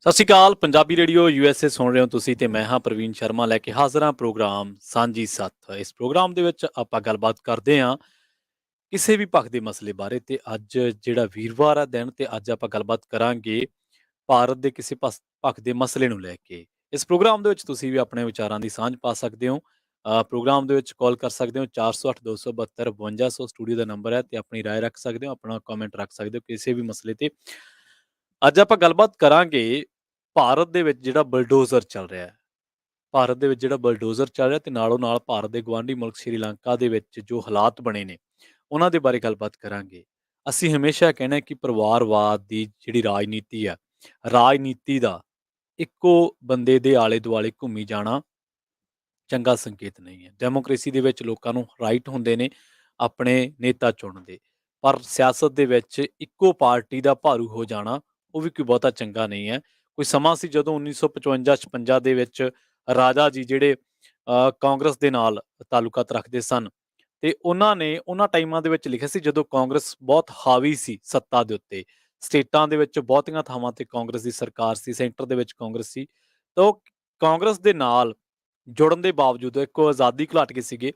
ਸਤਿ ਸ਼੍ਰੀ ਅਕਾਲ Punjabi radio USA ਸੁਣ ਰਹੇ ਹੋ ਤੁਸੀਂ ਤੇ ਮੈਂ ਹਾਂ ਪ੍ਰਵੀਨ ਸ਼ਰਮਾ ਲੈ ਕੇ ਹਾਜ਼ਰ ਹਾਂ ਪ੍ਰੋਗਰਾਮ ਸਾਂਝੀ ਸੱਥ। ਇਸ ਪ੍ਰੋਗਰਾਮ ਦੇ ਵਿੱਚ ਆਪਾਂ ਗੱਲਬਾਤ ਕਰਦੇ ਹਾਂ ਕਿਸੇ ਵੀ ਪੱਖ ਦੇ ਮਸਲੇ ਬਾਰੇ। ਤੇ ਅੱਜ ਜਿਹੜਾ ਵੀਰਵਾਰ ਆ ਦਿਨ, ਤੇ ਅੱਜ ਆਪਾਂ ਗੱਲਬਾਤ ਕਰਾਂਗੇ ਭਾਰਤ ਦੇ ਕਿਸੇ ਪੱਖ ਦੇ ਮਸਲੇ ਨੂੰ ਲੈ ਕੇ। ਇਸ ਪ੍ਰੋਗਰਾਮ ਦੇ ਵਿੱਚ ਤੁਸੀਂ ਵੀ ਆਪਣੇ ਵਿਚਾਰਾਂ ਦੀ ਸਾਂਝ ਪਾ ਸਕਦੇ ਹੋ। ਪ੍ਰੋਗਰਾਮ ਦੇ ਵਿੱਚ ਕਾਲ ਕਰ ਸਕਦੇ ਹੋ 408 272 5200 ਸਟੂਡੀਓ ਦਾ ਨੰਬਰ ਹੈ, ਤੇ ਆਪਣੀ ਰਾਏ ਰੱਖ ਸਕਦੇ ਹੋ, ਆਪਣਾ ਕਮੈਂਟ ਰੱਖ ਸਕਦੇ ਹੋ ਕਿਸੇ ਵੀ ਮਸਲੇ ਤੇ। ਅੱਜ ਆਪਾਂ ਗੱਲਬਾਤ ਕਰਾਂਗੇ ਭਾਰਤ ਦੇ ਵਿੱਚ ਜਿਹੜਾ ਬਲਡੋਜ਼ਰ ਚੱਲ ਰਿਹਾ ਹੈ। ਭਾਰਤ ਦੇ ਵਿੱਚ ਜਿਹੜਾ ਬਲਡੋਜ਼ਰ ਚੱਲ ਰਿਹਾ, ਤੇ ਨਾਲੋਂ ਨਾਲ ਭਾਰਤ ਦੇ ਗੁਆਂਢੀ ਮੁਲਕ ਸ਼੍ਰੀਲੰਕਾ ਦੇ ਵਿੱਚ ਜੋ ਹਾਲਾਤ ਬਣੇ ਨੇ, ਉਹਨਾਂ ਦੇ ਬਾਰੇ ਗੱਲਬਾਤ ਕਰਾਂਗੇ। ਅਸੀਂ ਹਮੇਸ਼ਾ ਕਹਿੰਦੇ ਕਿ ਪਰਿਵਾਰਵਾਦ ਦੀ ਜਿਹੜੀ ਰਾਜਨੀਤੀ ਆ, ਰਾਜਨੀਤੀ ਦਾ ਇੱਕੋ ਬੰਦੇ ਦੇ ਆਲੇ ਦੁਆਲੇ ਘੁੰਮੀ ਜਾਣਾ ਚੰਗਾ ਸੰਕੇਤ ਨਹੀਂ ਹੈ। ਡੈਮੋਕ੍ਰੇਸੀ ਦੇ ਵਿੱਚ ਲੋਕਾਂ ਨੂੰ ਰਾਈਟ ਹੁੰਦੇ ਨੇ ਆਪਣੇ ਨੇਤਾ ਚੁਣਨ ਦੇ, ਪਰ ਸਿਆਸਤ ਦੇ ਵਿੱਚ ਇੱਕੋ ਪਾਰਟੀ ਦਾ ਭਾਰੂ ਹੋ ਜਾਣਾ ਉਹ ਵੀ ਕੋਈ ਬਹੁਤਾ ਚੰਗਾ ਨਹੀਂ ਹੈ। ਕੋਈ ਸਮਾਂ ਸੀ ਜਦੋਂ 1955-56 ਦੇ ਵਿੱਚ ਰਾਜਾ ਜੀ ਜਿਹੜੇ ਕਾਂਗਰਸ ਦੇ ਨਾਲ ਤਾਲੁਕਾਤ ਰੱਖਦੇ ਸਨ, ਤੇ ਉਹਨਾਂ ਨੇ ਉਹਨਾਂ ਟਾਈਮਾਂ ਦੇ ਵਿੱਚ ਲਿਖਿਆ ਸੀ ਜਦੋਂ ਕਾਂਗਰਸ ਬਹੁਤ ਹਾਵੀ ਸੀ ਸੱਤਾ ਦੇ ਉੱਤੇ। ਸਟੇਟਾਂ ਦੇ ਵਿੱਚ ਬਹੁਤੀਆਂ ਥਾਵਾਂ ਤੇ ਕਾਂਗਰਸ ਦੀ ਸਰਕਾਰ ਸੀ, ਸੈਂਟਰ ਦੇ ਵਿੱਚ ਕਾਂਗਰਸ ਸੀ। ਤਾਂ ਉਹ ਕਾਂਗਰਸ ਦੇ ਨਾਲ ਜੁੜਨ ਦੇ ਬਾਵਜੂਦ ਇੱਕ ਉਹ ਆਜ਼ਾਦੀ ਘੁਲਾਟ ਕੇ ਸੀਗੇ।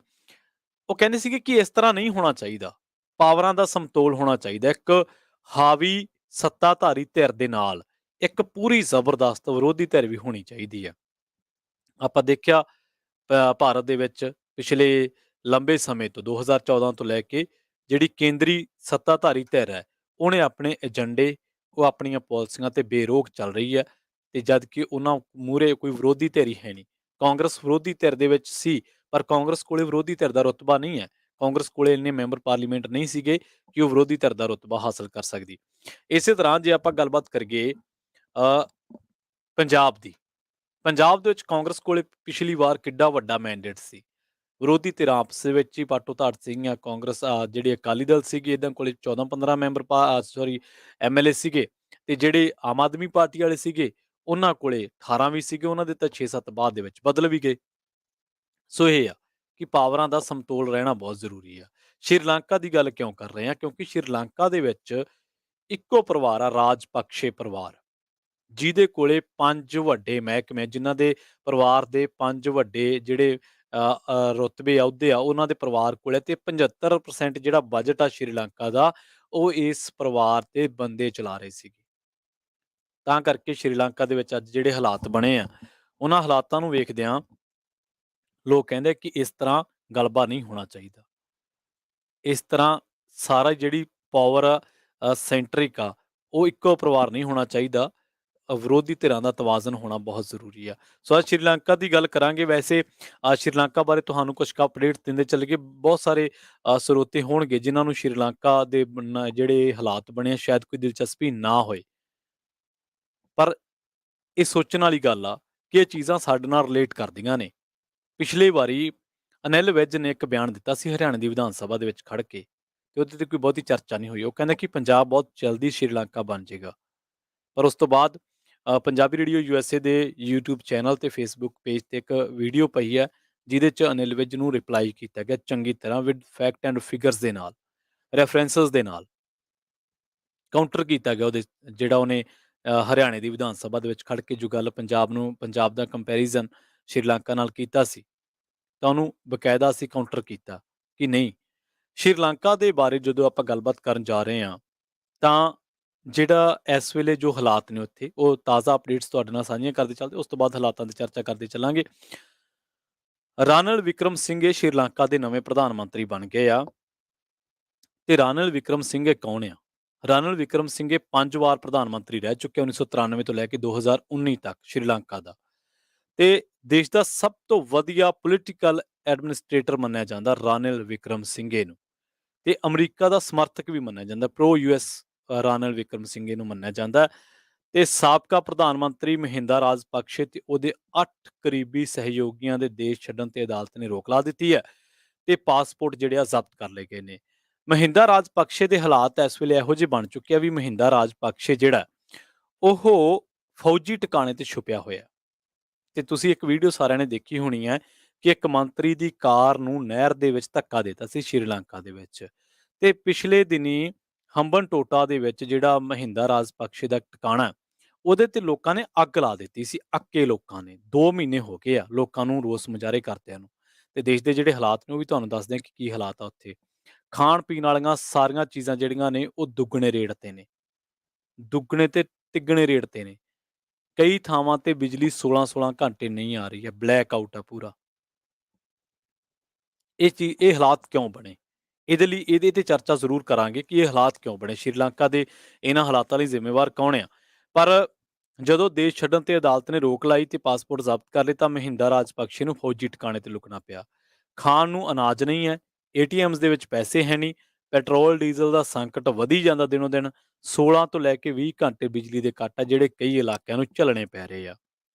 ਉਹ ਕਹਿੰਦੇ ਸੀਗੇ ਕਿ ਇਸ ਤਰ੍ਹਾਂ ਨਹੀਂ ਹੋਣਾ ਚਾਹੀਦਾ। ਪਾਵਰਾਂ ਦਾ ਸਮਤੋਲ ਹੋਣਾ ਚਾਹੀਦਾ। ਇੱਕ ਹਾਵੀ ਸੱਤਾਧਾਰੀ ਧਿਰ ਦੇ ਨਾਲ ਇੱਕ ਪੂਰੀ ਜ਼ਬਰਦਸਤ ਵਿਰੋਧੀ ਧਿਰ ਵੀ ਹੋਣੀ ਚਾਹੀਦੀ ਹੈ। ਆਪਾਂ ਦੇਖਿਆ ਭਾਰਤ ਦੇ ਵਿੱਚ ਪਿਛਲੇ ਲੰਬੇ ਸਮੇਂ ਤੋਂ 2014 ਤੋਂ ਲੈ ਕੇ ਜਿਹੜੀ ਕੇਂਦਰੀ ਸੱਤਾਧਾਰੀ ਧਿਰ ਹੈ, ਉਹਨੇ ਆਪਣੇ ਏਜੰਡੇ, ਉਹ ਆਪਣੀਆਂ ਪਾਲਿਸੀਆਂ ਤੇ ਬੇਰੋਕ ਚੱਲ ਰਹੀ ਹੈ। ਤੇ ਜਦ ਕਿ ਉਹਨਾਂ ਮੂਹਰੇ ਕੋਈ ਵਿਰੋਧੀ ਧਿਰ ਹੀ ਹੈ ਨਹੀਂ। ਕਾਂਗਰਸ ਵਿਰੋਧੀ ਧਿਰ ਦੇ ਵਿੱਚ ਸੀ, ਪਰ ਕਾਂਗਰਸ ਕੋਲੇ ਵਿਰੋਧੀ ਧਿਰ ਦਾ ਰੁਤਬਾ ਨਹੀਂ ਹੈ। ਕਾਂਗਰਸ ਕੋਲੇ ਇੰਨੇ ਮੈਂਬਰ ਪਾਰਲੀਮੈਂਟ ਨਹੀਂ ਸੀਗੇ ਕਿ ਉਹ ਵਿਰੋਧੀ ਧਿਰ ਦਾ ਰੁਤਬਾ ਹਾਸਲ ਕਰ ਸਕਦੀ। ਇਸੇ ਤਰ੍ਹਾਂ ਜੇ ਆਪਾਂ ਗੱਲਬਾਤ ਕਰੀਏ ਅ, ਪੰਜਾਬ ਦੀ, ਪੰਜਾਬ ਦੇ ਵਿੱਚ ਕਾਂਗਰਸ ਕੋਲੇ ਪਿਛਲੀ ਵਾਰ ਕਿੱਡਾ ਵੱਡਾ ਮੈਂਡੇਟ ਸੀ। ਵਿਰੋਧੀ ਧਿਰਾਂ ਆਪਸ ਦੇ ਵਿੱਚ ਹੀ ਪਾਟੋ ਧਾੜ ਸੀਗੀਆਂ। ਕਾਂਗਰਸ ਜਿਹੜੀ ਅਕਾਲੀ ਦਲ ਸੀਗੀ ਇਹਨਾਂ ਕੋਲੇ 14-15 ਮੈਂਬਰ ਸੌਰੀ ਐਮਐਲਏ ਸੀਗੇ, ਤੇ ਜਿਹੜੇ ਆਮ ਆਦਮੀ ਪਾਰਟੀ ਵਾਲੇ ਸੀਗੇ ਉਹਨਾਂ ਕੋਲੇ 18 ਵੀ ਸੀਗੇ। ਉਹਨਾਂ ਦੇ ਤਾਂ 6-7 ਬਾਅਦ ਦੇ ਵਿੱਚ ਬਦਲ ਵੀ ਗਏ। ਸੋ ਇਹ ਆ ਕਿ ਪਾਵਰਾਂ ਦਾ ਸਮਤੋਲ ਰਹਿਣਾ ਬਹੁਤ ਜ਼ਰੂਰੀ ਆ। ਸ਼੍ਰੀਲੰਕਾ ਦੀ ਗੱਲ ਕਿਉਂ ਕਰ ਰਹੇ ਹਾਂ? ਕਿਉਂਕਿ ਸ਼੍ਰੀਲੰਕਾ ਦੇ ਵਿੱਚ ਇੱਕੋ ਪਰਿਵਾਰ ਆ, ਰਾਜਪਕਸ਼ੇ ਪਰਿਵਾਰ, ਜਿਹਦੇ ਕੋਲੇ 5 ਵੱਡੇ ਮਹਿਕਮੇ, ਜਿਨ੍ਹਾਂ ਦੇ ਪਰਿਵਾਰ ਦੇ 5 ਵੱਡੇ ਜਿਹੜੇ ਰੁਤਬੇ ਅਹੁਦੇ ਆ ਉਹਨਾਂ ਦੇ ਪਰਿਵਾਰ ਕੋਲ ਹੈ, ਤੇ 75% ਜਿਹੜਾ ਬਜਟ ਆ ਸ਼੍ਰੀਲੰਕਾ ਦਾ ਉਹ ਇਸ ਪਰਿਵਾਰ ਦੇ ਬੰਦੇ ਚਲਾ ਰਹੇ ਸੀਗੇ। ਤਾਂ ਕਰਕੇ ਸ਼੍ਰੀਲੰਕਾ ਦੇ ਵਿੱਚ ਅੱਜ ਜਿਹੜੇ ਹਾਲਾਤ ਬਣੇ ਆ, ਉਹਨਾਂ ਹਾਲਾਤਾਂ ਨੂੰ ਵੇਖਦਿਆਂ ਲੋਕ ਕਹਿੰਦੇ ਕਿ ਇਸ ਤਰ੍ਹਾਂ ਗਲਬਾ ਨਹੀਂ ਹੋਣਾ ਚਾਹੀਦਾ। ਇਸ ਤਰ੍ਹਾਂ ਸਾਰਾ ਜਿਹੜੀ ਪਾਵਰ ਸੈਂਟਰਿਕ ਆ, ਉਹ ਇੱਕੋ ਪਰਿਵਾਰ ਨਹੀਂ ਹੋਣਾ ਚਾਹੀਦਾ। ਵਿਰੋਧੀ ਧਿਰਾਂ ਦਾ ਤਵਾਜ਼ਨ ਹੋਣਾ ਬਹੁਤ ਜ਼ਰੂਰੀ ਆ। ਸੋ ਅੱਜ ਸ਼੍ਰੀਲੰਕਾ ਦੀ ਗੱਲ ਕਰਾਂਗੇ। ਵੈਸੇ ਸ਼੍ਰੀਲੰਕਾ ਬਾਰੇ ਤੁਹਾਨੂੰ ਕੁਝ ਕੁ ਅਪਡੇਟ ਦਿੰਦੇ ਚੱਲੀਏ। ਬਹੁਤ ਸਾਰੇ ਸਰੋਤੇ ਹੋਣਗੇ ਜਿਨ੍ਹਾਂ ਨੂੰ ਸ਼੍ਰੀਲੰਕਾ ਦੇ ਜਿਹੜੇ ਹਾਲਾਤ ਬਣੇ ਆ ਸ਼ਾਇਦ ਕੋਈ ਦਿਲਚਸਪੀ ਨਾ ਹੋਏ, ਪਰ ਇਹ ਸੋਚਣ ਵਾਲੀ ਗੱਲ ਆ ਕਿ ਇਹ ਚੀਜ਼ਾਂ ਸਾਡੇ ਨਾਲ ਰਿਲੇਟ ਕਰਦੀਆਂ ਨੇ। ਪਿਛਲੀ ਵਾਰੀ ਅਨਿਲ ਵਿਜ ਨੇ ਇੱਕ ਬਿਆਨ ਦਿੱਤਾ ਸੀ ਹਰਿਆਣਾ ਦੀ ਵਿਧਾਨ ਸਭਾ ਦੇ ਵਿੱਚ ਖੜ ਕੇ, ਤੇ ਉਹਦੇ ਤੇ ਕੋਈ ਬਹੁਤੀ ਚਰਚਾ ਨਹੀਂ ਹੋਈ। ਉਹ ਕਹਿੰਦਾ ਕਿ ਪੰਜਾਬ ਬਹੁਤ ਜਲਦੀ ਸ਼੍ਰੀਲੰਕਾ ਬਣ ਜਾਏਗਾ। ਪਰ ਉਸ ਤੋਂ ਬਾਅਦ ਪੰਜਾਬੀ ਰੇਡੀਓ ਯੂਐਸਏ ਦੇ YouTube ਚੈਨਲ ਤੇ Facebook ਪੇਜ ਤੇ ਇੱਕ ਵੀਡੀਓ ਪਈ ਹੈ, ਜਿਹਦੇ 'ਚ ਅਨਿਲ ਵਿਜ ਨੂੰ ਰਿਪਲਾਈ ਕੀਤਾ ਗਿਆ ਚੰਗੀ ਤਰ੍ਹਾਂ ਵਿਦ ਫੈਕਟ ਐਂਡ ਫਿਗਰਸ ਦੇ ਨਾਲ, ਰੈਫਰੈਂਸਸ ਦੇ ਨਾਲ ਕਾਊਂਟਰ ਕੀਤਾ ਗਿਆ ਉਹਦੇ, ਜਿਹੜਾ ਉਹਨੇ ਹਰਿਆਣੇ ਦੀ ਵਿਧਾਨ ਸਭਾ ਦੇ ਵਿੱਚ ਖੜ ਕੇ ਜੋ ਗੱਲ ਪੰਜਾਬ ਦਾ ਕੰਪੈਰੀਜ਼ਨ ਸ਼੍ਰੀਲੰਕਾ ਨਾਲ ਕੀਤਾ ਸੀ, ਤਾਂ ਉਹਨੂੰ ਬਕਾਇਦਾ ਅਸੀਂ ਕਾਊਂਟਰ ਕੀਤਾ ਕਿ ਨਹੀਂ। ਸ਼੍ਰੀਲੰਕਾ ਦੇ ਬਾਰੇ ਜਦੋਂ ਆਪਾਂ ਗੱਲਬਾਤ ਕਰਨ ਜਾ ਰਹੇ ਹਾਂ, ਤਾਂ ਜਿਹੜਾ ਇਸ ਵੇਲੇ ਜੋ ਹਾਲਾਤ ਨੇ ਉੱਥੇ, ਉਹ ਤਾਜ਼ਾ ਅਪਡੇਟਸ ਤੁਹਾਡੇ ਨਾਲ ਸਾਂਝੀਆਂ ਕਰਦੇ ਚੱਲਦੇ, ਉਸ ਤੋਂ ਬਾਅਦ ਹਾਲਾਤਾਂ ਦੀ ਚਰਚਾ ਕਰਦੇ ਚੱਲਾਂਗੇ। ਰਾਨਿਲ ਵਿਕਰਮਸਿੰਘੇ ਸ਼੍ਰੀਲੰਕਾ ਦੇ ਨਵੇਂ ਪ੍ਰਧਾਨ ਮੰਤਰੀ ਬਣ ਗਏ ਆ। ਤੇ ਰਾਨਿਲ ਵਿਕਰਮਸਿੰਘੇ ਕੌਣ ਆ? ਰਾਨਿਲ ਵਿਕਰਮਸਿੰਘੇ 5 ਵਾਰ ਪ੍ਰਧਾਨ ਮੰਤਰੀ ਰਹਿ ਚੁੱਕੇ 1993 ਤੋਂ ਲੈ ਕੇ 2019 ਤੱਕ ਸ਼੍ਰੀਲੰਕਾ ਦਾ, ਤੇ ਦੇਸ਼ ਦਾ ਸਭ ਤੋਂ ਵਧੀਆ ਪੋਲੀਟੀਕਲ ਐਡਮਿਨਿਸਟ੍ਰੇਟਰ ਮੰਨਿਆ ਜਾਂਦਾ ਰਾਨਿਲ ਵਿਕਰਮਸਿੰਘੇ ਨੂੰ, ਤੇ ਅਮਰੀਕਾ ਦਾ ਸਮਰਥਕ ਵੀ ਮੰਨਿਆ ਜਾਂਦਾ। ਪ੍ਰੋ ਯੂਐਸ ਰਾਨਿਲ ਵਿਕਰਮਸਿੰਘੇ ਨੂੰ ਮੰਨਿਆ ਜਾਂਦਾ। ਤੇ ਸਾਬਕਾ ਪ੍ਰਧਾਨ ਮੰਤਰੀ ਮਹਿੰਦਾ ਰਾਜਪਕਸ਼ੇ ਤੇ ਉਹਦੇ 8 ਕਰੀਬੀ ਸਹਿਯੋਗੀਆਂ ਦੇ ਦੇਸ਼ ਛੱਡਣ ਤੇ ਅਦਾਲਤ ਨੇ ਰੋਕ ਲਾ ਦਿੱਤੀ ਹੈ, ਤੇ ਪਾਸਪੋਰਟ ਜਿਹੜੇ ਆ ਜ਼ਬਤ ਕਰ ਲਏ ਗਏ ਨੇ। ਮਹਿੰਦਾ ਰਾਜਪਕਸ਼ੇ ਦੇ ਹਾਲਾਤ ਇਸ ਵੇਲੇ ਇਹੋ ਜਿਹੇ ਬਣ ਚੁੱਕੇ ਆ ਵੀ ਮਹਿੰਦਾ ਰਾਜਪਕਸ਼ੇ ਜਿਹੜਾ ਉਹ ਫੌਜੀ ਟਿਕਾਣੇ ਤੇ ਛੁਪਿਆ ਹੋਇਆ। ਤੇ ਤੁਸੀਂ ਇੱਕ ਵੀਡੀਓ ਸਾਰਿਆਂ ਨੇ ਦੇਖੀ ਹੋਣੀ ਹੈ ਕਿ ਇੱਕ ਮੰਤਰੀ ਦੀ ਕਾਰ ਨੂੰ ਨਹਿਰ ਦੇ ਵਿੱਚ ਧੱਕਾ ਦਿੱਤਾ ਸੀ ਸ਼੍ਰੀਲੰਕਾ ਦੇ ਵਿੱਚ। ਤੇ ਪਿਛਲੇ ਦਿਨੀ ਹੰਬਨ ਟੋਟਾ ਦੇ ਵਿੱਚ ਜਿਹੜਾ ਮਹਿੰਦਾ ਰਾਜਪਕਸ਼ੇ ਦਾ ਟਿਕਾਣਾ, ਉਹਦੇ ਤੇ ਲੋਕਾਂ ਨੇ ਅੱਗ ਲਾ ਦਿੱਤੀ ਸੀ, ਅੱਕੇ ਲੋਕਾਂ ਨੇ। 2 ਮਹੀਨੇ ਹੋ ਗਏ ਆ ਲੋਕਾਂ ਨੂੰ ਰੋਸ ਮੁਜ਼ਾਹਰੇ ਕਰਦਿਆਂ ਨੂੰ, ਤੇ ਦੇਸ਼ ਦੇ ਜਿਹੜੇ ਹਾਲਾਤ ਨੇ ਉਹ ਵੀ ਤੁਹਾਨੂੰ ਦੱਸਦੇ ਹਾਂ ਕਿ ਕੀ ਹਾਲਾਤ ਆ ਉੱਥੇ। ਖਾਣ-ਪੀਣ ਵਾਲੀਆਂ ਸਾਰੀਆਂ ਚੀਜ਼ਾਂ ਜਿਹੜੀਆਂ ਨੇ ਉਹ ਦੁੱਗਣੇ ਰੇਟ ਤੇ ਨੇ, ਦੁੱਗਣੇ ਤੇ ਤਿੱਗਣੇ ਰੇਟ ਤੇ ਨੇ। ਕਈ ਥਾਵਾਂ ਤੇ ਬਿਜਲੀ 16-16 ਘੰਟੇ ਨਹੀਂ ਆ ਰਹੀ ਹੈ, ਬਲੈਕ ਆਊਟ ਆ ਪੂਰਾ। ਇਹ ਹਾਲਾਤ ਕਿਉਂ ਬਣੇ? ਇਹਦੇ ਲਈ ਇਹਦੇ ਤੇ ਚਰਚਾ ਜ਼ਰੂਰ ਕਰਾਂਗੇ ਕਿ ਇਹ ਹਾਲਾਤ ਕਿਉਂ ਬਣੇ? ਸ਼੍ਰੀਲੰਕਾ ਦੇ ਇਹਨਾਂ ਹਾਲਾਤਾਂ ਲਈ ਜ਼ਿੰਮੇਵਾਰ ਕੌਣ ਆ? ਪਰ ਜਦੋਂ ਦੇਸ਼ ਛੱਡਣ ਤੇ ਅਦਾਲਤ ਨੇ ਰੋਕ ਲਾਈ ਤੇ ਪਾਸਪੋਰਟ ਜ਼ਬਤ ਕਰ ਲਏ ਤਾਂ ਮਹਿੰਦਾ ਰਾਜਪਕਸ਼ੇ ਨੂੰ ਫੌਜੀ ਟਿਕਾਣੇ ਤੇ ਲੁਕਣਾ ਪਿਆ। ਖਾਣ ਨੂੰ ਅਨਾਜ ਨਹੀਂ ਹੈ, ਏਟੀਐਮਸ ਦੇ ਵਿੱਚ ਪੈਸੇ ਹੈ ਨਹੀਂ, ਪੈਟਰੋਲ ਡੀਜ਼ਲ ਦਾ ਸੰਕਟ ਵਧੀ ਜਾਂਦਾ ਦਿਨੋਂ ਦਿਨ। 16 ਤੋਂ ਲੈ ਕੇ 20 ਘੰਟੇ ਬਿਜਲੀ ਦੇ ਕੱਟ ਆ ਜਿਹੜੇ ਕਈ ਇਲਾਕਿਆਂ ਨੂੰ ਝੱਲਣੇ ਪੈ ਰਹੇ ਆ।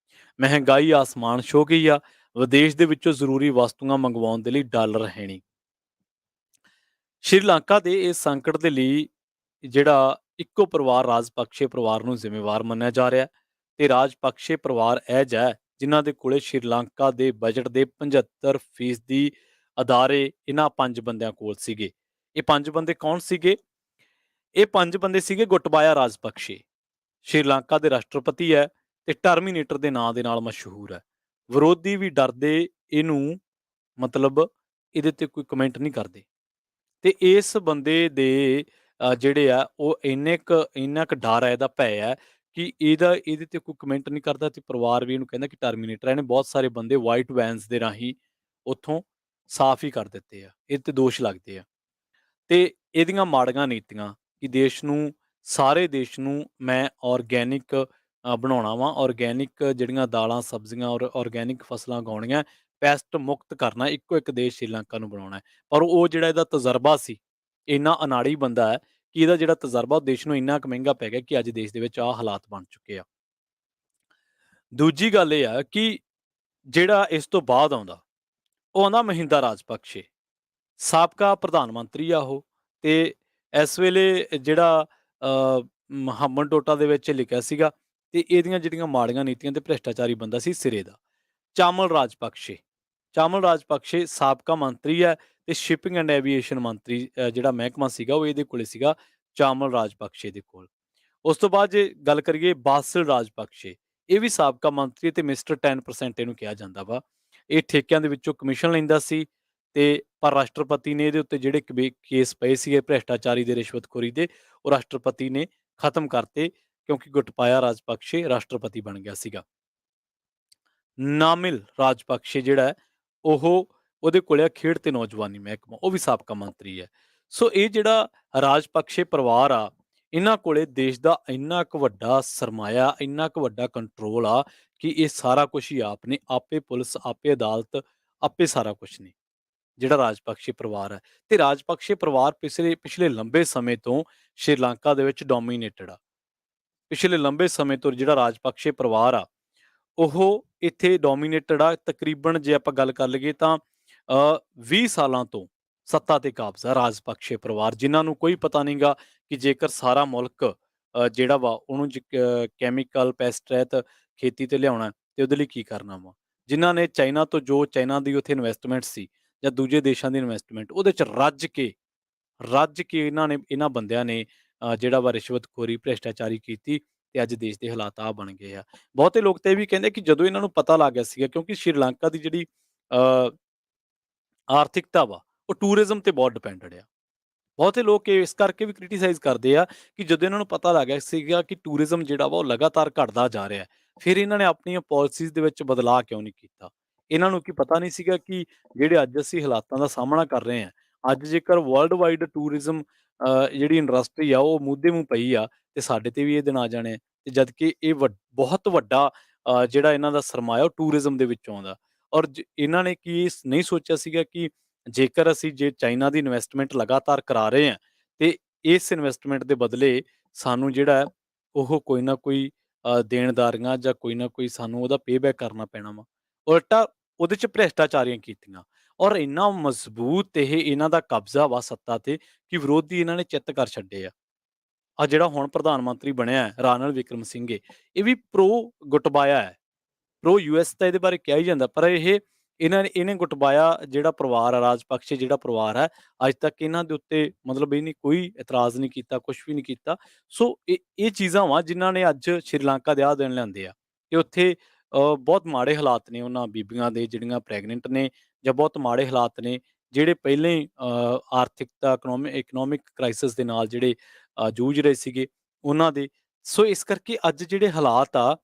ਮਹਿੰਗਾਈ ਆਸਮਾਨ ਛੂਹ ਗਈ ਆ। ਵਿਦੇਸ਼ ਦੇ ਵਿੱਚੋਂ ਜ਼ਰੂਰੀ ਵਸਤੂਆਂ ਮੰਗਵਾਉਣ ਦੇ ਲਈ ਡਾਲਰ ਹੈ ਨਹੀਂ। ਸ਼੍ਰੀਲੰਕਾ ਦੇ ਇਸ ਸੰਕਟ ਦੇ ਲਈ ਜਿਹੜਾ ਇੱਕੋ ਪਰਿਵਾਰ ਰਾਜਪਕਸ਼ੇ ਪਰਿਵਾਰ ਨੂੰ ਜ਼ਿੰਮੇਵਾਰ ਮੰਨਿਆ ਜਾ ਰਿਹਾ ਹੈ ਤੇ ਰਾਜਪਕਸ਼ੇ ਪਰਿਵਾਰ ਇਹ ਜਿਹਾ ਹੈ ਜਿਨ੍ਹਾਂ ਦੇ ਕੋਲੇ ਸ਼੍ਰੀਲੰਕਾ ਦੇ ਬਜਟ ਦੇ 75% ਅਦਾਰੇ ਇਹਨਾਂ 5 ਬੰਦਿਆਂ ਕੋਲ ਸੀਗੇ। ਇਹ 5 ਬੰਦੇ ਕੌਣ ਸੀਗੇ? ਇਹ 5 ਬੰਦੇ ਸੀਗੇ ਗੋਟਬਾਇਆ ਰਾਜਪਕਸ਼ੇ। ਸ਼੍ਰੀਲੰਕਾ ਦੇ ਰਾਸ਼ਟਰਪਤੀ ਹੈ ਤੇ ਟਰਮੀਨੇਟਰ ਦੇ ਨਾਂ ਦੇ ਨਾਲ ਮਸ਼ਹੂਰ ਹੈ। ਵਿਰੋਧੀ ਵੀ ਡਰਦੇ ਇਹਨੂੰ, ਮਤਲਬ ਇਹਦੇ ਤੇ ਕੋਈ ਕਮੈਂਟ ਨਹੀਂ ਕਰਦੇ। ਤੇ ਇਸ ਬੰਦੇ ਦੇ ਜਿਹੜੇ ਆ ਉਹ ਇੰਨਾ ਕੁ ਡਰ ਹੈ, ਇਹਦਾ ਭੈ ਹੈ ਕਿ ਇਹਦੇ ਤੇ ਕੋਈ ਕਮੈਂਟ ਨਹੀਂ ਕਰਦਾ ਤੇ ਪਰਿਵਾਰ ਵੀ ਇਹਨੂੰ ਕਹਿੰਦਾ ਕਿ ਟਰਮੀਨੇਟਰ ਹੈ। ਇਹਨੇ ਬਹੁਤ ਸਾਰੇ ਬੰਦੇ ਵਾਈਟ ਵੈਨਸ ਦੇ ਰਾਹੀਂ ਉੱਥੋਂ ਸਾਫ਼ ਹੀ ਕਰ ਦਿੱਤੇ ਆ। ਇਹ ਤੇ ਦੋਸ਼ ਲੱਗਦੇ ਆ। ਤੇ ਇਹਦੀਆਂ ਮਾੜੀਆਂ ਨੀਤੀਆਂ ਕਿ ਦੇਸ਼ ਨੂੰ, ਸਾਰੇ ਦੇਸ਼ ਨੂੰ ਮੈਂ ਆਰਗੈਨਿਕ ਬਣਾਉਣਾ ਵਾ, ਆਰਗੈਨਿਕ ਜਿਹੜੀਆਂ ਦਾਲਾਂ, ਸਬਜ਼ੀਆਂ ਔਰ ਆਰਗੈਨਿਕ ਫਸਲਾਂ ਉਗਾਉਣੀਆਂ, ਪੈਸਟ ਮੁਕਤ ਕਰਨਾ, ਇੱਕੋ ਇੱਕ ਦੇਸ਼ ਸ਼੍ਰੀਲੰਕਾ ਨੂੰ ਬਣਾਉਣਾ ਹੈ। ਪਰ ਉਹ ਜਿਹੜਾ ਇਹਦਾ ਤਜਰਬਾ ਸੀ, ਇੰਨਾ ਅਨਾੜੀ ਬੰਦਾ ਹੈ ਕਿ ਇਹਦਾ ਜਿਹੜਾ ਤਜਰਬਾ ਉਹ ਦੇਸ਼ ਨੂੰ ਇੰਨਾ ਕੁ ਮਹਿੰਗਾ ਪੈ ਗਿਆ ਕਿ ਅੱਜ ਦੇਸ਼ ਦੇ ਵਿੱਚ ਆਹ ਹਾਲਾਤ ਬਣ ਚੁੱਕੇ ਆ। ਦੂਜੀ ਗੱਲ ਇਹ ਆ ਕਿ ਜਿਹੜਾ ਇਸ ਤੋਂ ਬਾਅਦ ਆਉਂਦਾ, ਉਹ ਆਉਂਦਾ ਮਹਿੰਦਾ ਰਾਜਪਕਸ਼ੇ। ਸਾਬਕਾ ਪ੍ਰਧਾਨ ਮੰਤਰੀ ਆ ਉਹ ਤੇ ਇਸ ਵੇਲੇ ਜਿਹੜਾ ਹੰਬਨ-ਟੋਟਾ ਦੇ ਵਿੱਚ ਲਿਖਿਆ ਸੀਗਾ ਤੇ ਇਹਦੀਆਂ ਜਿਹੜੀਆਂ ਮਾੜੀਆਂ ਨੀਤੀਆਂ ਤੇ ਭ੍ਰਿਸ਼ਟਾਚਾਰੀ ਬੰਦਾ ਸੀ ਸਿਰੇ ਦਾ। ਚਾਮਲ ਰਾਜਪਕਸ਼ੇ। ਚਾਮਲ ਰਾਜਪਕਸ਼ੇ ਸਾਬਕਾ ਮੰਤਰੀ ਹੈ ਤੇ ਸ਼ਿਪਿੰਗ ਐਂਡ ਐਵੀਏਸ਼ਨ ਮੰਤਰੀ ਜਿਹੜਾ ਮਹਿਕਮਾ ਸੀਗਾ ਉਹ ਇਹਦੇ ਕੋਲੇ ਸੀਗਾ, ਚਾਮਲ ਰਾਜਪਕਸ਼ੇ ਦੇ ਕੋਲ। ਉਸ ਤੋਂ ਬਾਅਦ ਜੇ ਗੱਲ ਕਰੀਏ ਬਾਸਿਲ ਰਾਜਪਕਸ਼ੇ, ਇਹ ਵੀ ਸਾਬਕਾ ਮੰਤਰੀ ਤੇ ਮਿਸਟਰ 10% ਇਹਨੂੰ ਕਿਹਾ ਜਾਂਦਾ ਵਾ। ਇਹ ਠੇਕਿਆਂ ਦੇ ਵਿੱਚੋਂ ਕਮਿਸ਼ਨ ਲੈਂਦਾ ਸੀ ਤੇ ਪਰ ਰਾਸ਼ਟਰਪਤੀ ਨੇ ਇਹਦੇ ਉੱਤੇ ਜਿਹੜੇ ਕੇਸ ਪਏ ਸੀਗੇ ਭ੍ਰਿਸ਼ਟਾਚਾਰੀ ਦੇ, ਰਿਸ਼ਵਤਖੋਰੀ ਦੇ, ਉਹ ਰਾਸ਼ਟਰਪਤੀ ਨੇ ਖਤਮ ਕਰਤੇ ਕਿਉਂਕਿ ਗੁਟਬਾਇਆ ਰਾਜਪਕਸ਼ੇ ਰਾਸ਼ਟਰਪਤੀ ਬਣ ਗਿਆ ਸੀਗਾ। ਨਾਮਿਲ ਰਾਜਪਕਸ਼ੇ ਜਿਹੜਾ ਹੈ ਉਹਦੇ ਕੋਲ ਆ ਖੇਡ ਤੇ ਨੌਜਵਾਨੀ ਮਹਿਕਮਾ, ਉਹ ਵੀ ਸਾਬਕਾ ਮੰਤਰੀ ਹੈ। ਸੋ ਇਹ ਜਿਹੜਾ ਰਾਜਪਕਸ਼ੇ ਪਰਿਵਾਰ ਆ, ਇਹਨਾਂ ਕੋਲੇ ਦੇਸ਼ ਦਾ ਇੰਨਾ ਕੁ ਵੱਡਾ ਸਰਮਾਇਆ, ਇੰਨਾ ਕੁ ਵੱਡਾ ਕੰਟਰੋਲ ਆ ਕਿ ਇਹ ਸਾਰਾ ਕੁਛ ਹੀ ਆਪ ਨੇ, ਆਪੇ ਪੁਲਿਸ, ਆਪੇ ਅਦਾਲਤ, ਆਪੇ ਸਾਰਾ ਕੁਛ ਨੇ, ਜਿਹੜਾ ਰਾਜਪਕਸ਼ੇ ਪਰਿਵਾਰ ਹੈ। ਤੇ ਰਾਜਪਕਸ਼ੇ ਪਰਿਵਾਰ ਪਿਛਲੇ ਲੰਬੇ ਸਮੇਂ ਤੋਂ ਸ਼੍ਰੀਲੰਕਾ ਦੇ ਵਿੱਚ ਡੋਮੀਨੇਟਡ ਆ। ਪਿਛਲੇ ਲੰਬੇ ਸਮੇਂ ਤੋਂ ਜਿਹੜਾ ਰਾਜਪਕਸ਼ੇ ਪਰਿਵਾਰ ਆ ਉਹ ਇੱਥੇ ਡੋਮੀਨੇਟਡ ਆ। ਤਕਰੀਬਨ ਜੇ ਆਪਾਂ ਗੱਲ ਕਰ ਲਈਏ ਤਾਂ 20 ਸਾਲਾਂ ਤੋਂ ਸੱਤਾ ਤੇ ਕਾਬਜ਼ ਆ ਰਾਜਪਕਸ਼ੇ ਪਰਿਵਾਰ, ਜਿਨ੍ਹਾਂ ਨੂੰ ਕੋਈ ਪਤਾ ਨਹੀਂਗਾ ਕਿ ਜੇਕਰ ਸਾਰਾ ਮੁਲਕ ਜਿਹੜਾ ਵਾ ਉਹਨੂੰ ਕੈਮੀਕਲ, ਪੈਸਟ ਰਹਿਤ ਖੇਤੀ ਤੇ ਲਿਆਉਣਾ ਤੇ ਉਹਦੇ ਲਈ ਕੀ ਕਰਨਾ ਵਾ। ਜਿਨ੍ਹਾਂ ਨੇ ਚਾਈਨਾ ਦੀ ਉੱਥੇ ਇਨਵੈਸਟਮੈਂਟ ਸੀ ਜਾਂ ਦੂਜੇ ਦੇਸ਼ਾਂ ਦੀ ਇਨਵੈਸਟਮੈਂਟ, ਉਹਦੇ 'ਚ ਰੱਜ ਕੇ ਇਹਨਾਂ ਬੰਦਿਆਂ ਨੇ ਜਿਹੜਾ ਵਾ ਰਿਸ਼ਵਤਖੋਰੀ, ਭ੍ਰਿਸ਼ਟਾਚਾਰੀ ਕੀਤੀ ਤੇ ਅੱਜ ਦੇਸ਼ ਦੇ ਹਾਲਾਤ ਆਹ ਬਣ ਗਏ ਆ। ਬਹੁਤੇ ਲੋਕ ਤਾਂ ਇਹ ਵੀ ਕਹਿੰਦੇ ਕਿ ਜਦੋਂ ਇਹਨਾਂ ਨੂੰ ਪਤਾ ਲੱਗ ਗਿਆ ਸੀਗਾ, ਕਿਉਂਕਿ ਸ਼੍ਰੀਲੰਕਾ ਦੀ ਜਿਹੜੀ ਅ, ਆਰਥਿਕਤਾ ਵਾ ਉਹ ਟੂਰਿਜ਼ਮ ਤੇ ਬਹੁਤ ਡਿਪੈਂਡਡ ਆ। ਬਹੁਤੇ ਲੋਕ ਇਸ ਕਰਕੇ ਵੀ ਕ੍ਰਿਟੀਸਾਈਜ਼ ਕਰਦੇ ਆ ਕਿ ਜਦੋਂ ਇਹਨਾਂ ਨੂੰ ਪਤਾ ਲੱਗ ਗਿਆ ਸੀਗਾ ਕਿ ਟੂਰਿਜ਼ਮ ਜਿਹੜਾ ਵਾ ਉਹ ਲਗਾਤਾਰ ਘਟਦਾ ਜਾ ਰਿਹਾ ਹੈ, ਫਿਰ ਇਹਨਾਂ ਨੇ ਆਪਣੀਆਂ ਪਾਲਿਸੀਜ਼ ਦੇ ਵਿੱਚ ਬਦਲਾਅ ਕਿਉਂ ਨਹੀਂ ਕੀਤਾ? ਇਹਨਾਂ ਨੂੰ ਕੀ ਪਤਾ ਨਹੀਂ ਸੀਗਾ ਕਿ ਜਿਹੜੇ ਅੱਜ ਅਸੀਂ ਹਾਲਾਤਾਂ ਦਾ ਸਾਹਮਣਾ ਕਰ ਰਹੇ ਹਾਂ, ਅੱਜ ਜੇਕਰ ਵਰਲਡ ਵਾਈਡ ਟੂਰਿਜ਼ਮ ਜਿਹੜੀ ਇੰਡਸਟਰੀ ਆ ਉਹ ਮੂਧੇ ਮੂੰਹ ਪਈ ਆ ਤੇ ਸਾਡੇ ਤੇ ਵੀ ਇਹ ਦਿਨ ਆ ਜਾਣੇ ਆ। ਤੇ ਜਦ ਕਿ ਇਹ ਬਹੁਤ ਵੱਡਾ ਜਿਹੜਾ ਇਹਨਾਂ ਦਾ ਸਰਮਾਇਆ ਉਹ ਟੂਰਿਜ਼ਮ ਦੇ ਵਿੱਚੋਂ ਆਉਂਦਾ। ਔਰ ਇਹਨਾਂ ਨੇ ਕੀ ਨਹੀਂ ਸੋਚਿਆ ਸੀਗਾ ਕਿ ਜੇਕਰ ਅਸੀਂ ਚਾਈਨਾ ਦੀ ਇਨਵੈਸਟਮੈਂਟ ਲਗਾਤਾਰ ਕਰਾ ਰਹੇ ਹਾਂ ਤੇ ਇਸ ਇਨਵੈਸਟਮੈਂਟ ਦੇ ਬਦਲੇ ਸਾਨੂੰ ਜਿਹੜਾ ਹੈ ਉਹ ਕੋਈ ਨਾ ਕੋਈ ਦੇਣਦਾਰੀਆਂ ਜਾਂ ਕੋਈ ਨਾ ਕੋਈ ਸਾਨੂੰ ਉਹਦਾ ਪੇਬੈਕ ਕਰਨਾ ਪੈਣਾ ਵਾ। ਉਲਟਾ ਉਹਦੇ 'ਚ ਭ੍ਰਿਸ਼ਟਾਚਾਰੀਆਂ ਕੀਤੀਆਂ ਔਰ ਇੰਨਾ ਮਜ਼ਬੂਤ ਇਹਨਾਂ ਦਾ ਕਬਜ਼ਾ ਵਾ ਸੱਤਾ ਤੇ ਕਿ ਵਿਰੋਧੀ ਇਹਨਾਂ ਨੇ ਚਿੱਤ ਕਰ ਛੱਡੇ ਆ। ਜਿਹੜਾ ਹੁਣ ਪ੍ਰਧਾਨ ਮੰਤਰੀ ਬਣਿਆ ਹੈ ਰਾਨਿਲ ਵਿਕਰਮਸਿੰਘੇ, ਇਹ ਵੀ ਪ੍ਰੋ ਗੁਟਬਾਇਆ ਹੈ, ਪ੍ਰੋ ਯੂਐਸ ਤਾਂ ਇਹਦੇ ਬਾਰੇ ਕਿਹਾ ਹੀ ਜਾਂਦਾ, ਪਰ ਇਹ ਇਹਨੇ ਗੁਟਬਾਇਆ ਜਿਹੜਾ ਪਰਿਵਾਰ ਆ, ਰਾਜਪਕਸ਼ੇ ਜਿਹੜਾ ਪਰਿਵਾਰ ਹੈ, ਅੱਜ ਤੱਕ ਇਹਨਾਂ ਦੇ ਉੱਤੇ ਮਤਲਬ ਇਹਨੇ ਕੋਈ ਇਤਰਾਜ਼ ਨਹੀਂ ਕੀਤਾ, ਕੁਛ ਵੀ ਨਹੀਂ ਕੀਤਾ। ਸੋ ਇਹ ਚੀਜ਼ਾਂ ਵਾ ਜਿਨ੍ਹਾਂ ਨੇ ਅੱਜ ਸ਼੍ਰੀਲੰਕਾ ਦੇ ਆਹ ਦਿਨ ਲਿਆਂਦੇ ਆ ਕਿ ਉੱਥੇ ਬਹੁਤ ਮਾੜੇ ਹਾਲਾਤ ਨੇ ਉਹਨਾਂ ਬੀਬੀਆਂ ਦੇ ਜਿਹੜੀਆਂ ਪ੍ਰੈਗਨੈਂਟ ਨੇ, ਜਾਂ ਬਹੁਤ ਮਾੜੇ ਹਾਲਾਤ ਨੇ ਜਿਹੜੇ ਪਹਿਲਾਂ ਹੀ ਆਰਥਿਕਤਾ ਇਕਨੋਮਿਕ ਕ੍ਰਾਈਸਿਸ ਦੇ ਨਾਲ ਜਿਹੜੇ ਜੂਝ ਰਹੇ ਸੀਗੇ ਉਹਨਾਂ ਦੇ। ਸੋ ਇਸ ਕਰਕੇ ਅੱਜ ਜਿਹੜੇ ਹਾਲਾਤ ਆ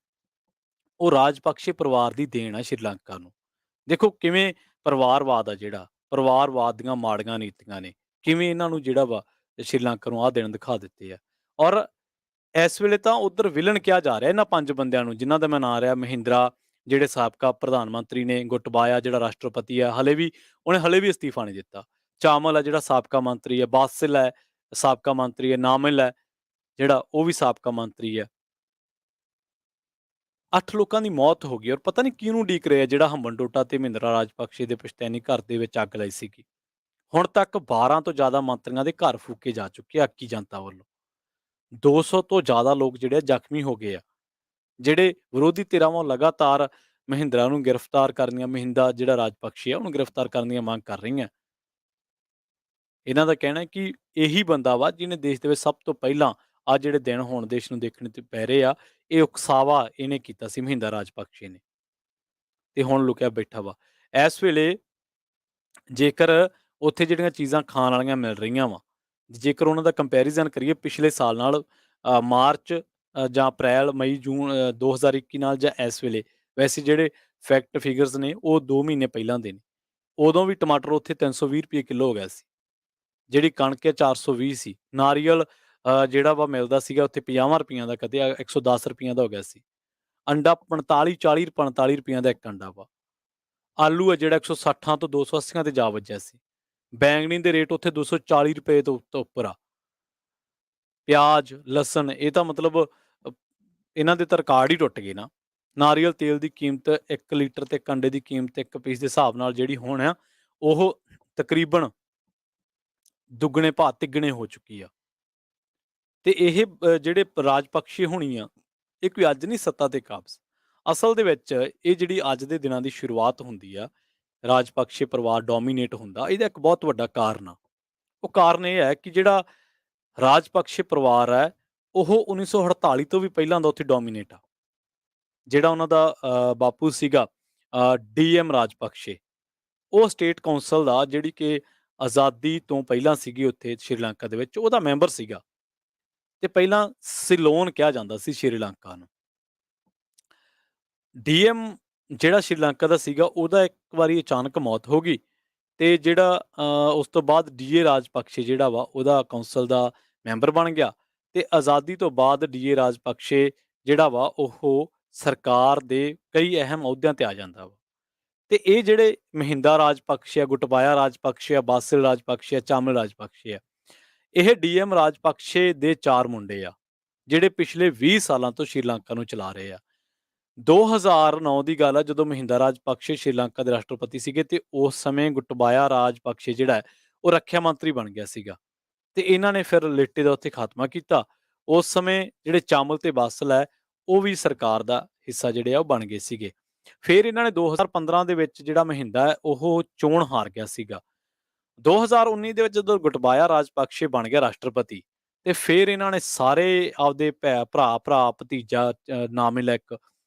ਉਹ ਰਾਜਪਕਸ਼ੇ ਪਰਿਵਾਰ ਦੀ ਦੇਣ ਆ ਸ਼੍ਰੀਲੰਕਾ ਨੂੰ। ਦੇਖੋ ਕਿਵੇਂ ਪਰਿਵਾਰਵਾਦ ਆ ਜਿਹੜਾ, ਪਰਿਵਾਰਵਾਦ ਦੀਆਂ ਮਾੜੀਆਂ ਨੀਤੀਆਂ ਨੇ, ਕਿਵੇਂ ਇਹਨਾਂ ਨੂੰ ਜਿਹੜਾ ਵਾ ਸ਼੍ਰੀਲੰਕਾ ਨੂੰ ਆਹ ਦਿਨ ਦਿਖਾ ਦਿੱਤੇ ਆ। ਔਰ ਇਸ ਵੇਲੇ ਤਾਂ ਉੱਧਰ ਵਿਲਨ ਕਿਹਾ ਜਾ ਰਿਹਾ ਇਹਨਾਂ 5 ਬੰਦਿਆਂ ਨੂੰ, ਜਿਨ੍ਹਾਂ ਦਾ ਮੈਂ ਨਾਂ ਲਿਆ। ਮਹਿੰਦਰਾ ਜਿਹੜੇ ਸਾਬਕਾ ਪ੍ਰਧਾਨ ਮੰਤਰੀ ਨੇ, ਗੋਟਬਾਇਆ ਜਿਹੜਾ ਰਾਸ਼ਟਰਪਤੀ ਆ, ਉਹਨੇ ਹਲੇ ਵੀ ਅਸਤੀਫਾ ਨਹੀਂ ਦਿੱਤਾ। ਚਾਮਲ ਆ ਜਿਹੜਾ ਸਾਬਕਾ ਮੰਤਰੀ ਹੈ, ਬਾਸਿਲ ਹੈ ਸਾਬਕਾ ਮੰਤਰੀ ਹੈ, ਨਾਮਲ ਹੈ ਜਿਹੜਾ ਉਹ ਵੀ ਸਾਬਕਾ ਮੰਤਰੀ ਹੈ। 8 ਲੋਕਾਂ ਦੀ ਮੌਤ ਹੋ ਗਈ ਔਰ ਪਤਾ ਨਹੀਂ ਕਿਹਨੂੰ ਉਡੀਕ ਰਿਹਾ ਜਿਹੜਾ ਹੰਬਨ-ਟੋਟਾ ਤੇ ਮਹਿੰਦਰਾ ਰਾਜਪਕਸ਼ੇ ਦੇ ਪੁਸ਼ਤੈਨੀ ਘਰ ਦੇ ਵਿੱਚ ਅੱਗ ਲਾਈ ਸੀਗੀ। ਹੁਣ ਤੱਕ 12 ਤੋਂ ਜ਼ਿਆਦਾ ਮੰਤਰੀਆਂ ਦੇ ਘਰ ਫੂਕੇ ਜਾ ਚੁੱਕੇ ਆ ਅੱਕੀ ਜਨਤਾ ਵੱਲੋਂ। 200 ਤੋਂ ਜ਼ਿਆਦਾ ਲੋਕ ਜਿਹੜੇ ਆ ਜ਼ਖਮੀ ਹੋ ਗਏ ਆ। ਜਿਹੜੇ ਵਿਰੋਧੀ ਧਿਰਾਂ ਵੱਲੋਂ ਲਗਾਤਾਰ ਮਹਿੰਦਰਾ ਨੂੰ ਗ੍ਰਿਫਤਾਰ ਕਰਨ ਦੀਆਂ, ਮਹਿੰਦਾ ਜਿਹੜਾ ਰਾਜਪਕਸ਼ੇ ਆ ਉਹਨੂੰ ਗ੍ਰਿਫਤਾਰ ਕਰਨ ਦੀਆਂ ਮੰਗ ਕਰ ਰਹੀਆਂ। ਇਹਨਾਂ ਦਾ ਕਹਿਣਾ ਹੈ ਕਿ ਇਹੀ ਬੰਦਾ ਵਾ ਜਿਹਨੇ ਦੇਸ਼ ਦੇ ਵਿੱਚ ਸਭ ਤੋਂ ਪਹਿਲਾਂ ਆਹ ਜਿਹੜੇ ਦਿਨ ਹੁਣ ਦੇਸ਼ ਨੂੰ ਦੇਖਣ ਤੇ ਪੈ ਰਹੇ ਆ, ਇਹ ਉਕਸਾਵਾ ਇਹਨੇ ਕੀਤਾ ਸੀ ਮਹਿੰਦਾ ਰਾਜਪਕਸ਼ੇ ਨੇ, ਤੇ ਹੁਣ ਲੁਕਿਆ ਬੈਠਾ ਵਾ। ਇਸ ਵੇਲੇ ਜੇਕਰ ਉੱਥੇ ਜਿਹੜੀਆਂ ਚੀਜ਼ਾਂ ਖਾਣ ਵਾਲੀਆਂ ਮਿਲ ਰਹੀਆਂ ਵਾ, ਜੇਕਰ ਉਹਨਾਂ ਦਾ ਕੰਪੈਰੀਜ਼ਨ ਕਰੀਏ ਪਿਛਲੇ ਸਾਲ ਨਾਲ, ਮਾਰਚ ਜਾਂ ਅਪ੍ਰੈਲ, ਮਈ, ਜੂਨ 2021 ਨਾਲ, ਜਾਂ ਇਸ ਵੇਲੇ, ਵੈਸੇ ਜਿਹੜੇ ਫੈਕਟ ਫਿਗਰਸ ਨੇ ਉਹ 2 ਮਹੀਨੇ ਪਹਿਲਾਂ ਦੇ ਨੇ। ਉਦੋਂ ਵੀ ਟਮਾਟਰ ਉੱਥੇ 320 ਰੁਪਏ ਕਿਲੋ ਹੋ ਗਿਆ ਸੀ। ਜਿਹੜੀ ਕਣਕ ਹੈ 420 ਸੀ। ਨਾਰੀਅਲ ਜਿਹੜਾ ਵਾ ਮਿਲਦਾ ਸੀਗਾ ਉੱਥੇ 50 ਰੁਪਈਆਂ ਦਾ, ਕਦੇ 110 ਰੁਪਈਆਂ ਦਾ ਹੋ ਗਿਆ ਸੀ। ਅੰਡਾ 45 ਰੁਪਈਆਂ ਦਾ ਇੱਕ ਅੰਡਾ ਵਾ। ਆਲੂ ਹੈ ਜਿਹੜਾ 160 ਤੋਂ 280 ਤੇ ਜਾ ਵੱਜਿਆ ਸੀ। ਬੈਂਗਣੀ ਦੇ ਰੇਟ ਉੱਥੇ 240 ਰੁਪਏ ਤੋਂ ਉੱਪਰ ਆ। ਪਿਆਜ਼, ਲਸਣ, ਇਹ ਤਾਂ ਮਤਲਬ ਇਹਨਾਂ ਦੇ ਤਾਂ ਰਿਕਾਰਡ ਹੀ ਟੁੱਟ ਗਏ ਨਾ। ਨਾਰੀਅਲ ਤੇਲ ਦੀ ਕੀਮਤ 1 ਲੀਟਰ ਤੇ ਇੱਕ ਅੰਡੇ ਦੀ ਕੀਮਤ 1 ਪੀਸ ਦੇ ਹਿਸਾਬ ਨਾਲ ਜਿਹੜੀ ਹੁਣ ਆ, ਉਹ ਤਕਰੀਬਨ ਦੁੱਗਣੇ ਭਾਅ ਤਿੱਗਣੇ ਹੋ ਚੁੱਕੀ ਆ। ਤੇ ਇਹ ਜਿਹੜੇ ਰਾਜਪਕਸ਼ੇ ਹੋਣੀ ਆ, ਇਹ ਕੋਈ ਅੱਜ ਨਹੀਂ ਸੱਤਾ ਤੇ ਕਾਬਜ਼। ਅਸਲ ਦੇ ਵਿੱਚ ਇਹ ਜਿਹੜੀ ਅੱਜ ਦੇ ਦਿਨਾਂ ਦੀ ਸ਼ੁਰੂਆਤ ਹੁੰਦੀ ਆ, ਰਾਜਪਕਸ਼ੇ ਪਰਿਵਾਰ ਡੋਮੀਨੇਟ ਹੁੰਦਾ, ਇਹਦਾ ਇੱਕ ਬਹੁਤ ਵੱਡਾ ਕਾਰਨ ਆ। ਉਹ ਕਾਰਨ ਇਹ ਹੈ ਕਿ ਜਿਹੜਾ ਰਾਜਪਕਸ਼ੇ ਪਰਿਵਾਰ ਹੈ, ਉਹ 1948 ਤੋਂ ਵੀ ਪਹਿਲਾਂ ਦਾ ਉੱਥੇ ਡੋਮੀਨੇਟ ਆ। ਜਿਹੜਾ ਉਹਨਾਂ ਦਾ ਬਾਪੂ ਸੀਗਾ ਡੀ.ਐਮ. ਰਾਜਪਕਸ਼ੇ, ਉਹ ਸਟੇਟ ਕੌਂਸਲ ਦਾ, ਜਿਹੜੀ ਕਿ ਆਜ਼ਾਦੀ ਤੋਂ ਪਹਿਲਾਂ ਸੀਗੀ ਉੱਥੇ ਸ਼੍ਰੀਲੰਕਾ ਦੇ ਵਿੱਚ, ਉਹਦਾ ਮੈਂਬਰ ਸੀਗਾ। ਤੇ ਪਹਿਲਾਂ ਸਿਲੋਨ ਕਿਹਾ ਜਾਂਦਾ ਸੀ ਸ਼੍ਰੀਲੰਕਾ ਨੂੰ। ਡੀਐਮ ਜਿਹੜਾ ਸ਼੍ਰੀਲੰਕਾ ਦਾ ਸੀਗਾ, ਉਹਦਾ ਇੱਕ ਵਾਰੀ ਅਚਾਨਕ ਮੌਤ ਹੋ ਗਈ, ਤੇ ਜਿਹੜਾ ਉਸ ਤੋਂ ਬਾਅਦ ਡੀ.ਏ. ਰਾਜਪਕਸ਼ੇ ਜਿਹੜਾ ਵਾ ਉਹਦਾ ਕੌਂਸਲ ਦਾ ਮੈਂਬਰ ਬਣ ਗਿਆ। ਤੇ ਆਜ਼ਾਦੀ ਤੋਂ ਬਾਅਦ ਡੀ.ਏ. ਰਾਜਪਕਸ਼ੇ ਜਿਹੜਾ ਵਾ ਉਹ ਸਰਕਾਰ ਦੇ ਕਈ ਅਹਿਮ ਅਹੁਦਿਆਂ ਤੇ ਆ ਜਾਂਦਾ ਵਾ। ਤੇ ਇਹ ਜਿਹੜੇ ਮਹਿੰਦਾ ਰਾਜਪਕਸ਼ੇ ਆ, ਗੁਟਬਾਇਆ ਰਾਜਪਕਸ਼ੇ ਆ, ਬਾਸਿਲ ਰਾਜਪਕਸ਼ੇ ਆ, ਚਾਮਲ ਰਾਜਪਕਸ਼ੇ ਆ, ਇਹ ਡੀ.ਐਮ. ਰਾਜਪਕਸ਼ੇ ਦੇ 4 ਮੁੰਡੇ ਆ, ਜਿਹੜੇ ਪਿਛਲੇ 20 ਸਾਲਾਂ ਤੋਂ ਸ਼੍ਰੀਲੰਕਾ ਨੂੰ ਚਲਾ ਰਹੇ ਆ। 2009 ਦੀ ਗੱਲ ਆ, ਜਦੋਂ ਮਹਿੰਦਾ ਰਾਜਪਕਸ਼ੇ ਸ਼੍ਰੀਲੰਕਾ ਦੇ ਰਾਸ਼ਟਰਪਤੀ ਸੀਗੇ, ਤੇ ਉਸ ਸਮੇਂ ਗੁਟਬਾਇਆ ਰਾਜਪਕਸ਼ੇ ਜਿਹੜਾ ਹੈ ਉਹ ਰੱਖਿਆ ਮੰਤਰੀ ਬਣ ਗਿਆ ਸੀਗਾ। ਤੇ ਇਹਨਾਂ ਨੇ ਫਿਰ ਲੇਟੇ ਦਾ ਉੱਥੇ ਖਾਤਮਾ ਕੀਤਾ। ਉਸ ਸਮੇਂ ਜਿਹੜੇ ਚਾਮਲ ਤੇ ਬਾਸਲ ਹੈ, ਉਹ ਵੀ ਸਰਕਾਰ ਦਾ ਹਿੱਸਾ ਜਿਹੜੇ ਆ ਉਹ ਬਣ ਗਏ ਸੀਗੇ। ਫਿਰ ਇਹਨਾਂ ਨੇ 2015 ਦੇ ਵਿੱਚ ਜਿਹੜਾ ਮਹਿੰਦਾ ਹੈ ਉਹ ਚੋਣ ਹਾਰ ਗਿਆ ਸੀਗਾ। 2019 ਦੇ ਵਿੱਚ ਜਦੋਂ ਗੁਟਬਾਇਆ ਰਾਜਪਕਸ਼ੇ ਬਣ ਗਿਆ ਰਾਸ਼ਟਰਪਤੀ, ਤੇ ਫਿਰ ਇਹਨਾਂ ਨੇ ਸਾਰੇ ਆਪਦੇ ਭਰਾ, ਭਤੀਜਾ, ਨਾਮਿਲ ਇੱਕ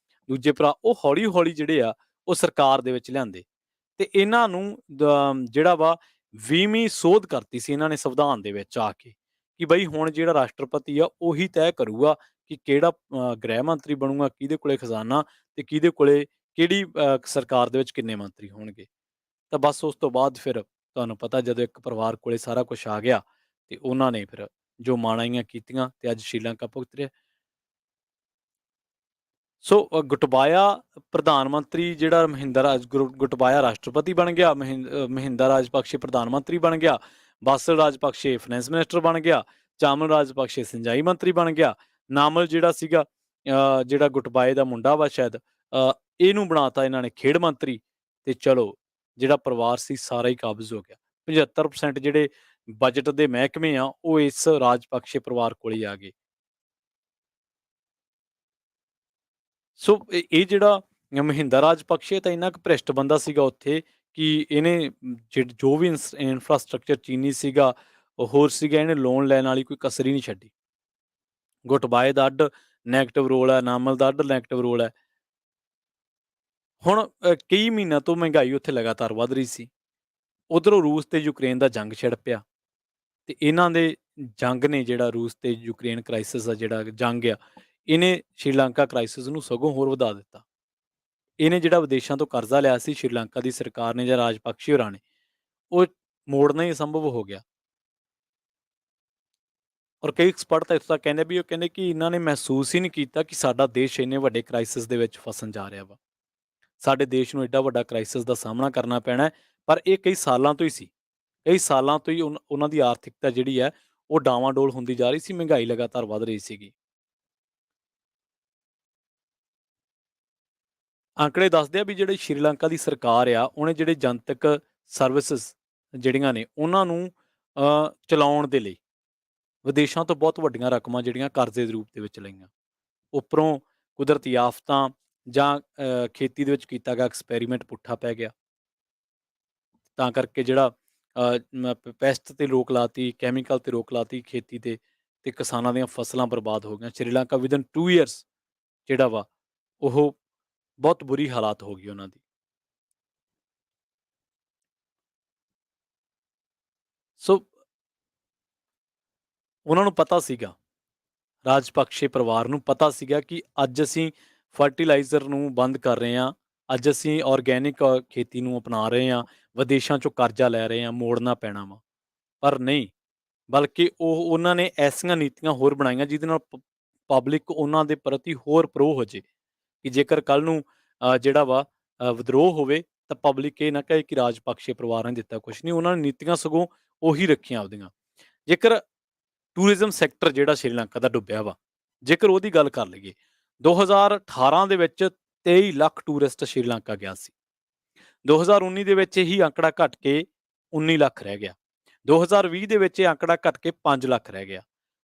ਦੂਜੇ ਭਰਾ, ਉਹ ਹੌਲੀ-ਹੌਲੀ ਜਿਹੜੇ ਆ ਉਹ ਸਰਕਾਰ ਦੇ ਵਿੱਚ ਲਿਆਂਦੇ। ਤੇ ਇਹਨਾਂ ਨੂੰ ਜਿਹੜਾ ਵਾ 20ਵੀਂ ਸੋਧ ਕਰਤੀ ਸੀ ਇਹਨਾਂ ਨੇ ਸੰਵਿਧਾਨ ਦੇ ਵਿੱਚ ਆ ਕੇ, ਕਿ ਬਈ ਹੁਣ ਜਿਹੜਾ ਰਾਸ਼ਟਰਪਤੀ ਆ ਉਹੀ ਤੈਅ ਕਰੂਗਾ ਕਿ ਕਿਹੜਾ ਗ੍ਰਹਿ ਮੰਤਰੀ ਬਣੂਗਾ, ਕਿਹਦੇ ਕੋਲੇ ਖਜ਼ਾਨਾ, ਤੇ ਕਿਹਦੇ ਕੋਲੇ ਕਿਹੜੀ ਸਰਕਾਰ ਦੇ ਵਿੱਚ ਕਿੰਨੇ ਮੰਤਰੀ ਹੋਣਗੇ। ਤਾਂ ਬਸ ਉਸ ਤੋਂ ਬਾਅਦ ਫਿਰ ਤੁਹਾਨੂੰ ਪਤਾ, ਜਦੋਂ ਇੱਕ ਪਰਿਵਾਰ ਕੋਲੇ ਸਾਰਾ ਕੁਛ ਆ ਗਿਆ, ਤੇ ਉਹਨਾਂ ਨੇ ਫਿਰ ਜੋ ਮਾਣਾਈਆਂ ਕੀਤੀਆਂ, ਤੇ ਅੱਜ ਸ਼੍ਰੀਲੰਕਾ ਭੁਗਤ ਰਿਹਾ। ਸੋ ਗੁਟਬਾਇਆ ਪ੍ਰਧਾਨ ਮੰਤਰੀ, ਜਿਹੜਾ ਗੁਟਬਾਇਆ ਰਾਸ਼ਟਰਪਤੀ ਬਣ ਗਿਆ, ਮਹਿੰਦਾ ਰਾਜਪਕਸ਼ੇ ਪ੍ਰਧਾਨ ਮੰਤਰੀ ਬਣ ਗਿਆ, ਬਾਸਲ ਰਾਜਪਕਸ਼ੇ ਫਾਈਨੈਂਸ ਮਿਨਿਸਟਰ ਬਣ ਗਿਆ, ਚਾਮਲ ਰਾਜਪਕਸ਼ੇ ਸਿੰਜਾਈ ਮੰਤਰੀ ਬਣ ਗਿਆ, ਨਾਮਲ ਜਿਹੜਾ ਸੀਗਾ ਜਿਹੜਾ ਗੁਟਬਾਏ ਦਾ ਮੁੰਡਾ ਵਾ ਸ਼ਾਇਦ, ਇਹਨੂੰ ਬਣਾਤਾ ਇਹਨਾਂ ਨੇ ਖੇਡ ਮੰਤਰੀ। ਤੇ ਚਲੋ ਜਿਹੜਾ ਪਰਿਵਾਰ ਸੀ ਸਾਰਾ ਹੀ ਕਾਬਜ਼ ਹੋ ਗਿਆ। 75% ਜਿਹੜੇ ਬਜਟ ਦੇ ਮਹਿਕਮੇ ਆ ਉਹ ਇਸ ਰਾਜਪਕਸ਼ੇ ਪਰਿਵਾਰ ਕੋਲ ਹੀ ਆ ਗਏ। ਸੋ ਇਹ ਜਿਹੜਾ ਮਹਿੰਦਾ ਰਾਜਪਕਸ਼ੇ ਤਾਂ ਇੰਨਾ ਕੁ ਭ੍ਰਿਸ਼ਟ ਬੰਦਾ ਸੀਗਾ ਉੱਥੇ ਕਿ ਇਹਨੇ ਜੋ ਵੀ ਇਨਫਰਾਸਟ੍ਰਕਚਰ ਚੀਨੀ ਸੀਗਾ, ਉਹ ਹੋਰ ਸੀਗਾ, ਇਹਨੇ ਲੋਨ ਲੈਣ ਵਾਲੀ ਕੋਈ ਕਸਰ ਹੀ ਨਹੀਂ ਛੱਡੀ। ਗੁਟਬਾਏ ਦਾ ਅੱਡ ਨੈਗੇਟਿਵ ਰੋਲ ਹੈ, ਨਾਮਲ ਦਾ ਅੱਡ ਨੈਗੇਟਿਵ ਰੋਲ ਹੈ। ਹੁਣ ਕਈ ਮਹੀਨਿਆਂ ਤੋਂ ਮਹਿੰਗਾਈ ਉੱਥੇ ਲਗਾਤਾਰ ਵੱਧ ਰਹੀ ਸੀ। ਉਧਰੋਂ ਰੂਸ ਤੇ ਯੂਕਰੇਨ ਦਾ ਜੰਗ ਛਿੜ ਪਿਆ ਤੇ ਇਹਨਾਂ ਦੇ ਜੰਗ ਨੇ ਜਿਹੜਾ ਰੂਸ ਤੇ ਯੂਕਰੇਨ ਕ੍ਰਾਈਸਿਸ ਆ ਜਿਹੜਾ ਜੰਗ ਆ, ਇਹਨੇ ਸ਼੍ਰੀਲੰਕਾ ਕ੍ਰਾਈਸਿਸ ਨੂੰ ਸਗੋਂ ਹੋਰ ਵਧਾ ਦਿੱਤਾ। ਇਹਨੇ ਜਿਹੜਾ ਵਿਦੇਸ਼ਾਂ ਤੋਂ ਕਰਜ਼ਾ ਲਿਆ ਸੀ ਸ਼੍ਰੀਲੰਕਾ ਦੀ ਸਰਕਾਰ ਨੇ ਜਾਂ ਰਾਜਪਕਸ਼ੇ ਹੋਰਾਂ ਨੇ, ਉਹ ਮੋੜਨਾ ਹੀ ਅਸੰਭਵ ਹੋ ਗਿਆ। ਔਰ ਕਈ ਐਕਸਪਰਟ ਤਾਂ ਇੱਥੋਂ ਤੱਕ ਕਹਿੰਦੇ ਵੀ ਉਹ ਕਹਿੰਦੇ ਕਿ ਇਹਨਾਂ ਨੇ ਮਹਿਸੂਸ ਹੀ ਨਹੀਂ ਕੀਤਾ ਕਿ ਸਾਡਾ ਦੇਸ਼ ਇੰਨੇ ਵੱਡੇ ਕ੍ਰਾਈਸਿਸ ਦੇ ਵਿੱਚ ਫਸਣ ਜਾ ਰਿਹਾ ਵਾ। ਸਾਡੇ ਦੇਸ਼ ਨੂੰ ਐਡਾ ਵੱਡਾ ਕ੍ਰਾਈਸਿਸ ਦਾ ਸਾਹਮਣਾ ਕਰਨਾ ਪੈਣਾ ਹੈ, ਪਰ ਇਹ ਕਈ ਸਾਲਾਂ ਤੋਂ ਹੀ ਸੀ। ਕਈ ਸਾਲਾਂ ਤੋਂ ਹੀ ਉਹਨਾਂ ਦੀ ਆਰਥਿਕਤਾ ਜਿਹੜੀ ਹੈ, ਉਹ ਡਾਵਾਂਡੋਲ ਹੁੰਦੀ ਜਾ ਰਹੀ ਸੀ, ਮਹਿੰਗਾਈ ਲਗਾਤਾਰ ਵੱਧ ਰਹੀ ਸੀਗੀ। ਅੰਕੜੇ ਦੱਸਦੇ ਆ ਵੀ ਜਿਹੜੀ ਸ਼੍ਰੀਲੰਕਾ ਦੀ ਸਰਕਾਰ ਆ, ਉਹਨੇ ਜਿਹੜੇ ਜਨਤਕ ਸਰਵਿਸਿਜ਼ ਜਿਹੜੀਆਂ ਨੇ, ਉਹਨਾਂ ਨੂੰ ਚਲਾਉਣ ਦੇ ਲਈ ਵਿਦੇਸ਼ਾਂ ਤੋਂ ਬਹੁਤ ਵੱਡੀਆਂ ਰਕਮਾਂ ਜਿਹੜੀਆਂ ਕਰਜ਼ੇ ਦੇ ਰੂਪ ਦੇ ਵਿੱਚ ਲਈਆਂ। ਉੱਪਰੋਂ ਕੁਦਰਤੀ ਆਫ਼ਤਾਂ ਜਾਂ ਖੇਤੀ ਦੇ ਵਿੱਚ ਕੀਤਾ ਗਿਆ ਐਕਸਪੈਰੀਮੈਂਟ ਪੁੱਠਾ ਪੈ ਗਿਆ। ਤਾਂ ਕਰਕੇ ਜਿਹੜਾ ਪੈਸਟ ਤੇ ਰੋਕ ਲਾਤੀ, ਕੈਮੀਕਲ ਤੇ ਰੋਕ ਲਾਤੀ ਖੇਤੀ ਤੇ ਕਿਸਾਨਾਂ ਦੀਆਂ ਫਸਲਾਂ ਬਰਬਾਦ ਹੋ ਗਈਆਂ। ਸ਼੍ਰੀਲੰਕਾ ਵਿਦਿਨ 2 ਇਅਰਸ ਜਿਹੜਾ ਵਾ, ਉਹ ਬਹੁਤ ਬੁਰੀ ਹਾਲਾਤ ਹੋ ਗਈ ਉਹਨਾਂ ਦੀ। ਸੋ ਉਹਨਾਂ ਨੂੰ ਪਤਾ ਸੀਗਾ, ਰਾਜਪਕਸ਼ੇ ਪਰਿਵਾਰ ਨੂੰ ਪਤਾ ਸੀਗਾ ਕਿ ਅੱਜ ਅਸੀਂ ਫਰਟੀਲਾਈਜ਼ਰ ਨੂੰ ਬੰਦ ਕਰ ਰਹੇ ਹਾਂ, ਅੱਜ ਅਸੀਂ ਆਰਗੈਨਿਕ ਖੇਤੀ ਨੂੰ ਅਪਣਾ ਰਹੇ ਹਾਂ, ਵਿਦੇਸ਼ਾਂ 'ਚੋਂ ਕਰਜ਼ਾ ਲੈ ਰਹੇ ਹਾਂ, ਮੋੜਨਾ ਪੈਣਾ ਵਾ। ਪਰ ਨਹੀਂ, ਬਲਕਿ ਉਹਨਾਂ ਨੇ ਐਸੀਆਂ ਨੀਤੀਆਂ ਹੋਰ ਬਣਾਈਆਂ ਜਿਹਦੇ ਨਾਲ ਪਬਲਿਕ ਉਹਨਾਂ ਦੇ ਪ੍ਰਤੀ ਹੋਰ ਪ੍ਰੋ ਹੋ ਜੇ ਕਿ ਜੇਕਰ ਕੱਲ੍ਹ ਨੂੰ ਜਿਹੜਾ ਵਾ ਵਿਦਰੋਹ ਹੋਵੇ ਤਾਂ ਪਬਲਿਕ ਇਹ ਨਾ ਕਹੇ ਕਿ ਰਾਜਪਕਸ਼ੇ ਪਰਿਵਾਰ ਨੇ ਦਿੱਤਾ ਕੁਛ ਨਹੀਂ, ਉਹਨਾਂ ਨੇ ਨੀਤੀਆਂ ਸਗੋਂ ਉਹੀ ਰੱਖੀਆਂ ਆਪਦੀਆਂ। ਜੇਕਰ ਟੂਰਿਜ਼ਮ ਸੈਕਟਰ ਜਿਹੜਾ ਸ਼੍ਰੀਲੰਕਾ ਦਾ ਡੁੱਬਿਆ ਵਾ, ਜੇਕਰ ਉਹਦੀ ਗੱਲ ਕਰ ਲਈਏ, 2018 ਦੇ ਵਿੱਚ 23 ਲੱਖ ਟੂਰਿਸਟ ਸ਼੍ਰੀਲੰਕਾ ਗਿਆ ਸੀ। 2019 ਦੇ ਵਿੱਚ ਇਹੀ ਅੰਕੜਾ ਘਟ ਕੇ 19 ਲੱਖ ਰਹਿ ਗਿਆ। 2020 ਦੇ ਵਿੱਚ ਇਹ ਅੰਕੜਾ ਘਟ ਕੇ 5 ਲੱਖ ਰਹਿ ਗਿਆ।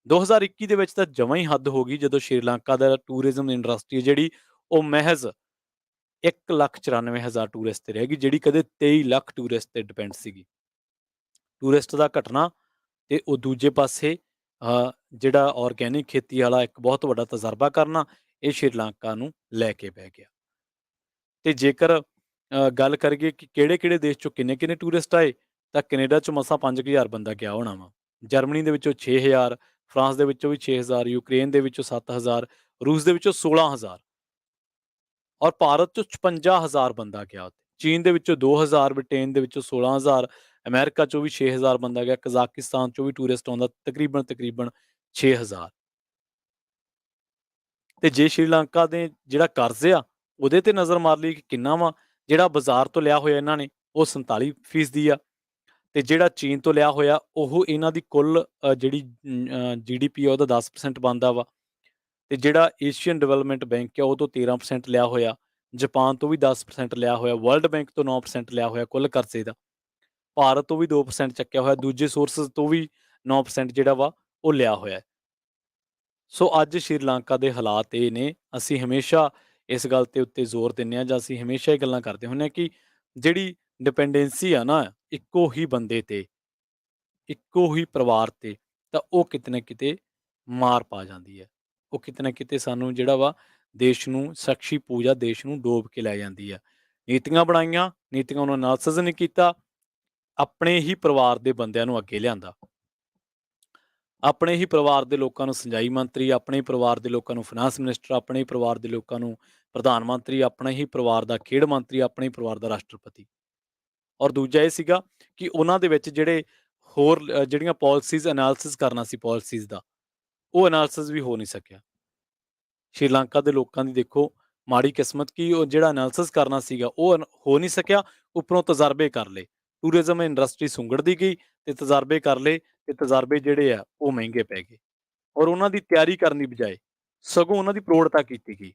2021 ਦੇ ਵਿੱਚ ਤਾਂ ਜਮਾਂ ਹੀ ਹੱਦ ਹੋ ਗਈ ਜਦੋਂ ਸ਼੍ਰੀਲੰਕਾ ਦਾ ਟੂਰਿਜ਼ਮ ਇੰਡਸਟਰੀ ਜਿਹੜੀ ਉਹ ਮਹਿਜ਼ 1,94,000 ਟੂਰਿਸਟ ਤੇ ਰਹਿ ਗਈ, ਜਿਹੜੀ ਕਦੇ 23 ਲੱਖ ਟੂਰਿਸਟ ਤੇ ਡਿਪੈਂਡ ਸੀਗੀ। ਟੂਰਿਸਟ ਦਾ ਘਟਣਾ ਤੇ ਉਹ ਦੂਜੇ ਪਾਸੇ ਜਿਹੜਾ ਆਰਗੈਨਿਕ ਖੇਤੀ ਵਾਲਾ ਇੱਕ ਬਹੁਤ ਵੱਡਾ ਤਜਰਬਾ ਕਰਨਾ, ਇਹ ਸ਼੍ਰੀਲੰਕਾ ਨੂੰ ਲੈ ਕੇ ਬਹਿ ਗਿਆ। ਤੇ ਜੇਕਰ ਗੱਲ ਕਰੀਏ ਕਿ ਕਿਹੜੇ-ਕਿਹੜੇ ਦੇਸ਼ 'ਚੋਂ ਕਿੰਨੇ-ਕਿੰਨੇ ਟੂਰਿਸਟ ਆਏ, ਤਾਂ ਕੈਨੇਡਾ 'ਚੋਂ ਮਸਾਂ 5,000 ਬੰਦਾ ਗਿਆ ਹੋਣਾ ਵਾ। ਜਰਮਨੀ ਦੇ ਵਿੱਚੋਂ 6,000, ਫਰਾਂਸ ਦੇ ਵਿੱਚੋਂ ਵੀ 6,000, ਯੂਕਰੇਨ ਦੇ ਵਿੱਚੋਂ 7,000, ਰੂਸ ਦੇ ਵਿੱਚੋਂ 16,000 ਔਰ ਭਾਰਤ 'ਚੋਂ 56,000 ਬੰਦਾ ਗਿਆ ਉੱਥੇ। ਚੀਨ ਦੇ ਵਿੱਚੋਂ 2,000, ਬ੍ਰਿਟੇਨ ਦੇ ਵਿੱਚੋਂ 16,000, ਅਮਰੀਕਾ 'ਚੋਂ ਵੀ 6,000 ਬੰਦਾ ਗਿਆ, ਕਜ਼ਾਕਿਸਤਾਨ 'ਚੋਂ ਵੀ ਟੂਰਿਸਟ ਆਉਂਦਾ ਤਕਰੀਬਨ 6,000। ਤੇ ਜੇ ਸ਼੍ਰੀਲੰਕਾ ਦੇ ਜਿਹੜਾ ਕਰਜ਼ ਆ, ਉਹਦੇ ਤੇ ਨਜ਼ਰ ਮਾਰ ਲਈ ਕਿ ਕਿੰਨਾ ਵਾ, ਜਿਹੜਾ ਬਾਜ਼ਾਰ ਤੋਂ ਲਿਆ ਹੋਇਆ ਇਹਨਾਂ ਨੇ, ਉਹ 47% ਆ ਤੇ ਜਿਹੜਾ ਚੀਨ ਤੋਂ ਲਿਆ ਹੋਇਆ, ਉਹ ਇਹਨਾਂ ਦੀ ਕੁੱਲ ਜਿਹੜੀ GDP ਆ ਉਹਦਾ 10% ਬਣਦਾ ਵਾ ਤੇ ਜਿਹੜਾ ਏਸ਼ੀਅਨ ਡਿਵੈਲਪਮੈਂਟ ਬੈਂਕ ਆ, ਉਹ ਤੋਂ 13% ਲਿਆ ਹੋਇਆ, ਜਾਪਾਨ ਤੋਂ ਵੀ 10% ਲਿਆ ਹੋਇਆ, ਵਰਲਡ ਬੈਂਕ ਤੋਂ 9% ਲਿਆ ਹੋਇਆ ਕੁੱਲ ਕਰਜ਼ੇ ਦਾ, ਭਾਰਤ ਤੋਂ ਵੀ 2% ਚੱਕਿਆ ਹੋਇਆ, ਦੂਜੇ ਸੋਰਸਿਸ ਤੋਂ ਵੀ 9% ਜਿਹੜਾ ਵਾ ਉਹ ਲਿਆ ਹੋਇਆ। ਸੋ ਅੱਜ ਸ਼੍ਰੀਲੰਕਾ ਦੇ ਹਾਲਾਤ ਇਹ ਨੇ, ਅਸੀਂ ਹਮੇਸ਼ਾ ਇਸ ਗੱਲ ਤੇ ਉੱਤੇ ਜ਼ੋਰ ਦਿੰਦੇ ਹਾਂ ਜਾਂ ਅਸੀਂ ਹਮੇਸ਼ਾ ਇਹ ਗੱਲਾਂ ਕਰਦੇ ਹੁੰਦੇ ਹਾਂ ਕਿ ਜਿਹੜੀ ਡਿਪੈਂਡੈਂਸੀ ਆ ਨਾ ਇੱਕੋ ਹੀ ਬੰਦੇ ਤੇ, ਇੱਕੋ ਹੀ ਪਰਿਵਾਰ ਤੇ, ਤਾਂ ਉਹ ਕਿਤੇ ਨਾ ਕਿਤੇ ਮਾਰ ਪਾ ਜਾਂਦੀ ਹੈ। ਉਹ ਕਿਤੇ ਨਾ ਕਿਤੇ ਸਾਨੂੰ ਜਿਹੜਾ ਵਾ ਦੇਸ਼ ਨੂੰ ਸ਼ਖਸੀ ਪੂਜਾ ਦੇਸ਼ ਨੂੰ ਡੋਬ ਕੇ ਲੈ ਜਾਂਦੀ ਹੈ। ਨੀਤੀਆਂ ਬਣਾਈਆਂ, ਨੀਤੀਆਂ ਨੂੰ ਅਨਾਲਿਸਿਸ ਨਹੀਂ ਕੀਤਾ, ਆਪਣੇ ਹੀ ਪਰਿਵਾਰ ਦੇ ਬੰਦਿਆਂ ਨੂੰ ਅੱਗੇ ਲਿਆਂਦਾ। ਆਪਣੇ ਹੀ ਪਰਿਵਾਰ ਦੇ ਲੋਕਾਂ ਨੂੰ ਸਿੰਜਾਈ ਮੰਤਰੀ, ਆਪਣੇ ਹੀ ਪਰਿਵਾਰ ਦੇ ਲੋਕਾਂ ਨੂੰ ਫਾਈਨਾਂਸ ਮਿਨਿਸਟਰ, ਆਪਣੇ ਹੀ ਪਰਿਵਾਰ ਦੇ ਲੋਕਾਂ ਨੂੰ ਪ੍ਰਧਾਨ ਮੰਤਰੀ, ਆਪਣੇ ਹੀ ਪਰਿਵਾਰ ਦਾ ਖੇਡ ਮੰਤਰੀ, ਆਪਣੇ ਹੀ ਪਰਿਵਾਰ ਦਾ ਰਾਸ਼ਟਰਪਤੀ। ਔਰ ਦੂਜਾ ਇਹ ਸੀਗਾ ਕਿ ਉਹਨਾਂ ਦੇ ਵਿੱਚ ਜਿਹੜੇ ਹੋਰ ਜਿਹੜੀਆਂ ਪਾਲਿਸੀਜ਼ ਐਨਾਲਿਸਿਸ ਕਰਨਾ ਸੀ ਪਾਲਿਸੀਜ਼ ਦਾ, ਉਹ ਐਨਾਲਿਸਿਸ ਵੀ ਹੋ ਨਹੀਂ ਸਕਿਆ। ਸ਼੍ਰੀਲੰਕਾ ਦੇ ਲੋਕਾਂ ਦੀ ਦੇਖੋ ਮਾੜੀ ਕਿਸਮਤ ਕਿ ਉਹ ਜਿਹੜਾ ਐਨਾਲਿਸਿਸ ਕਰਨਾ ਸੀਗਾ ਉਹ ਹੋ ਨਹੀਂ ਸਕਿਆ, ਉੱਪਰੋਂ ਤਜਰਬੇ ਕਰ ਲਏ। ਟੂਰਿਜ਼ਮ ਇੰਡਸਟਰੀ ਸੁੰਗੜਦੀ ਗਈ ਤੇ ਤਜਰਬੇ ਕਰ ਲਏ ਤੇ ਤਜਰਬੇ ਜਿਹੜੇ ਆ ਉਹ ਮਹਿੰਗੇ ਪੈ ਗਏ ਔਰ ਉਹਨਾਂ ਦੀ ਤਿਆਰੀ ਕਰਨ ਦੀ ਬਜਾਏ ਸਗੋਂ ਉਹਨਾਂ ਦੀ ਪ੍ਰੋੜਤਾ ਕੀਤੀ ਗਈ।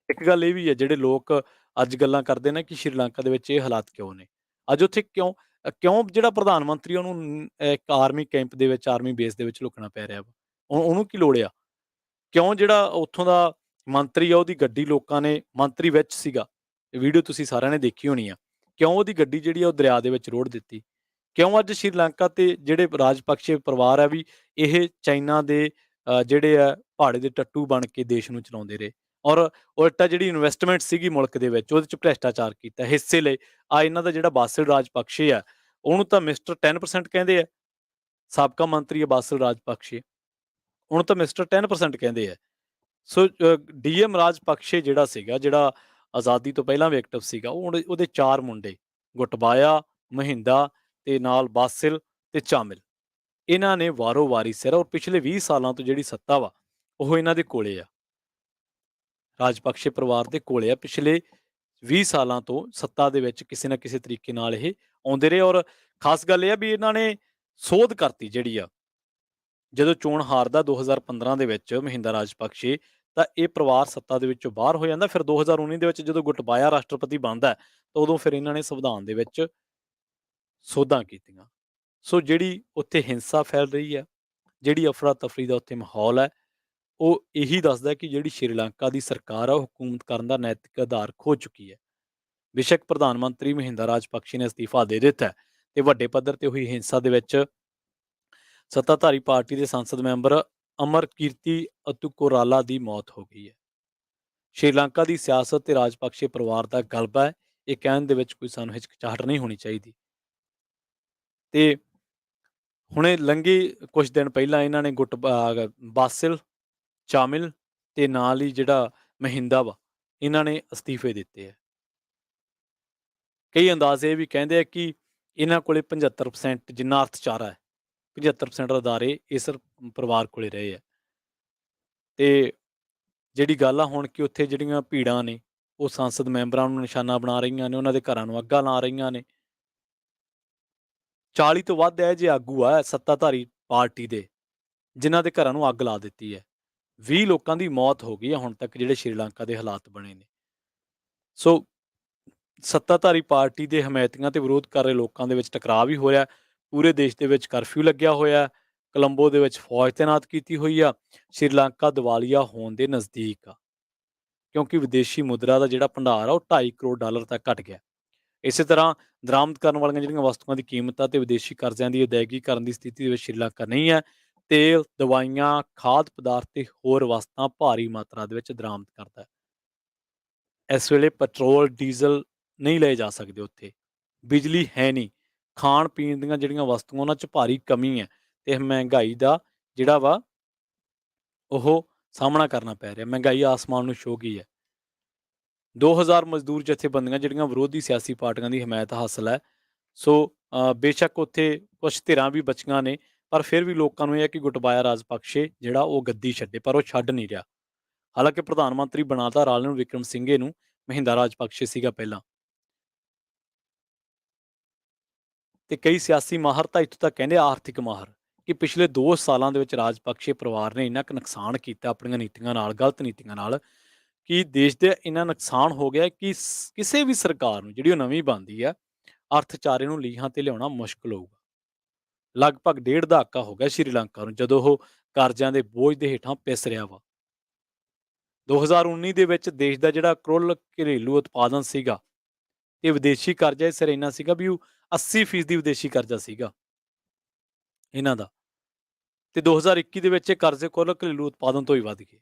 ਇੱਕ ਗੱਲ ਇਹ ਵੀ ਹੈ ਜਿਹੜੇ ਲੋਕ ਅੱਜ ਗੱਲਾਂ ਕਰਦੇ ਨੇ ਕਿ ਸ਼੍ਰੀਲੰਕਾ ਦੇ ਵਿੱਚ ਇਹ ਹਾਲਾਤ ਕਿਉਂ ਨੇ? ਅੱਜ ਉੱਥੇ ਕਿਉਂ ਜਿਹੜਾ ਪ੍ਰਧਾਨ ਮੰਤਰੀ ਉਹਨੂੰ ਇੱਕ ਆਰਮੀ ਕੈਂਪ ਦੇ ਵਿੱਚ, ਆਰਮੀ ਬੇਸ ਦੇ ਵਿੱਚ ਲੁਕਣਾ ਪੈ ਰਿਹਾ ਵਾ? ਉਹਨੂੰ ਕੀ ਲੋੜ ਆ? ਕਿਉਂ ਜਿਹੜਾ ਉੱਥੋਂ ਦਾ ਮੰਤਰੀ ਆ ਉਹਦੀ ਗੱਡੀ ਲੋਕਾਂ ਨੇ ਮੰਤਰੀ ਵਿੱਚ ਸੀਗਾ। ਇਹ ਵੀਡੀਓ ਤੁਸੀਂ ਸਾਰਿਆਂ ਨੇ ਦੇਖੀ ਹੋਣੀ ਆ। ਕਿਉਂ ਉਹਦੀ ਗੱਡੀ ਜਿਹੜੀ ਆ ਉਹ ਦਰਿਆ ਦੇ ਵਿੱਚ ਰੋੜ੍ਹ ਦਿੱਤੀ? ਕਿਉਂ ਅੱਜ ਸ਼੍ਰੀਲੰਕਾ ਤੇ ਜਿਹੜੇ ਰਾਜਪਕਸ਼ੇ ਪਰਿਵਾਰ ਆ ਵੀ ਇਹ ਚਾਈਨਾ ਦੇ ਜਿਹੜੇ ਆ ਭਾੜੇ ਦੇ ਟੱਟੂ ਬਣ ਕੇ ਦੇਸ਼ ਨੂੰ ਚਲਾਉਂਦੇ ਰਹੇ ਔਰ ਉਲਟਾ ਜਿਹੜੀ ਇਨਵੈਸਟਮੈਂਟ ਸੀਗੀ ਮੁਲਕ ਦੇ ਵਿੱਚ ਉਹਦੇ 'ਚ ਭ੍ਰਿਸ਼ਟਾਚਾਰ ਕੀਤਾ, ਹਿੱਸੇ ਲਏ। ਇਹਨਾਂ ਦਾ ਜਿਹੜਾ ਬਾਸਿਲ ਰਾਜਪਕਸ਼ੇ ਆ, ਉਹਨੂੰ ਤਾਂ ਮਿਸਟਰ 10% ਕਹਿੰਦੇ ਆ। ਸਾਬਕਾ ਮੰਤਰੀ ਆ ਬਾਸਿਲ ਰਾਜਪਕਸ਼ੇ, ਉਹਨੂੰ ਤਾਂ ਮਿਸਟਰ 10% ਕਹਿੰਦੇ ਆ। ਸੋ ਡੀਐਮ ਰਾਜਪਕਸ਼ੇ ਜਿਹੜਾ ਸੀਗਾ, ਜਿਹੜਾ ਆਜ਼ਾਦੀ ਤੋਂ ਪਹਿਲਾਂ ਵੀ ਐਕਟਿਵ ਸੀਗਾ, ਉਹਦੇ 4 ਮੁੰਡੇ ਗੋਟਬਾਇਆ, ਮਹਿੰਦਾ ਤੇ ਨਾਲ ਬਾਸਿਲ ਤੇ ਚਾਮਿਲ, ਇਹਨਾਂ ਨੇ ਵਾਰੋ-ਵਾਰੀ ਸਿਰ ਔਰ ਪਿਛਲੇ 20 ਸਾਲਾਂ ਤੋਂ ਜਿਹੜੀ ਸੱਤਾ ਵਾ, ਉਹ ਇਹਨਾਂ ਦੇ ਕੋਲੇ ਆ। ਰਾਜਪਕਸ਼ੇ ਪਰਿਵਾਰ ਦੇ ਕੋਲੇ ਆ। ਪਿਛਲੇ 20 ਸਾਲਾਂ ਤੋਂ ਸੱਤਾ ਦੇ ਵਿੱਚ ਕਿਸੇ ਨਾ ਕਿਸੇ ਤਰੀਕੇ ਨਾਲ ਇਹ ਆਉਂਦੇ ਰਹੇ ਔਰ ਖਾਸ ਗੱਲ ਇਹ ਆ ਵੀ ਇਹਨਾਂ ਨੇ ਸੋਧ ਕਰਤੀ ਜਿਹੜੀ ਆ। ਜਦੋਂ ਚੋਣ ਹਾਰਦਾ 2015 ਦੇ ਵਿੱਚ ਮਹਿੰਦਾ ਰਾਜਪਕਸ਼ੇ, ਤਾਂ ਇਹ ਪਰਿਵਾਰ ਸੱਤਾ ਦੇ ਵਿੱਚੋਂ ਬਾਹਰ ਹੋ ਜਾਂਦਾ। ਫਿਰ 2019 ਦੇ ਵਿੱਚ ਜਦੋਂ ਗੋਟਬਾਇਆ ਰਾਸ਼ਟਰਪਤੀ ਬਣਦਾ, ਤਾਂ ਉਦੋਂ ਫਿਰ ਇਹਨਾਂ ਨੇ ਸੰਵਿਧਾਨ ਦੇ ਵਿੱਚ ਸੋਧਾਂ ਕੀਤੀਆਂ। ਸੋ ਜਿਹੜੀ ਉੱਥੇ ਹਿੰਸਾ ਫੈਲ ਰਹੀ ਹੈ, ਜਿਹੜੀ ਅਫਰਾ-ਤਫਰੀ ਦਾ ਉੱਥੇ ਮਾਹੌਲ ਹੈ, ਉਹ ਇਹੀ ਦੱਸਦਾ ਕਿ ਜਿਹੜੀ ਸ਼੍ਰੀਲੰਕਾ ਦੀ ਸਰਕਾਰ ਆ, ਉਹ ਹਕੂਮਤ ਕਰਨ ਦਾ ਨੈਤਿਕ ਆਧਾਰ ਖੋ ਚੁੱਕੀ ਹੈ। ਬੇਸ਼ੱਕ ਪ੍ਰਧਾਨ ਮੰਤਰੀ ਮਹਿੰਦਾ ਰਾਜਪਕਸ਼ੇ ਨੇ ਅਸਤੀਫਾ ਦੇ ਦਿੱਤਾ ਤੇ ਵੱਡੇ ਪੱਧਰ ਤੇ ਹੋਈ ਹਿੰਸਾ ਦੇ ਵਿੱਚ ਸੱਤਾਧਾਰੀ ਪਾਰਟੀ ਦੇ ਸੰਸਦ ਮੈਂਬਰ ਅਮਰਕੀਰਤੀ ਅਤੁਕੋਰਾਲਾ ਦੀ ਮੌਤ ਹੋ ਗਈ ਹੈ। ਸ਼੍ਰੀਲੰਕਾ ਦੀ ਸਿਆਸਤ ਤੇ ਰਾਜਪਕਸ਼ੇ ਪਰਿਵਾਰ ਦਾ ਗਲਬਾ ਹੈ, ਇਹ ਕਹਿਣ ਦੇ ਵਿੱਚ ਕੋਈ ਸਾਨੂੰ ਹਿਚਕਚਾਹਟ ਨਹੀਂ ਹੋਣੀ ਚਾਹੀਦੀ। ਤੇ ਹੁਣੇ ਲੰਘੇ ਕੁਝ ਦਿਨ ਪਹਿਲਾਂ ਇਹਨਾਂ ਨੇ ਬਾਸਿਲ, ਚਾਮਿਲ ਤੇ ਨਾਲ ਹੀ ਜਿਹੜਾ ਮਹਿੰਦਾ ਵਾ, ਇਹਨਾਂ ਨੇ ਅਸਤੀਫੇ ਦਿੱਤੇ ਆ। ਕਈ ਅੰਦਾਜ਼ੇ ਵੀ ਕਹਿੰਦੇ ਆ ਕਿ ਇਹਨਾਂ ਕੋਲੇ 75% ਜਿੰਨਾ ਅਰਥਚਾਰਾ ਹੈ, 75% ਅਦਾਰੇ ਇਸ ਪਰਿਵਾਰ ਕੋਲੇ ਰਹੇ ਆ। ਤੇ ਜਿਹੜੀ ਗੱਲ ਆ ਹੁਣ ਕਿ ਉੱਥੇ ਜਿਹੜੀਆਂ ਭੀੜਾਂ ਨੇ, ਉਹ ਸੰਸਦ ਮੈਂਬਰਾਂ ਨੂੰ ਨਿਸ਼ਾਨਾ ਬਣਾ ਰਹੀਆਂ ਨੇ, ਉਹਨਾਂ ਦੇ ਘਰਾਂ ਨੂੰ ਅੱਗਾਂ ਲਾ ਰਹੀਆਂ ਨੇ। 40 ਤੋਂ ਵੱਧ ਇਹੋ ਜਿਹੇ ਆਗੂ ਆ ਸੱਤਾਧਾਰੀ ਪਾਰਟੀ ਦੇ, ਜਿਨ੍ਹਾਂ ਦੇ ਘਰਾਂ ਨੂੰ ਅੱਗ ਲਾ ਦਿੱਤੀ ਹੈ। 20 ਲੋਕਾਂ ਦੀ ਮੌਤ ਹੋ ਗਈ ਹੈ ਹੁਣ ਤੱਕ, ਜਿਹੜੇ ਸ਼੍ਰੀਲੰਕਾ ਦੇ ਹਾਲਾਤ ਬਣੇ ਨੇ। ਸੋ ਸੱਤਾਧਾਰੀ ਪਾਰਟੀ ਦੇ ਹਮਾਇਤੀਆਂ ਤੇ ਵਿਰੋਧ ਕਰ ਰਹੇ ਲੋਕਾਂ ਦੇ ਵਿੱਚ ਟਕਰਾਅ ਵੀ ਹੋਇਆ। ਪੂਰੇ ਦੇਸ਼ ਦੇ ਵਿੱਚ ਕਰਫਿਊ ਲੱਗਿਆ ਹੋਇਆ। ਕੋਲੰਬੋ ਦੇ ਵਿੱਚ ਫੌਜ ਤੈਨਾਤ ਕੀਤੀ ਹੋਈ ਆ। ਸ਼੍ਰੀਲੰਕਾ ਦਿਵਾਲੀਆ ਹੋਣ ਦੇ ਨਜ਼ਦੀਕ ਆ, ਕਿਉਂਕਿ ਵਿਦੇਸ਼ੀ ਮੁਦਰਾ ਦਾ ਜਿਹੜਾ ਭੰਡਾਰ ਆ ਉਹ 2.5 ਕਰੋੜ ਡਾਲਰ ਤੱਕ ਘਟ ਗਿਆ। ਇਸੇ ਤਰ੍ਹਾਂ ਦਰਾਮਦ ਕਰਨ ਵਾਲੀਆਂ ਜਿਹੜੀਆਂ ਵਸਤੂਆਂ ਦੀ ਕੀਮਤਾਂ ਤੇ ਵਿਦੇਸ਼ੀ ਕਰਜ਼ਿਆਂ ਦੀ ਅਦਾਇਗੀ ਕਰਨ ਦੀ ਸਥਿਤੀ ਦੇ ਵਿੱਚ ਸ਼੍ਰੀਲੰਕਾ ਨਹੀਂ ਹੈ। ਤੇਲ, ਦਵਾਈਆਂ, ਖਾਦ ਪਦਾਰਥ ਤੇ ਹੋਰ ਵਸਤਾਂ ਭਾਰੀ ਮਾਤਰਾ ਦੇ ਵਿੱਚ ਦਰਾਮਦ ਕਰਦਾ ਹੈ। ਇਸ ਵੇਲੇ ਪੈਟਰੋਲ, ਡੀਜ਼ਲ ਨਹੀਂ ਲਏ ਜਾ ਸਕਦੇ ਉੱਥੇ, ਬਿਜਲੀ ਹੈ ਨਹੀਂ, ਖਾਣ ਪੀਣ ਦੀਆਂ ਜਿਹੜੀਆਂ ਵਸਤੂਆਂ ਉਹਨਾਂ 'ਚ ਭਾਰੀ ਕਮੀ ਹੈ ਤੇ ਮਹਿੰਗਾਈ ਦਾ ਜਿਹੜਾ ਵਾ ਉਹ ਸਾਹਮਣਾ ਕਰਨਾ ਪੈ ਰਿਹਾ। ਮਹਿੰਗਾਈ ਆਸਮਾਨ ਨੂੰ ਛੂਹ ਗਈ ਹੈ। 2000 ਮਜ਼ਦੂਰ ਜਥੇਬੰਦੀਆਂ ਜਿਹੜੀਆਂ ਵਿਰੋਧੀ ਸਿਆਸੀ ਪਾਰਟੀਆਂ ਦੀ ਹਮਾਇਤ ਹਾਸਲ ਹੈ। ਸੋ ਬੇਸ਼ੱਕ ਉੱਥੇ ਕੁਛ ਧਿਰਾਂ ਵੀ ਬਚੀਆਂ ਨੇ, ਪਰ ਫਿਰ ਵੀ ਲੋਕਾਂ ਨੂੰ ਇਹ ਹੈ ਕਿ ਗੋਟਬਾਇਆ ਰਾਜਪਕਸ਼ੇ ਜਿਹੜਾ ਉਹ ਗੱਦੀ ਛੱਡੇ, ਪਰ ਉਹ ਛੱਡ ਨਹੀਂ ਰਿਹਾ। ਹਾਲਾਂਕਿ ਪ੍ਰਧਾਨ ਮੰਤਰੀ ਬਣਾਤਾ ਰਾਣਿਲ ਵਿਕਰਮਸਿੰਘੇ ਨੂੰ, ਮਹਿੰਦਾ ਰਾਜਪਕਸ਼ੇ ਸੀਗਾ ਪਹਿਲਾਂ। ਤੇ ਕਈ ਸਿਆਸੀ ਮਾਹਰ ਤਾਂ ਇੱਥੋਂ ਤੱਕ ਕਹਿੰਦੇ, ਆਰਥਿਕ ਮਾਹਰ, ਕਿ ਪਿਛਲੇ 2 ਸਾਲਾਂ ਦੇ ਵਿੱਚ ਰਾਜਪਕਸ਼ੇ ਪਰਿਵਾਰ ਨੇ ਇੰਨਾ ਕੁ ਨੁਕਸਾਨ ਕੀਤਾ ਆਪਣੀਆਂ ਨੀਤੀਆਂ ਨਾਲ, ਗਲਤ ਨੀਤੀਆਂ ਨਾਲ, ਕਿ ਦੇਸ਼ ਦੇ ਇੰਨਾ ਨੁਕਸਾਨ ਹੋ ਗਿਆ ਕਿ ਕਿਸੇ ਵੀ ਸਰਕਾਰ ਨੂੰ, ਜਿਹੜੀ ਉਹ ਨਵੀਂ ਬਣਦੀ ਆ, ਅਰਥਚਾਰੇ ਨੂੰ ਲੀਹਾਂ ਤੇ ਲਿਆਉਣਾ ਮੁਸ਼ਕਲ ਹੋਊਗਾ। ਲਗਭਗ 1.5 ਦਹਾਕਾ ਹੋ ਗਿਆ ਸ਼੍ਰੀਲੰਕਾ ਨੂੰ ਜਦੋਂ ਉਹ ਕਰਜ਼ਿਆਂ ਦੇ ਬੋਝ ਦੇ ਹੇਠਾਂ ਪਿਸ ਰਿਹਾ ਵਾ। 2019 ਦੇ ਵਿੱਚ ਦੇਸ਼ ਦਾ ਜਿਹੜਾ ਕੁੱਲ ਘਰੇਲੂ ਉਤਪਾਦਨ ਸੀਗਾ ਤੇ ਵਿਦੇਸ਼ੀ ਕਰਜ਼ਾ ਇਸ ਸਿਰ ਇੰਨਾ ਸੀਗਾ ਵੀ ਉਹ 80% ਵਿਦੇਸ਼ੀ ਕਰਜ਼ਾ ਸੀਗਾ ਇਹਨਾਂ ਦਾ। ਤੇ 2021 ਦੇ ਵਿੱਚ ਇਹ ਕਰਜ਼ੇ ਕੁੱਲ ਘਰੇਲੂ ਉਤਪਾਦਨ ਤੋਂ ਹੀ ਵੱਧ ਗਏ।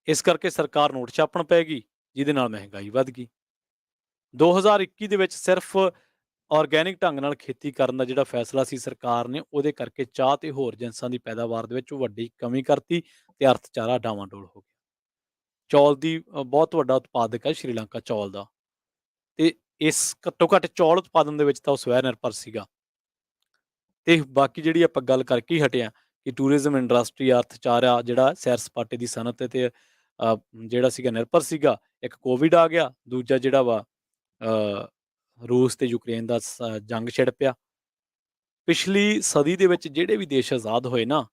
ਇਸ ਕਰਕੇ ਸਰਕਾਰ ਨੋਟ ਛਾਪਣ ਪੈ ਗਈ, ਜਿਹਦੇ ਨਾਲ ਮਹਿੰਗਾਈ ਵੱਧ ਗਈ। 2021 ਦੇ ਵਿੱਚ ਸਿਰਫ ਆਰਗੈਨਿਕ ਢੰਗ ਨਾਲ ਖੇਤੀ ਕਰਨ ਦਾ ਜਿਹੜਾ ਫੈਸਲਾ ਸੀ ਸਰਕਾਰ ਨੇ, ਉਹਦੇ ਕਰਕੇ ਚਾਹ ਤੇ ਹੋਰ ਜਿਨਸਾਂ ਦੀ ਪੈਦਾਵਾਰ ਦੇ ਵਿੱਚ ਵੱਡੀ ਕਮੀ ਕਰਤੀ ਤੇ ਅਰਥਚਾਰਾ ਡਾਵਾਂਡੋਲ ਹੋ ਗਿਆ। ਚੌਲ ਦੀ ਬਹੁਤ ਵੱਡਾ ਉਤਪਾਦਕ ਹੈ ਸ਼੍ਰੀਲੰਕਾ, ਚੌਲ ਦਾ। ਤੇ ਇਸ ਘੱਟੋ ਘੱਟ ਚੌਲ ਉਤਪਾਦਨ ਦੇ ਵਿੱਚ ਤਾਂ ਉਹ ਸਵੈ ਨਿਰਭਰ ਸੀਗਾ। ਤੇ ਬਾਕੀ ਜਿਹੜੀ ਆਪਾਂ ਗੱਲ ਕਰਕੇ ਹੀ ਹਟੇ ਹਾਂ ਕਿ ਟੂਰਿਜ਼ਮ ਇੰਡਸਟਰੀ, ਅਰਥਚਾਰਾ ਜਿਹੜਾ ਸੈਰ ਸਪਾਟੇ ਦੀ ਸਨਅਤ ਤੇ ਜਿਹੜਾ ਸੀਗਾ ਨਿਰਭਰ ਸੀਗਾ। ਇੱਕ ਕੋਵਿਡ ਆ ਗਿਆ, ਦੂਜਾ ਜਿਹੜਾ ਵਾ ਰੂਸ ਤੇ ਯੂਕਰੇਨ ਦਾ ਜੰਗ ਛਿੜ ਪਿਆ। ਪਿਛਲੀ ਸਦੀ ਦੇ ਵਿੱਚ ਜਿਹੜੇ ਵੀ ਦੇਸ਼ ਆਜ਼ਾਦ ਹੋਏ ਨਾ,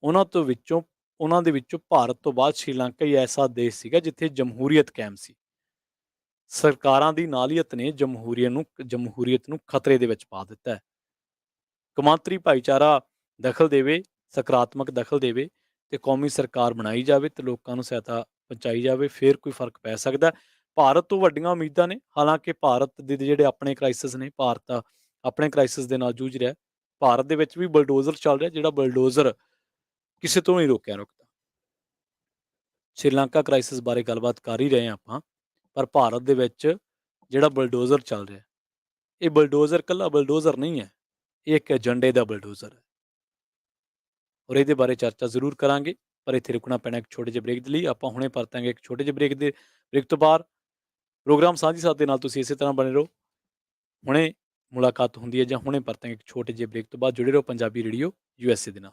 ਉਹਨਾਂ ਦੇ ਵਿੱਚੋਂ ਭਾਰਤ ਤੋਂ ਬਾਅਦ ਸ਼੍ਰੀਲੰਕਾ ਹੀ ਐਸਾ ਦੇਸ਼ ਸੀਗਾ ਜਿੱਥੇ ਜਮਹੂਰੀਅਤ ਕਾਇਮ ਸੀ। ਸਰਕਾਰਾਂ ਦੀ ਨਾਲੀਅਤ ਨੇ ਜਮਹੂਰੀਅਤ ਨੂੰ ਖਤਰੇ ਦੇ ਵਿੱਚ ਪਾ ਦਿੱਤਾ ਹੈ। ਕੌਮਾਂਤਰੀ ਭਾਈਚਾਰਾ ਦਖਲ ਦੇਵੇ, ਸਕਾਰਾਤਮਕ ਦਖਲ ਦੇਵੇ ਤੇ ਕੌਮੀ ਸਰਕਾਰ ਬਣਾਈ ਜਾਵੇ ਤੇ ਲੋਕਾਂ ਨੂੰ ਸਹਾਇਤਾ ਪਹੁੰਚਾਈ ਜਾਵੇ, ਫਿਰ ਕੋਈ ਫ਼ਰਕ ਪੈ ਸਕਦਾ ਹੈ। ਭਾਰਤ ਤੋਂ ਵੱਡੀਆਂ ਉਮੀਦਾਂ ਨੇ, ਹਾਲਾਂਕਿ ਭਾਰਤ ਦੇ ਜਿਹੜੇ ਆਪਣੇ ਕ੍ਰਾਈਸਿਸ ਨੇ, ਭਾਰਤ ਆਪਣੇ ਕ੍ਰਾਈਸਿਸ ਦੇ ਨਾਲ ਜੂਝ ਰਿਹਾ ਹੈ। ਭਾਰਤ ਦੇ ਵਿੱਚ ਵੀ ਬਲਡੋਜ਼ਰ ਚੱਲ ਰਿਹਾ, ਜਿਹੜਾ ਬਲਡੋਜ਼ਰ ਕਿਸੇ ਤੋਂ ਨਹੀਂ ਰੋਕਿਆ ਰੁਕਦਾ। ਸ਼੍ਰੀਲੰਕਾ ਕ੍ਰਾਈਸਿਸ ਬਾਰੇ ਗੱਲਬਾਤ ਕਰ ਹੀ ਰਹੇ ਹਾਂ ਆਪਾਂ, ਪਰ ਭਾਰਤ ਦੇ ਵਿੱਚ ਜਿਹੜਾ ਬਲਡੋਜ਼ਰ ਚੱਲ ਰਿਹਾ, ਇਹ ਬਲਡੋਜ਼ਰ ਇਕੱਲਾ ਬਲਡੋਜ਼ਰ ਨਹੀਂ ਹੈ, ਇਹ ਇੱਕ ਏਜੰਡੇ ਦਾ ਬਲਡੋਜ਼ਰ ਹੈ। ਔਰ ਇਹਦੇ ਬਾਰੇ ਚਰਚਾ ਜ਼ਰੂਰ ਕਰਾਂਗੇ, ਪਰ ਇੱਥੇ ਰੁਕਣਾ ਪੈਣਾ ਇੱਕ ਛੋਟੇ ਜਿਹੇ ਬ੍ਰੇਕ ਦੇ ਲਈ। ਆਪਾਂ ਹੁਣੇ ਪਰਤਾਂਗੇ ਇੱਕ ਛੋਟੇ ਜਿਹੇ ਬ੍ਰੇਕ ਤੋਂ ਬਾਅਦ। ਪ੍ਰੋਗਰਾਮ ਸਾਂਝੀ ਸਾਥ ਦੇ ਨਾਲ ਤੁਸੀਂ ਇਸੇ ਤਰ੍ਹਾਂ ਬਣੇ ਰਹੋ। ਹੁਣੇ ਮੁਲਾਕਾਤ ਹੁੰਦੀ ਹੈ ਜਾਂ ਹੁਣੇ ਪਰਤਾਂਗੇ ਇੱਕ ਛੋਟੇ ਜਿਹੇ ਬ੍ਰੇਕ ਤੋਂ ਬਾਅਦ। ਜੁੜੇ ਰਹੋ ਪੰਜਾਬੀ ਰੇਡੀਓ USA ਦੇ ਨਾਲ।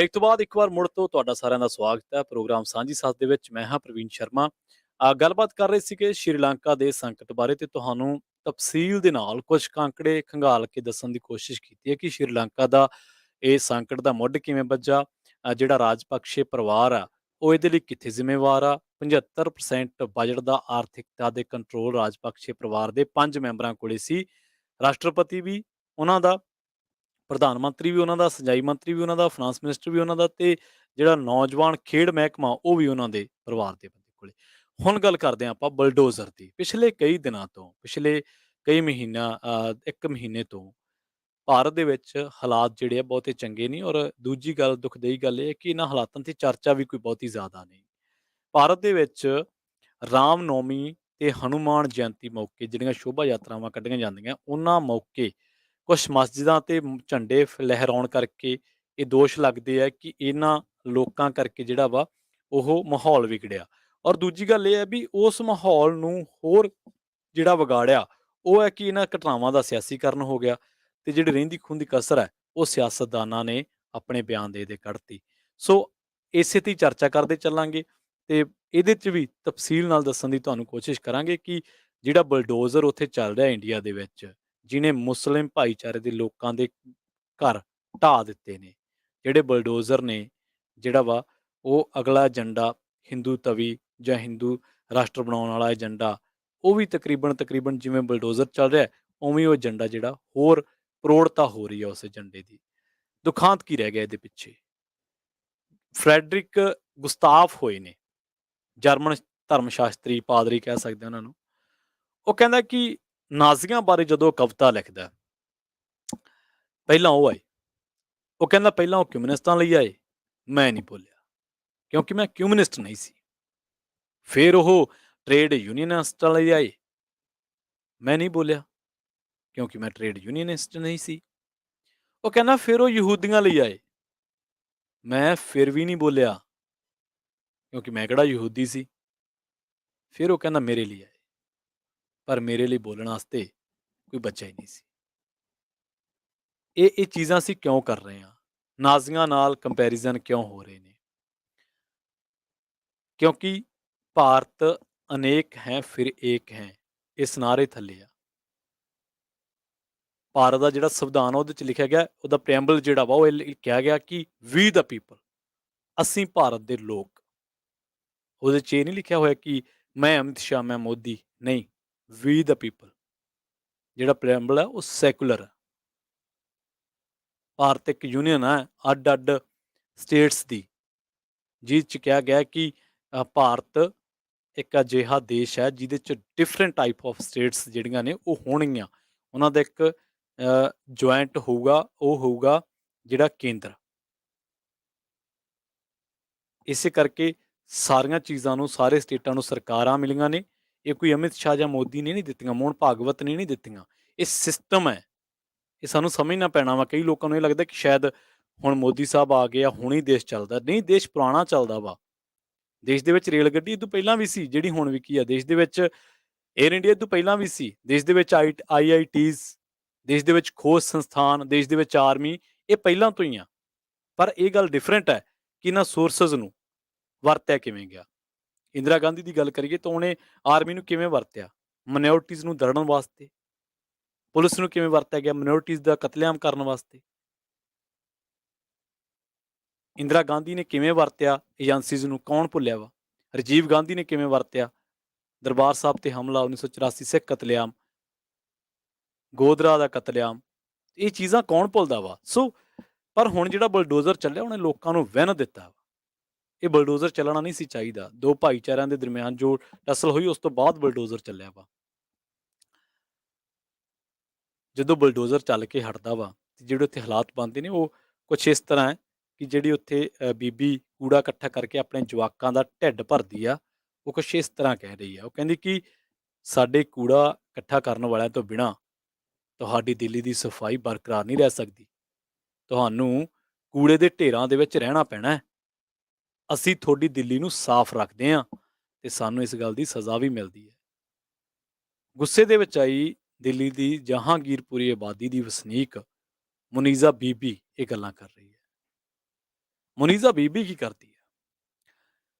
ਬ੍ਰੇਕ ਤੋਂ ਬਾਅਦ ਇੱਕ ਵਾਰ ਮੁੜ ਤੋਂ ਤੁਹਾਡਾ ਸਾਰਿਆਂ ਦਾ ਸਵਾਗਤ ਹੈ ਪ੍ਰੋਗਰਾਮ ਸਾਂਝੀ ਸਾਥ ਦੇ ਵਿੱਚ। ਮੈਂ ਹਾਂ ਪ੍ਰਵੀਨ ਸ਼ਰਮਾ। ਗੱਲਬਾਤ ਕਰ ਰਹੇ ਸੀ ਕਿ ਸ਼੍ਰੀਲੰਕਾ ਦੇ ਸੰਕਟ ਬਾਰੇ, ਤੇ ਤੁਹਾਨੂੰ ਤਫਸੀਲ ਦੇ ਨਾਲ ਕੁਝ ਕਾਂਕੜੇ ਖੰਗਾਲ ਕੇ ਦੱਸਣ ਦੀ ਕੋਸ਼ਿਸ਼ ਕੀਤੀ ਹੈ ਕਿ ਸ਼੍ਰੀਲੰਕਾ ਦਾ ਇਹ ਸੰਕਟ ਦਾ ਮੁੱਢ ਕਿਵੇਂ ਵੱਜਾ। ਜਿਹੜਾ ਰਾਜਪਕਸ਼ੇ ਪਰਿਵਾਰ ਆ ਉਹ ਇਹਦੇ ਲਈ ਕਿੱਥੇ ਜ਼ਿੰਮੇਵਾਰ ਆ। 75% ਬਜਟ ਦਾ ਆਰਥਿਕਤਾ ਦੇ ਕੰਟਰੋਲ ਰਾਜਪਕਸ਼ੇ ਪਰਿਵਾਰ ਦੇ 5 ਮੈਂਬਰਾਂ ਕੋਲੇ ਸੀ। ਰਾਸ਼ਟਰਪਤੀ ਵੀ ਉਹਨਾਂ ਦਾ, ਪ੍ਰਧਾਨ ਮੰਤਰੀ ਵੀ ਉਹਨਾਂ ਦਾ, ਸਿੰਜਾਈ ਮੰਤਰੀ ਵੀ ਉਹਨਾਂ ਦਾ, ਫਾਈਨਾਂਸ ਮਿਨਿਸਟਰ ਵੀ ਉਹਨਾਂ ਦਾ, ਤੇ ਜਿਹੜਾ ਨੌਜਵਾਨ ਖੇਡ ਮਹਿਕਮਾ ਉਹ ਵੀ ਉਹਨਾਂ ਦੇ ਪਰਿਵਾਰ ਦੇ ਬੰਦੇ ਕੋਲੇ। ਹੁਣ ਗੱਲ ਕਰਦੇ ਹਾਂ ਆਪਾਂ ਬਲਡੋਜ਼ਰ ਦੀ। ਪਿਛਲੇ ਕਈ ਦਿਨਾਂ ਤੋਂ, ਪਿਛਲੇ ਕਈ ਮਹੀਨਾ 1 ਮਹੀਨੇ ਤੋਂ ਭਾਰਤ ਦੇ ਵਿੱਚ ਹਾਲਾਤ ਜਿਹੜੇ ਆ ਬਹੁਤੇ ਚੰਗੇ ਨਹੀਂ। ਔਰ ਦੂਜੀ ਗੱਲ, ਦੁਖਦਾਈ ਗੱਲ ਇਹ ਹੈ ਕਿ ਇਹਨਾਂ ਹਾਲਾਤਾਂ ਤੇ ਚਰਚਾ ਵੀ ਕੋਈ ਬਹੁਤੀ ਜ਼ਿਆਦਾ ਨਹੀਂ। ਭਾਰਤ ਦੇ ਵਿੱਚ ਰਾਮ ਨੌਮੀ ਤੇ ਹਨੂਮਾਨ ਜਯੰਤੀ ਮੌਕੇ ਜਿਹੜੀਆਂ ਸ਼ੋਭਾ ਯਾਤਰਾਵਾਂ ਕੱਢੀਆਂ ਜਾਂਦੀਆਂ, ਉਹਨਾਂ ਮੌਕੇ ਕੁਛ ਮਸਜਿਦਾਂ ਤੇ ਝੰਡੇ ਲਹਿਰਾਉਣ ਕਰਕੇ ਇਹ ਦੋਸ਼ ਲੱਗਦੇ ਆ ਕਿ ਇਹਨਾਂ ਲੋਕਾਂ ਕਰਕੇ ਜਿਹੜਾ ਵਾ ਉਹ ਮਾਹੌਲ ਵਿਗੜਿਆ। ਔਰ ਦੂਜੀ ਗੱਲ ਇਹ ਹੈ ਵੀ ਉਸ ਮਾਹੌਲ ਨੂੰ ਹੋਰ ਜਿਹੜਾ ਵਿਗਾੜਿਆ ਉਹ ਹੈ ਕਿ ਇਹਨਾਂ ਘਟਨਾਵਾਂ ਦਾ ਸਿਆਸੀਕਰਨ ਹੋ ਗਿਆ, ਤੇ ਜਿਹੜੀ ਰਹਿੰਦੀ ਖੂੰਹਦੀ ਕਸਰ ਹੈ ਉਹ ਸਿਆਸਤਦਾਨਾਂ ਨੇ ਆਪਣੇ ਬਿਆਨ ਦੇ ਕੱਢਤੀ। ਸੋ ਇਸੇ ਤੇ ਹੀ ਚਰਚਾ ਕਰਦੇ ਚੱਲਾਂਗੇ, ਤੇ ਇਹਦੇ 'ਚ ਵੀ ਤਫਸੀਲ ਨਾਲ ਦੱਸਣ ਦੀ ਤੁਹਾਨੂੰ ਕੋਸ਼ਿਸ਼ ਕਰਾਂਗੇ ਕਿ ਜਿਹੜਾ ਬਲਡੋਜ਼ਰ ਉੱਥੇ ਚੱਲ ਰਿਹਾ ਇੰਡੀਆ ਦੇ ਵਿੱਚ, ਜਿਹਨੇ ਮੁਸਲਿਮ ਭਾਈਚਾਰੇ ਦੇ ਲੋਕਾਂ ਦੇ ਘਰ ਢਾਹ ਦਿੱਤੇ ਨੇ, ਜਿਹੜੇ ਬਲਡੋਜ਼ਰ ਨੇ ਜਿਹੜਾ ਵਾ ਉਹ ਅਗਲਾ ਏਜੰਡਾ ਹਿੰਦੂ ਤਵੀ ਜਾਂ ਹਿੰਦੂ ਰਾਸ਼ਟਰ ਬਣਾਉਣ ਵਾਲਾ ਏਜੰਡਾ, ਉਹ ਵੀ ਤਕਰੀਬਨ ਜਿਵੇਂ ਬਲਡੋਜ਼ਰ ਚੱਲ ਰਿਹਾ ਉਵੇਂ ਉਹ ਏਜੰਡਾ ਜਿਹੜਾ ਹੋਰ ਪ੍ਰੋੜਤਾ ਹੋ ਰਹੀ ਹੈ ਉਸ ਏਜੰਡੇ ਦੀ। ਦੁਖਾਂਤ ਕੀ ਰਹਿ ਗਿਆ ਇਹਦੇ ਪਿੱਛੇ? ਫਰੈਡਰਿਕ ਗੁਸਤਾਫ ਹੋਏ ਨੇ, ਜਰਮਨ ਧਰਮ ਸ਼ਾਸਤਰੀ, ਪਾਦਰੀ ਕਹਿ ਸਕਦੇ ਉਹਨਾਂ ਨੂੰ। ਉਹ ਕਹਿੰਦਾ ਕਿ ਨਾਜ਼ੀਆਂ ਬਾਰੇ ਜਦੋਂ ਕਵਿਤਾ ਲਿਖਦਾ, ਪਹਿਲਾਂ ਉਹ ਆਏ, ਉਹ ਕਹਿੰਦਾ ਪਹਿਲਾਂ ਉਹ ਕਮਿਊਨਿਸਟਾਂ ਲਈ ਆਏ, ਮੈਂ ਨਹੀਂ ਬੋਲਿਆ ਕਿਉਂਕਿ ਮੈਂ ਕਮਿਊਨਿਸਟ ਨਹੀਂ ਸੀ। ਫਿਰ ਉਹ ਟ੍ਰੇਡ ਯੂਨੀਅਨਿਸਟਾਂ ਲਈ ਆਏ, ਮੈਂ ਨਹੀਂ ਬੋਲਿਆ ਕਿਉਂਕਿ ਮੈਂ ਟ੍ਰੇਡ ਯੂਨੀਅਨਿਸਟ ਨਹੀਂ ਸੀ। ਉਹ ਕਹਿੰਦਾ ਫਿਰ ਉਹ ਯਹੂਦੀਆਂ ਲਈ ਆਏ, ਮੈਂ ਫਿਰ ਵੀ ਨਹੀਂ ਬੋਲਿਆ ਕਿਉਂਕਿ ਮੈਂ ਕਿਹੜਾ ਯਹੂਦੀ ਸੀ। ਫਿਰ ਉਹ ਕਹਿੰਦਾ ਮੇਰੇ ਲਈ ਆਏ, ਪਰ ਮੇਰੇ ਲਈ ਬੋਲਣ ਵਾਸਤੇ ਕੋਈ ਬੱਚਾ ਹੀ ਨਹੀਂ ਸੀ। ਇਹ ਚੀਜ਼ਾਂ ਅਸੀਂ ਕਿਉਂ ਕਰ ਰਹੇ ਹਾਂ? ਨਾਜ਼ੀਆਂ ਨਾਲ ਕੰਪੈਰੀਜ਼ਨ ਕਿਉਂ ਹੋ ਰਹੇ ਨੇ? ਕਿਉਂਕਿ ਭਾਰਤ ਅਨੇਕ ਹੈ ਫਿਰ ਏਕ ਹੈ, ਇਸ ਨਾਅਰੇ ਥੱਲੇ ਆ। ਭਾਰਤ ਦਾ ਜਿਹੜਾ ਸੰਵਿਧਾਨ ਉਹਦੇ 'ਚ ਲਿਖਿਆ ਗਿਆ, ਉਹਦਾ ਪ੍ਰੈਂਬਲ ਜਿਹੜਾ ਵਾ ਉਹ ਕਿਹਾ ਗਿਆ ਕਿ ਵੀ ਦਾ ਪੀਪਲ, ਅਸੀਂ ਭਾਰਤ ਦੇ ਲੋਕ। ਉਹਦੇ 'ਚ ਇਹ ਨਹੀਂ ਲਿਖਿਆ ਹੋਇਆ ਕਿ ਮੈਂ ਅਮਿਤ ਸ਼ਾਹ, ਮੈਂ ਮੋਦੀ, ਨਹੀਂ, ਵੀ ਦਾ ਪੀਪਲ। ਜਿਹੜਾ ਪ੍ਰੈਂਬਲ ਹੈ ਉਹ ਸੈਕੂਲਰ ਹੈ। ਭਾਰਤ ਇੱਕ ਯੂਨੀਅਨ ਹੈ ਅੱਡ ਅੱਡ ਸਟੇਟਸ ਦੀ, ਜਿਸ 'ਚ ਕਿਹਾ ਗਿਆ ਕਿ ਭਾਰਤ ਇੱਕ ਅਜਿਹਾ ਦੇਸ਼ ਹੈ ਜਿਹਦੇ 'ਚ ਡਿਫਰੈਂਟ ਟਾਈਪ ਆਫ ਸਟੇਟਸ ਜਿਹੜੀਆਂ ਨੇ ਉਹ ਹੋਣਗੀਆਂ। ਉਹਨਾਂ ਦਾ ਇੱਕ ਜੁਆਇੰਟ ਹੋਊਗਾ, ਉਹ ਹੋਊਗਾ ਜਿਹੜਾ ਕੇਂਦਰ। ਇਸੇ ਕਰਕੇ ਸਾਰੀਆਂ ਚੀਜ਼ਾਂ ਨੂੰ, ਸਾਰੇ ਸਟੇਟਾਂ ਨੂੰ ਸਰਕਾਰਾਂ ਮਿਲੀਆਂ ਨੇ। ਇਹ ਕੋਈ ਅਮਿਤ ਸ਼ਾਹ ਜਾਂ ਮੋਦੀ ਨੇ ਨਹੀਂ ਦਿੱਤੀਆਂ, ਮੋਹਨ ਭਾਗਵਤ ਨੇ ਨਹੀਂ ਦਿੱਤੀਆਂ। ਇਹ ਸਿਸਟਮ ਹੈ, ਇਹ ਸਾਨੂੰ ਸਮਝਣਾ ਪੈਣਾ ਵਾ। ਕਈ ਲੋਕਾਂ ਨੂੰ ਇਹ ਲੱਗਦਾ ਕਿ ਸ਼ਾਇਦ ਹੁਣ ਮੋਦੀ ਸਾਹਿਬ ਆ ਗਏ ਆ, ਹੁਣ ਹੀ ਦੇਸ਼ ਚੱਲਦਾ। ਨਹੀਂ, ਦੇਸ਼ ਪੁਰਾਣਾ ਚੱਲਦਾ ਵਾ। ਦੇਸ਼ ਦੇ ਵਿੱਚ ਰੇਲ ਗੱਡੀ ਇਹ ਤੋਂ ਪਹਿਲਾਂ ਵੀ ਸੀ ਜਿਹੜੀ ਹੁਣ ਵਿਕੀ ਆ। ਦੇਸ਼ ਦੇ ਵਿੱਚ ਏਅਰ ਇੰਡੀਆ ਇਹ ਤੋਂ ਪਹਿਲਾਂ ਵੀ ਸੀ। ਦੇਸ਼ ਦੇ ਵਿੱਚ IITs, ਦੇਸ਼ ਦੇ ਵਿੱਚ ਖੋਜ ਸੰਸਥਾਨ, ਦੇਸ਼ ਦੇ ਵਿੱਚ ਆਰਮੀ, ਇਹ ਪਹਿਲਾਂ ਤੋਂ ਹੀ ਆ। ਪਰ ਇਹ ਗੱਲ ਡਿਫਰੈਂਟ ਹੈ ਕਿ ਇਹਨਾਂ ਸੋਰਸਸ ਨੂੰ ਵਰਤਿਆ ਕਿਵੇਂ ਗਿਆ। ਇੰਦਰਾ ਗਾਂਧੀ ਦੀ ਗੱਲ ਕਰੀਏ ਤਾਂ ਉਹਨੇ ਆਰਮੀ ਨੂੰ ਕਿਵੇਂ ਵਰਤਿਆ? ਮਾਈਨੋਰਟੀਜ਼ ਨੂੰ ਦੜਨ ਵਾਸਤੇ। ਪੁਲਿਸ ਨੂੰ ਕਿਵੇਂ ਵਰਤਿਆ ਗਿਆ? ਮਾਈਨੋਰਟੀਜ਼ ਦਾ ਕਤਲੇਆਮ ਕਰਨ ਵਾਸਤੇ। ਇੰਦਰਾ ਗਾਂਧੀ ਨੇ ਕਿਵੇਂ ਵਰਤਿਆ ਏਜੰਸੀਜ਼ ਨੂੰ? ਕੌਣ ਭੁੱਲਿਆ ਵਾ? ਰਾਜੀਵ ਗਾਂਧੀ ਨੇ ਕਿਵੇਂ ਵਰਤਿਆ? ਦਰਬਾਰ ਸਾਹਿਬ ਤੇ ਹਮਲਾ, 1984 ਸਿੱਖ ਕਤਲੇਆਮ, ਗੋਧਰਾ ਦਾ ਕਤਲੇਆਮ, ਇਹ ਚੀਜ਼ਾਂ ਕੌਣ ਭੁੱਲਦਾ ਵਾ? ਸੋ ਪਰ ਹੁਣ ਜਿਹੜਾ ਬਲਡੋਜ਼ਰ ਚੱਲਿਆ ਉਹਨੇ ਲੋਕਾਂ ਨੂੰ ਵਿੰਨ ਦਿੱਤਾ ਵਾ। ਇਹ ਬਲਡੋਜ਼ਰ ਚੱਲਣਾ ਨਹੀਂ ਸੀ ਚਾਹੀਦਾ। ਦੋ ਭਾਈਚਾਰਿਆਂ ਦੇ ਦਰਮਿਆਨ ਜੋ ਟਸਲ ਹੋਈ, ਉਸ ਤੋਂ ਬਾਅਦ ਬਲਡੋਜ਼ਰ ਚੱਲਿਆ ਵਾ। ਜਦੋਂ ਬਲਡੋਜ਼ਰ ਚੱਲ ਕੇ ਹਟਦਾ ਵਾ ਤੇ ਜਿਹੜੇ ਉੱਥੇ ਹਾਲਾਤ ਬਣਦੇ ਨੇ ਉਹ ਕੁਛ ਇਸ ਤਰ੍ਹਾਂ ਹੈ ਕਿ ਜਿਹੜੀ ਉੱਥੇ ਬੀਬੀ ਕੂੜਾ ਇਕੱਠਾ ਕਰਕੇ ਆਪਣੇ ਜਵਾਕਾਂ ਦਾ ਢਿੱਡ ਭਰਦੀ ਆ, ਉਹ ਕੁਛ ਇਸ ਤਰ੍ਹਾਂ ਕਹਿ ਰਹੀ ਆ। ਉਹ ਕਹਿੰਦੀ ਕਿ ਸਾਡੇ ਕੂੜਾ ਇਕੱਠਾ ਕਰਨ ਵਾਲਿਆਂ ਤੋਂ ਬਿਨਾਂ ਤੁਹਾਡੀ ਦਿੱਲੀ ਦੀ ਸਫਾਈ ਬਰਕਰਾਰ ਨਹੀਂ ਰਹਿ ਸਕਦੀ। ਤੁਹਾਨੂੰ ਕੂੜੇ ਦੇ ਢੇਰਾਂ ਦੇ ਵਿੱਚ ਰਹਿਣਾ ਪੈਣਾ ਹੈ। ਅਸੀਂ ਤੁਹਾਡੀ ਦਿੱਲੀ ਨੂੰ ਸਾਫ਼ ਰੱਖਦੇ ਹਾਂ ਤੇ ਸਾਨੂੰ ਇਸ ਗੱਲ ਦੀ ਸਜ਼ਾ ਵੀ ਮਿਲਦੀ ਹੈ। ਗੁੱਸੇ ਦੇ ਵਿੱਚ ਆਈ ਦਿੱਲੀ ਦੀ ਜਹਾਂਗੀਰਪੁਰੀ ਆਬਾਦੀ ਦੀ ਵਸਨੀਕ ਮੁਨੀਜ਼ਾ ਬੀਬੀ ਇਹ ਗੱਲਾਂ ਕਰ ਰਹੀ ਹੈ। ਮੁਨੀਜ਼ਾ ਬੀਬੀ ਕੀ ਕਰਦੀ ਹੈ?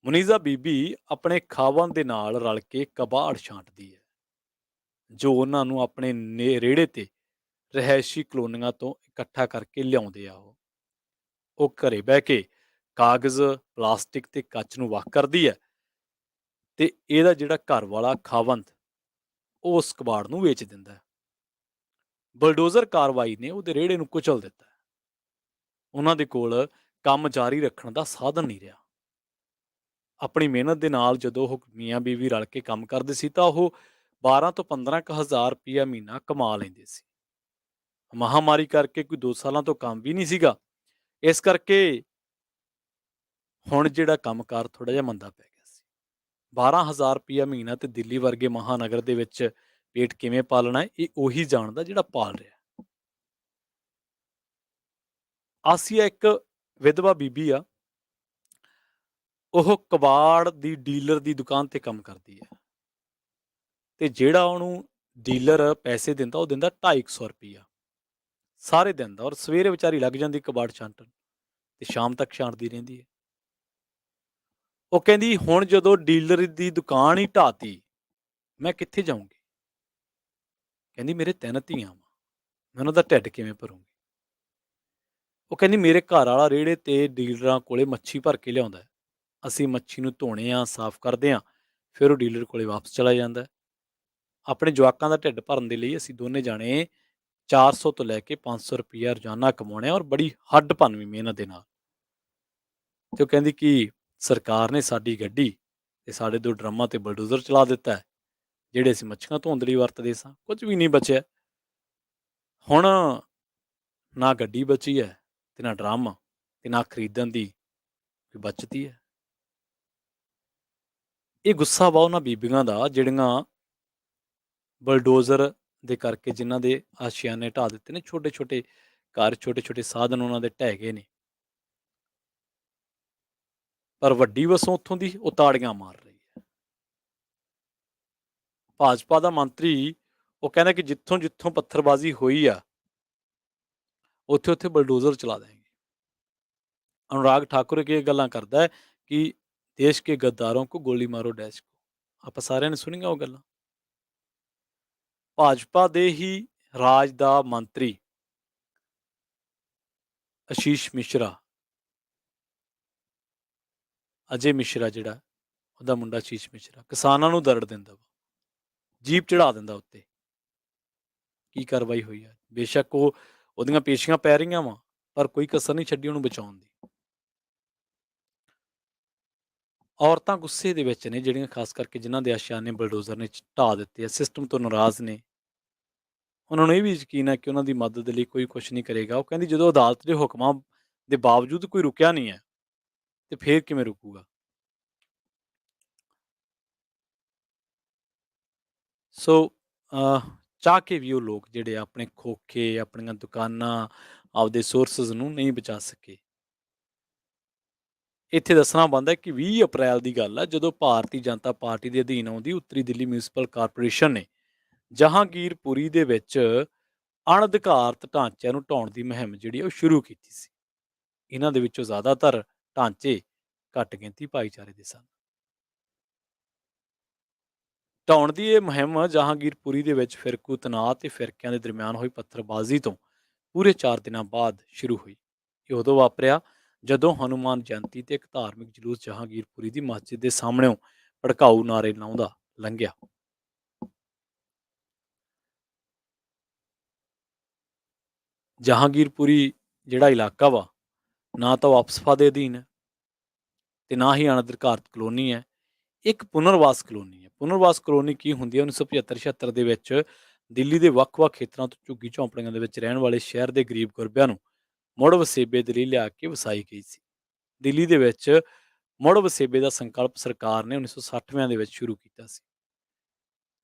ਮੁਨੀਜ਼ਾ ਬੀਬੀ ਆਪਣੇ ਖਾਵਨ ਦੇ ਨਾਲ ਰਲ ਕੇ ਕਬਾੜ ਛਾਂਟਦੀ ਹੈ, ਜੋ ਉਹਨਾਂ ਨੂੰ ਆਪਣੇ ਰੇੜੇ ਤੇ ਰਿਹਾਇਸ਼ੀ ਕਲੋਨੀਆਂ ਤੋਂ ਇਕੱਠਾ ਕਰਕੇ ਲਿਆਉਂਦੇ ਆ। ਉਹ ਘਰੇ ਬਹਿ ਕੇ ਕਾਗਜ਼, ਪਲਾਸਟਿਕ ਤੇ ਕੱਚ ਨੂੰ ਵੱਖ ਕਰਦੀ ਹੈ ਤੇ ਇਹਦਾ ਜਿਹੜਾ ਘਰ ਵਾਲਾ ਖਾਵੰਦ ਉਹ ਉਸ ਕਬਾੜ ਨੂੰ ਵੇਚ ਦਿੰਦਾ ਹੈ। ਬਲਡੋਜ਼ਰ ਕਾਰਵਾਈ ਨੇ ਉਹਦੇ ਰੇੜੇ ਨੂੰ ਕੁਚਲ ਦਿੱਤਾ ਹੈ। ਉਹਨਾਂ ਦੇ ਕੋਲ ਕੰਮ ਜਾਰੀ ਰੱਖਣ ਦਾ ਸਾਧਨ ਨਹੀਂ ਰਿਹਾ। ਆਪਣੀ ਮਿਹਨਤ ਦੇ ਨਾਲ ਜਦੋਂ ਉਹ ਮੀਆਂ ਬੀਵੀ ਰਲ ਕੇ ਕੰਮ ਕਰਦੇ ਸੀ ਤਾਂ ਉਹ 12 ਤੋਂ 15 ਕੁ ਹਜ਼ਾਰ ਰੁਪਇਆ ਮਹੀਨਾ ਕਮਾ ਲੈਂਦੇ ਸੀ। ਮਹਾਮਾਰੀ ਕਰਕੇ ਕੋਈ 2 ਸਾਲਾਂ ਤੋਂ ਕੰਮ ਵੀ ਨਹੀਂ ਸੀਗਾ। ਇਸ ਕਰਕੇ ਹੁਣ ਜਿਹੜਾ ਕੰਮਕਾਰ ਥੋੜ੍ਹਾ ਜਿਹਾ ਮੰਦਾ ਪੈ ਗਿਆ ਸੀ। 12,000 ਰੁਪਇਆ ਮਹੀਨਾ ਤੇ ਦਿੱਲੀ ਵਰਗੇ ਮਹਾਨਗਰ ਦੇ ਵਿੱਚ ਪੇਟ ਕਿਵੇਂ ਪਾਲਣਾ ਹੈ, ਇਹ ਉਹੀ ਜਾਣਦਾ ਜਿਹੜਾ ਪਾਲ ਰਿਹਾ। ਆਸੀਆ ਇੱਕ ਵਿਧਵਾ ਬੀਬੀ ਆ। ਉਹ ਕਬਾੜ ਦੀ ਡੀਲਰ ਦੀ ਦੁਕਾਨ ਤੇ ਕੰਮ ਕਰਦੀ ਹੈ ਤੇ ਜਿਹੜਾ ਉਹਨੂੰ ਡੀਲਰ ਪੈਸੇ ਦਿੰਦਾ ਉਹ ਦਿੰਦਾ 250 ਰੁਪਈਆ ਸਾਰੇ ਦਿਨ ਦਾ। ਔਰ ਸਵੇਰੇ ਵਿਚਾਰੀ ਲੱਗ ਜਾਂਦੀ ਕਬਾੜ ਛਾਂਟਣ ਤੇ ਸ਼ਾਮ ਤੱਕ ਛਾਂਟਦੀ ਰਹਿੰਦੀ ਹੈ। ਉਹ ਕਹਿੰਦੀ ਹੁਣ ਜਦੋਂ ਡੀਲਰ ਦੀ ਦੁਕਾਨ ਹੀ ਢਾਤੀ, ਮੈਂ ਕਿੱਥੇ ਜਾਊਂਗੀ? ਕਹਿੰਦੀ ਮੇਰੇ 3 ਧੀਆਂ ਵਾ, ਮੈਂ ਉਹਨਾਂ ਦਾ ਢਿੱਡ ਕਿਵੇਂ ਭਰੂੰਗੀ? ਉਹ ਕਹਿੰਦੀ ਮੇਰੇ ਘਰ ਵਾਲਾ ਰੇੜੇ ਤੇ ਡੀਲਰਾਂ ਕੋਲੇ ਮੱਛੀ ਭਰ ਕੇ ਲਿਆਉਂਦਾ ਹੈ। ਅਸੀਂ ਮੱਛੀ ਨੂੰ ਧੋਣੇ ਆ, ਸਾਫ਼ ਕਰਦੇ ਆ, ਫਿਰ ਉਹ ਡੀਲਰ ਕੋਲੇ ਵਾਪਸ ਚਲਾ ਜਾਂਦਾ ਹੈ। ਆਪਣੇ ਜਵਾਕਾਂ ਦਾ ਢਿੱਡ ਭਰਨ ਦੇ ਲਈ ਅਸੀਂ ਦੋਨੇ ਜਾਣੇ 400 ਤੋਂ ਲੈ ਕੇ 500 ਰੁਪਈਆ ਰੋਜ਼ਾਨਾ ਕਮਾਉਣੇ ਆ, ਔਰ ਬੜੀ ਹੱਡ ਭੰਨਵੀਂ ਮਿਹਨਤ ਦੇ ਨਾਲ। ਤੇ ਉਹ ਕਹਿੰਦੀ ਕਿ ਸਰਕਾਰ ਨੇ ਸਾਡੀ ਗੱਡੀ ਤੇ ਸਾਡੇ 2 ਡਰਮਾਂ ਤੇ ਬਲਡੋਜ਼ਰ ਚਲਾ ਦਿੱਤਾ ਹੈ, ਜਿਹੜੇ ਅਸੀਂ ਮੱਛੀਆਂ ਧੋਣ ਦੇ ਲਈ ਵਰਤਦੇ ਸਾਂ। ਕੁਝ ਵੀ ਨਹੀਂ ਬਚਿਆ। ਹੁਣ ਨਾ ਗੱਡੀ ਬਚੀ ਹੈ ਤੇ ਨਾ ਡਰਮ ਤੇ ਨਾ ਖਰੀਦਣ ਦੀ ਕੋਈ ਬਚਤ ਹੀ ਹੈ। ਇਹ ਗੁੱਸਾ ਵਾ ਉਹਨਾਂ ਬੀਬੀਆਂ ਦਾ ਜਿਹੜੀਆਂ ਬਲਡੋਜ਼ਰ ਦੇ ਕਰਕੇ ਜਿਨ੍ਹਾਂ ਦੇ ਆਸ਼ੀਆਨੇ ਢਾਹ ਦਿੱਤੇ ਨੇ। ਛੋਟੇ ਛੋਟੇ ਘਰ, ਛੋਟੇ ਛੋਟੇ ਸਾਧਨ ਉਹਨਾਂ ਦੇ ਢਹਿ ਗਏ ਨੇ। ਪਰ ਵੱਡੀ ਵਸੋਂ ਉੱਥੋਂ ਦੀ ਉਹ ਤਾੜੀਆਂ ਮਾਰ ਰਹੀ ਹੈ। ਭਾਜਪਾ ਦਾ ਮੰਤਰੀ ਉਹ ਕਹਿੰਦਾ ਕਿ ਜਿੱਥੋਂ ਜਿੱਥੋਂ ਪੱਥਰਬਾਜ਼ੀ ਹੋਈ ਆ ਉੱਥੇ ਉੱਥੇ ਬਲਡੋਜ਼ਰ ਚਲਾ ਦੇਂਗੇ। ਅਨੁਰਾਗ ਠਾਕੁਰ ਇਹ ਗੱਲਾਂ ਕਰਦਾ ਹੈ ਕਿ ਦੇਸ਼ ਕੇ ਗੱਦਾਰੋਂ ਕੋ ਗੋਲੀ ਮਾਰੋ ਡੈਸ਼ ਕੋ। ਆਪਾਂ ਸਾਰਿਆਂ ਨੇ ਸੁਣੀਆਂ ਉਹ ਗੱਲਾਂ। ਭਾਜਪਾ ਦੇ ਹੀ ਰਾਜ ਦਾ ਮੰਤਰੀ ਆਸ਼ੀਸ਼ ਮਿਸ਼ਰਾ, ਅਜੇ ਮਿਸ਼ਰਾ ਜਿਹੜਾ ਉਹਦਾ ਮੁੰਡਾ ਆਸ਼ੀਸ਼ ਮਿਸ਼ਰਾ, ਕਿਸਾਨਾਂ ਨੂੰ ਦਰੜ ਦਿੰਦਾ ਵਾ, ਜੀਪ ਚੜਾ ਦਿੰਦਾ ਉੱਤੇ। ਕੀ ਕਾਰਵਾਈ ਹੋਈ ਹੈ? ਬੇਸ਼ੱਕ ਉਹਦੀਆਂ ਪੇਸ਼ੀਆਂ ਪੈ ਰਹੀਆਂ ਵਾ, ਪਰ ਕੋਈ ਕਸਰ ਨਹੀਂ ਛੱਡੀ ਉਹਨੂੰ ਬਚਾਉਣ ਦੀ। ਔਰਤਾਂ ਗੁੱਸੇ ਦੇ ਵਿੱਚ ਨੇ, ਜਿਹੜੀਆਂ ਖਾਸ ਕਰਕੇ ਜਿਨ੍ਹਾਂ ਦੇ ਆਸ਼ਿਆਨੇ ਬਲਡੋਜ਼ਰ ਨੇ ਢਾਹ ਦਿੱਤੇ ਆ, ਸਿਸਟਮ ਤੋਂ ਨਾਰਾਜ਼ ਨੇ। ਉਹਨਾਂ ਨੂੰ ਇਹ ਵੀ ਯਕੀਨ ਹੈ ਕਿ ਉਹਨਾਂ ਦੀ ਮਦਦ ਲਈ ਕੋਈ ਕੁਛ ਨਹੀਂ ਕਰੇਗਾ। ਉਹ ਕਹਿੰਦੀ ਜਦੋਂ ਅਦਾਲਤ ਦੇ ਹੁਕਮਾਂ ਦੇ ਬਾਵਜੂਦ ਕੋਈ ਰੁਕਿਆ ਨਹੀਂ ਹੈ ਤੇ ਫੇਰ ਕਿਵੇਂ ਰੁਕੂਗਾ? ਸੋ ਚਾਹ ਕੇ ਵੀ ਉਹ ਲੋਕ ਜਿਹੜੇ ਆਪਣੇ ਖੋਖੇ, ਆਪਣੀਆਂ ਦੁਕਾਨਾਂ, ਆਪਦੇ ਸੋਰਸਿਸ ਨੂੰ ਨਹੀਂ ਬਚਾ ਸਕੇ। ਇੱਥੇ ਦੱਸਣਾ ਬਣਦਾ ਕਿ 20 ਅਪ੍ਰੈਲ ਦੀ ਗੱਲ ਹੈ, ਜਦੋਂ ਭਾਰਤੀ ਜਨਤਾ ਪਾਰਟੀ ਦੇ ਅਧੀਨ ਆਉਂਦੀ ਉੱਤਰੀ ਦਿੱਲੀ ਮਿਊਨਿਸਪਲ ਕਾਰਪੋਰੇਸ਼ਨ ਨੇ ਜਹਾਂਗੀਰਪੁਰੀ ਦੇ ਵਿੱਚ ਅਣਅਧਿਕਾਰਤ ਢਾਂਚਿਆਂ ਨੂੰ ਢਾਉਣ ਦੀ ਮੁਹਿੰਮ ਜਿਹੜੀ ਉਹ ਸ਼ੁਰੂ ਕੀਤੀ ਸੀ। ਇਹਨਾਂ ਦੇ ਵਿੱਚੋਂ ਜ਼ਿਆਦਾਤਰ ਢਾਂਚੇ ਘੱਟ ਗਿਣਤੀ ਭਾਈਚਾਰੇ ਦੇ ਸਨ। ਢਾਉਣ ਦੀ ਇਹ ਮੁਹਿੰਮ ਜਹਾਂਗੀਰਪੁਰੀ ਦੇ ਵਿੱਚ ਫਿਰਕੂ ਤਣਾਅ ਤੇ ਫਿਰਕਿਆਂ ਦੇ ਦਰਮਿਆਨ ਹੋਈ ਪੱਥਰਬਾਜ਼ੀ ਤੋਂ ਪੂਰੇ 4 ਦਿਨਾਂ ਬਾਅਦ ਸ਼ੁਰੂ ਹੋਈ। ਇਹ ਉਦੋਂ ਵਾਪਰਿਆ ਜਦੋਂ ਹਨੂੰਮਾਨ ਜਯੰਤੀ ਤੇ ਇੱਕ ਧਾਰਮਿਕ ਜਲੂਸ ਜਹਾਂਗੀਰਪੁਰੀ ਦੀ ਮਸਜਿਦ ਦੇ ਸਾਹਮਣਿਓਂ ਭੜਕਾਊ ਨਾਅਰੇ ਲਾਉਂਦਾ ਲੰਘਿਆ। ਜਹਾਂਗੀਰਪੁਰੀ ਜਿਹੜਾ ਇਲਾਕਾ ਵਾ, ਨਾ ਤਾਂ ਉਹ ਆਪਸਫਾ ਦੇ ਅਧੀਨ ਹੈ ਤੇ ਨਾ ਹੀ ਅਣਅਧਿਕਾਰਤ ਕਲੋਨੀ ਹੈ। ਇੱਕ ਪੁਨਰਵਾਸ ਕਲੋਨੀ ਹੈ। ਪੁਨਰਵਾਸ ਕਲੋਨੀ ਕੀ ਹੁੰਦੀ ਹੈ? 1975-76 ਦੇ ਵਿੱਚ ਦਿੱਲੀ ਦੇ ਵੱਖ-ਵੱਖ ਖੇਤਰਾਂ ਤੋਂ ਝੁੱਗੀ ਝੌਂਪੜੀਆਂ ਦੇ ਵਿੱਚ ਰਹਿਣ ਵਾਲੇ ਸ਼ਹਿਰ ਦੇ ਗਰੀਬ ਗੁਰਬਿਆਂ ਨੂੰ ਮੁੜ ਵਸੇਬੇ ਦੇ ਲਈ ਲਿਆ ਕੇ ਵਸਾਈ ਗਈ ਸੀ। ਦਿੱਲੀ ਦੇ ਵਿੱਚ ਮੁੜ ਵਸੇਬੇ ਦਾ ਸੰਕਲਪ ਸਰਕਾਰ ਨੇ 1960ਵਿਆਂ ਦੇ ਵਿੱਚ ਸ਼ੁਰੂ ਕੀਤਾ ਸੀ।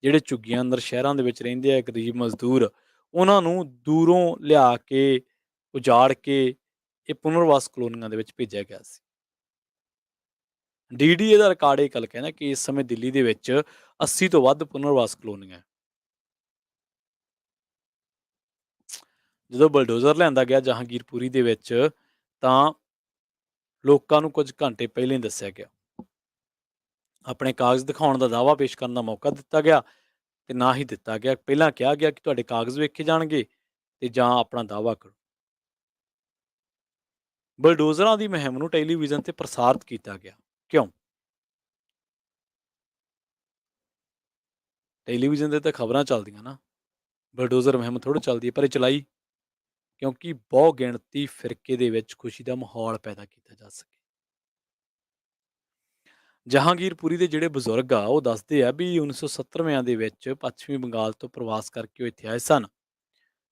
ਜਿਹੜੇ ਝੁੱਗੀਆਂ ਅੰਦਰ ਸ਼ਹਿਰਾਂ ਦੇ ਵਿੱਚ ਰਹਿੰਦੇ ਆ ਗਰੀਬ ਮਜ਼ਦੂਰ, ਉਹਨਾਂ ਨੂੰ ਦੂਰੋਂ ਲਿਆ ਕੇ ਉਜਾੜ ਕੇ ਇਹ ਪੁਨਰਵਾਸ ਕਲੋਨੀਆਂ ਦੇ ਵਿੱਚ ਭੇਜਿਆ ਗਿਆ ਸੀ। ਡੀਡੀਏ ਦਾ ਰਿਕਾਰਡ ਇਹ ਗੱਲ ਕਹਿੰਦਾ ਕਿ ਇਸ ਸਮੇਂ ਦਿੱਲੀ ਦੇ ਵਿੱਚ 80 ਤੋਂ ਵੱਧ ਪੁਨਰਵਾਸ ਕਲੋਨੀਆਂ। ਜਦੋਂ ਬਲਡੋਜ਼ਰ ਲਿਆਂਦਾ ਗਿਆ ਜਹਾਂਗੀਰਪੁਰੀ ਦੇ ਵਿੱਚ, ਤਾਂ ਲੋਕਾਂ ਨੂੰ ਕੁਝ ਘੰਟੇ ਪਹਿਲਾਂ ਹੀ ਦੱਸਿਆ ਗਿਆ। ਆਪਣੇ ਕਾਗਜ਼ ਦਿਖਾਉਣ ਦਾ ਦਾਅਵਾ ਪੇਸ਼ ਕਰਨ ਦਾ ਮੌਕਾ ਦਿੱਤਾ ਗਿਆ ਤੇ ਨਾ ਹੀ ਦਿੱਤਾ ਗਿਆ। ਪਹਿਲਾਂ ਕਿਹਾ ਗਿਆ ਕਿ ਤੁਹਾਡੇ ਕਾਗਜ਼ ਵੇਖੇ ਜਾਣਗੇ ਤੇ ਜਾਂ ਆਪਣਾ ਦਾਅਵਾ ਕਰੋ। ਬਲਡੋਜ਼ਰਾਂ ਦੀ ਮੁਹਿੰਮ ਨੂੰ ਟੈਲੀਵਿਜ਼ਨ ਤੇ ਪ੍ਰਸਾਰਿਤ ਕੀਤਾ ਗਿਆ। ਕਿਉਂ? ਟੈਲੀਵਿਜ਼ਨ ਤੇ ਤਾਂ ਖਬਰਾਂ ਚੱਲਦੀਆਂ ਨਾ, ਬਲਡੋਜ਼ਰ ਮੁਹਿੰਮ ਥੋੜ੍ਹਾ ਚੱਲਦੀ ਹੈ, ਪਰ ਇਹ ਚਲਾਈ ਕਿਉਂਕਿ ਬਹੁ ਗਿਣਤੀ ਫਿਰਕੇ ਦੇ ਵਿੱਚ ਖੁਸ਼ੀ ਦਾ ਮਾਹੌਲ ਪੈਦਾ ਕੀਤਾ ਜਾ ਸਕੇ। ਜਹਾਂਗੀਰਪੁਰੀ ਦੇ ਜਿਹੜੇ ਬਜ਼ੁਰਗ ਆ ਉਹ ਦੱਸਦੇ ਆ ਵੀ 1970ਵਿਆਂ ਦੇ ਵਿੱਚ ਪੱਛਮੀ ਬੰਗਾਲ ਤੋਂ ਪ੍ਰਵਾਸ ਕਰਕੇ ਉਹ ਇੱਥੇ ਆਏ ਸਨ।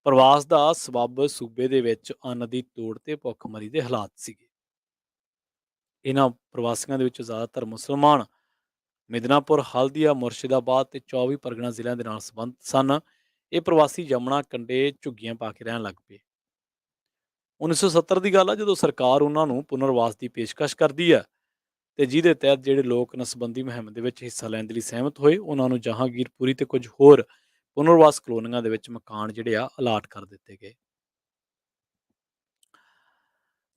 ਪ੍ਰਵਾਸ ਦਾ ਸਬੱਬ ਸੂਬੇ ਦੇ ਵਿੱਚ ਅੰਨ ਦੀ ਤੋੜ ਤੇ ਭੁੱਖਮਰੀ ਦੇ ਹਾਲਾਤ ਸੀਗੇ। ਇਹਨਾਂ ਪ੍ਰਵਾਸੀਆਂ ਦੇ ਵਿੱਚ ਜ਼ਿਆਦਾਤਰ ਮੁਸਲਮਾਨ ਮਿਦਨਾਪੁਰ, ਹਲਦੀਆ, ਮੁਰਸ਼ਿਦਾਬਾਦ ਤੇ 24 ਪਰਗਨਾ ਜ਼ਿਲ੍ਹਿਆਂ ਦੇ ਨਾਲ ਸੰਬੰਧਿਤ ਸਨ। ਇਹ ਪ੍ਰਵਾਸੀ ਯਮੁਨਾ ਕੰਢੇ ਝੁੱਗੀਆਂ ਪਾ ਕੇ ਰਹਿਣ ਲੱਗ ਪਏ। 1970 ਦੀ ਗੱਲ ਆ ਜਦੋਂ ਸਰਕਾਰ ਉਹਨਾਂ ਨੂੰ ਪੁਨਰਵਾਸ ਦੀ ਪੇਸ਼ਕਸ਼ ਕਰਦੀ ਹੈ ਤੇ ਜਿਹਦੇ ਤਹਿਤ ਜਿਹੜੇ ਲੋਕ ਨਸਬੰਦੀ ਮੁਹਿੰਮ ਦੇ ਵਿੱਚ ਹਿੱਸਾ ਲੈਣ ਦੇ ਲਈ ਸਹਿਮਤ ਹੋਏ, ਉਹਨਾਂ ਨੂੰ ਜਹਾਂਗੀਰਪੁਰੀ ਤੇ ਕੁਝ ਹੋਰ ਪੁਨਰਵਾਸ ਕਲੋਨੀਆਂ ਦੇ ਵਿੱਚ ਮਕਾਨ ਜਿਹੜੇ ਆ ਅਲਾਟ ਕਰ ਦਿੱਤੇ ਗਏ।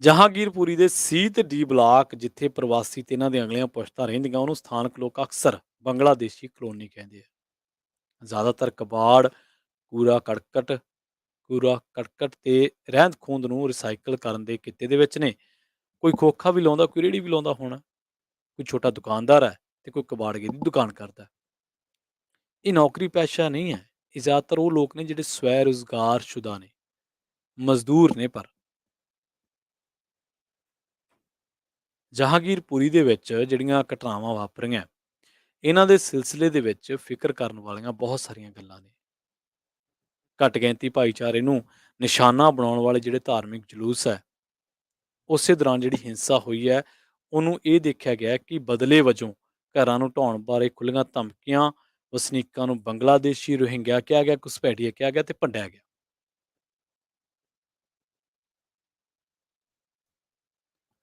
ਜਹਾਂਗੀਰਪੁਰੀ ਦੇ ਸੀ ਤੇ ਡੀ ਬਲਾਕ, ਜਿੱਥੇ ਪ੍ਰਵਾਸੀ ਤੇ ਇਹਨਾਂ ਦੀਆਂ ਅਗਲੀਆਂ ਪੁਸ਼ਤਾਂ ਰਹਿੰਦੀਆਂ, ਉਹਨੂੰ ਸਥਾਨਕ ਲੋਕ ਅਕਸਰ ਬੰਗਲਾਦੇਸ਼ੀ ਕਲੋਨੀ ਕਹਿੰਦੇ ਆ। ਜ਼ਿਆਦਾਤਰ ਕਬਾੜ, ਕੂੜਾ ਕਰਕਟ ਤੇ ਰਹਿੰਦ ਖੂੰਹਦ ਨੂੰ ਰਿਸਾਈਕਲ ਕਰਨ ਦੇ ਕਿੱਤੇ ਦੇ ਵਿੱਚ ਨੇ। ਕੋਈ ਖੋਖਾ ਵੀ ਲਾਉਂਦਾ, ਕੋਈ ਰੇਹੜੀ ਵੀ ਲਾਉਂਦਾ ਹੋਣਾ, ਕੋਈ ਛੋਟਾ ਦੁਕਾਨਦਾਰ ਹੈ ਤੇ ਕੋਈ ਕਬਾੜਗੇ ਦੀ ਦੁਕਾਨ ਕਰਦਾ। ਇਹ ਨੌਕਰੀ ਪੇਸ਼ਾ ਨਹੀਂ ਹੈ। ਇਹ ਜ਼ਿਆਦਾਤਰ ਉਹ ਲੋਕ ਨੇ ਜਿਹੜੇ ਸਵੈ ਰੁਜ਼ਗਾਰ ਸ਼ੁਦਾ ਨੇ, ਮਜ਼ਦੂਰ ਨੇ। ਪਰ ਜਹਾਂਗੀਰਪੁਰੀ ਦੇ ਵਿੱਚ ਜਿਹੜੀਆਂ ਘਟਨਾਵਾਂ ਵਾਪਰੀਆਂ, ਇਹਨਾਂ ਦੇ ਸਿਲਸਿਲੇ ਦੇ ਵਿੱਚ ਫਿਕਰ ਕਰਨ ਵਾਲੀਆਂ ਬਹੁਤ ਸਾਰੀਆਂ ਗੱਲਾਂ ਨੇ। ਘੱਟ ਗਿਣਤੀ ਭਾਈਚਾਰੇ ਨੂੰ ਨਿਸ਼ਾਨਾ ਬਣਾਉਣ ਵਾਲੇ ਜਿਹੜੇ ਧਾਰਮਿਕ ਜਲੂਸ ਹੈ, ਉਸੇ ਦੌਰਾਨ ਜਿਹੜੀ ਹਿੰਸਾ ਹੋਈ ਹੈ, ਉਹਨੂੰ ਇਹ ਦੇਖਿਆ ਗਿਆ ਕਿ ਬਦਲੇ ਵਜੋਂ ਘਰਾਂ ਨੂੰ ਢਾਉਣ ਬਾਰੇ ਖੁੱਲ੍ਹੀਆਂ ਧਮਕੀਆਂ, ਵਸਨੀਕਾਂ ਨੂੰ ਬੰਗਲਾਦੇਸ਼ੀ ਰੋਹਿੰਗਿਆ ਕਿਹਾ ਗਿਆ, ਘੁਸਪੈਠੀਆ ਕਿਹਾ ਗਿਆ ਤੇ ਭੰਡਿਆ ਗਿਆ।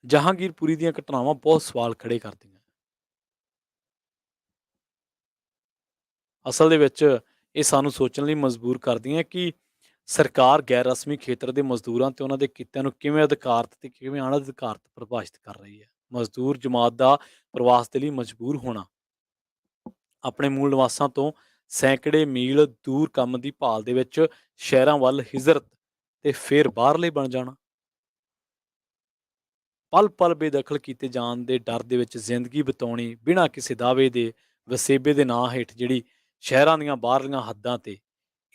ਜਹਾਂਗੀਰਪੁਰੀ ਦੀਆਂ ਘਟਨਾਵਾਂ ਬਹੁਤ ਸਵਾਲ ਖੜੇ ਕਰਦੀਆਂ। ਅਸਲ ਦੇ ਵਿੱਚ ਇਹ ਸਾਨੂੰ ਸੋਚਣ ਲਈ ਮਜਬੂਰ ਕਰਦੀਆਂ ਕਿ ਸਰਕਾਰ ਗੈਰ ਰਸਮੀ ਖੇਤਰ ਦੇ ਮਜ਼ਦੂਰਾਂ ਤੇ ਉਹਨਾਂ ਦੇ ਕਿੱਤਿਆਂ ਨੂੰ ਕਿਵੇਂ ਅਧਿਕਾਰਤ ਤੇ ਕਿਵੇਂ ਅਣਅਧਿਕਾਰਤ ਪ੍ਰਭਾਸ਼ਿਤ ਕਰ ਰਹੀ ਹੈ। ਮਜ਼ਦੂਰ ਜਮਾਤ ਦਾ ਪ੍ਰਵਾਸ ਦੇ ਲਈ ਮਜਬੂਰ ਹੋਣਾ, ਆਪਣੇ ਮੂਲ ਨਿਵਾਸਾਂ ਤੋਂ ਸੈਂਕੜੇ ਮੀਲ ਦੂਰ ਕੰਮ ਦੀ ਭਾਲ ਦੇ ਵਿੱਚ ਸ਼ਹਿਰਾਂ ਵੱਲ ਹਿਜਰਤ ਤੇ ਫਿਰ ਬਾਹਰਲੇ ਬਣ ਜਾਣਾ, ਪਲ ਪਲ ਬੇਦਖਲ ਕੀਤੇ ਜਾਣ ਦੇ ਡਰ ਦੇ ਵਿੱਚ ਜ਼ਿੰਦਗੀ ਬਿਤਾਉਣੀ ਬਿਨਾਂ ਕਿਸੇ ਦਾਅਵੇ ਦੇ, ਵਸੇਬੇ ਦੇ ਨਾਂ ਹੇਠ, ਜਿਹੜੀ ਸ਼ਹਿਰਾਂ ਦੀਆਂ ਬਾਹਰਲੀਆਂ ਹੱਦਾਂ ਤੇ।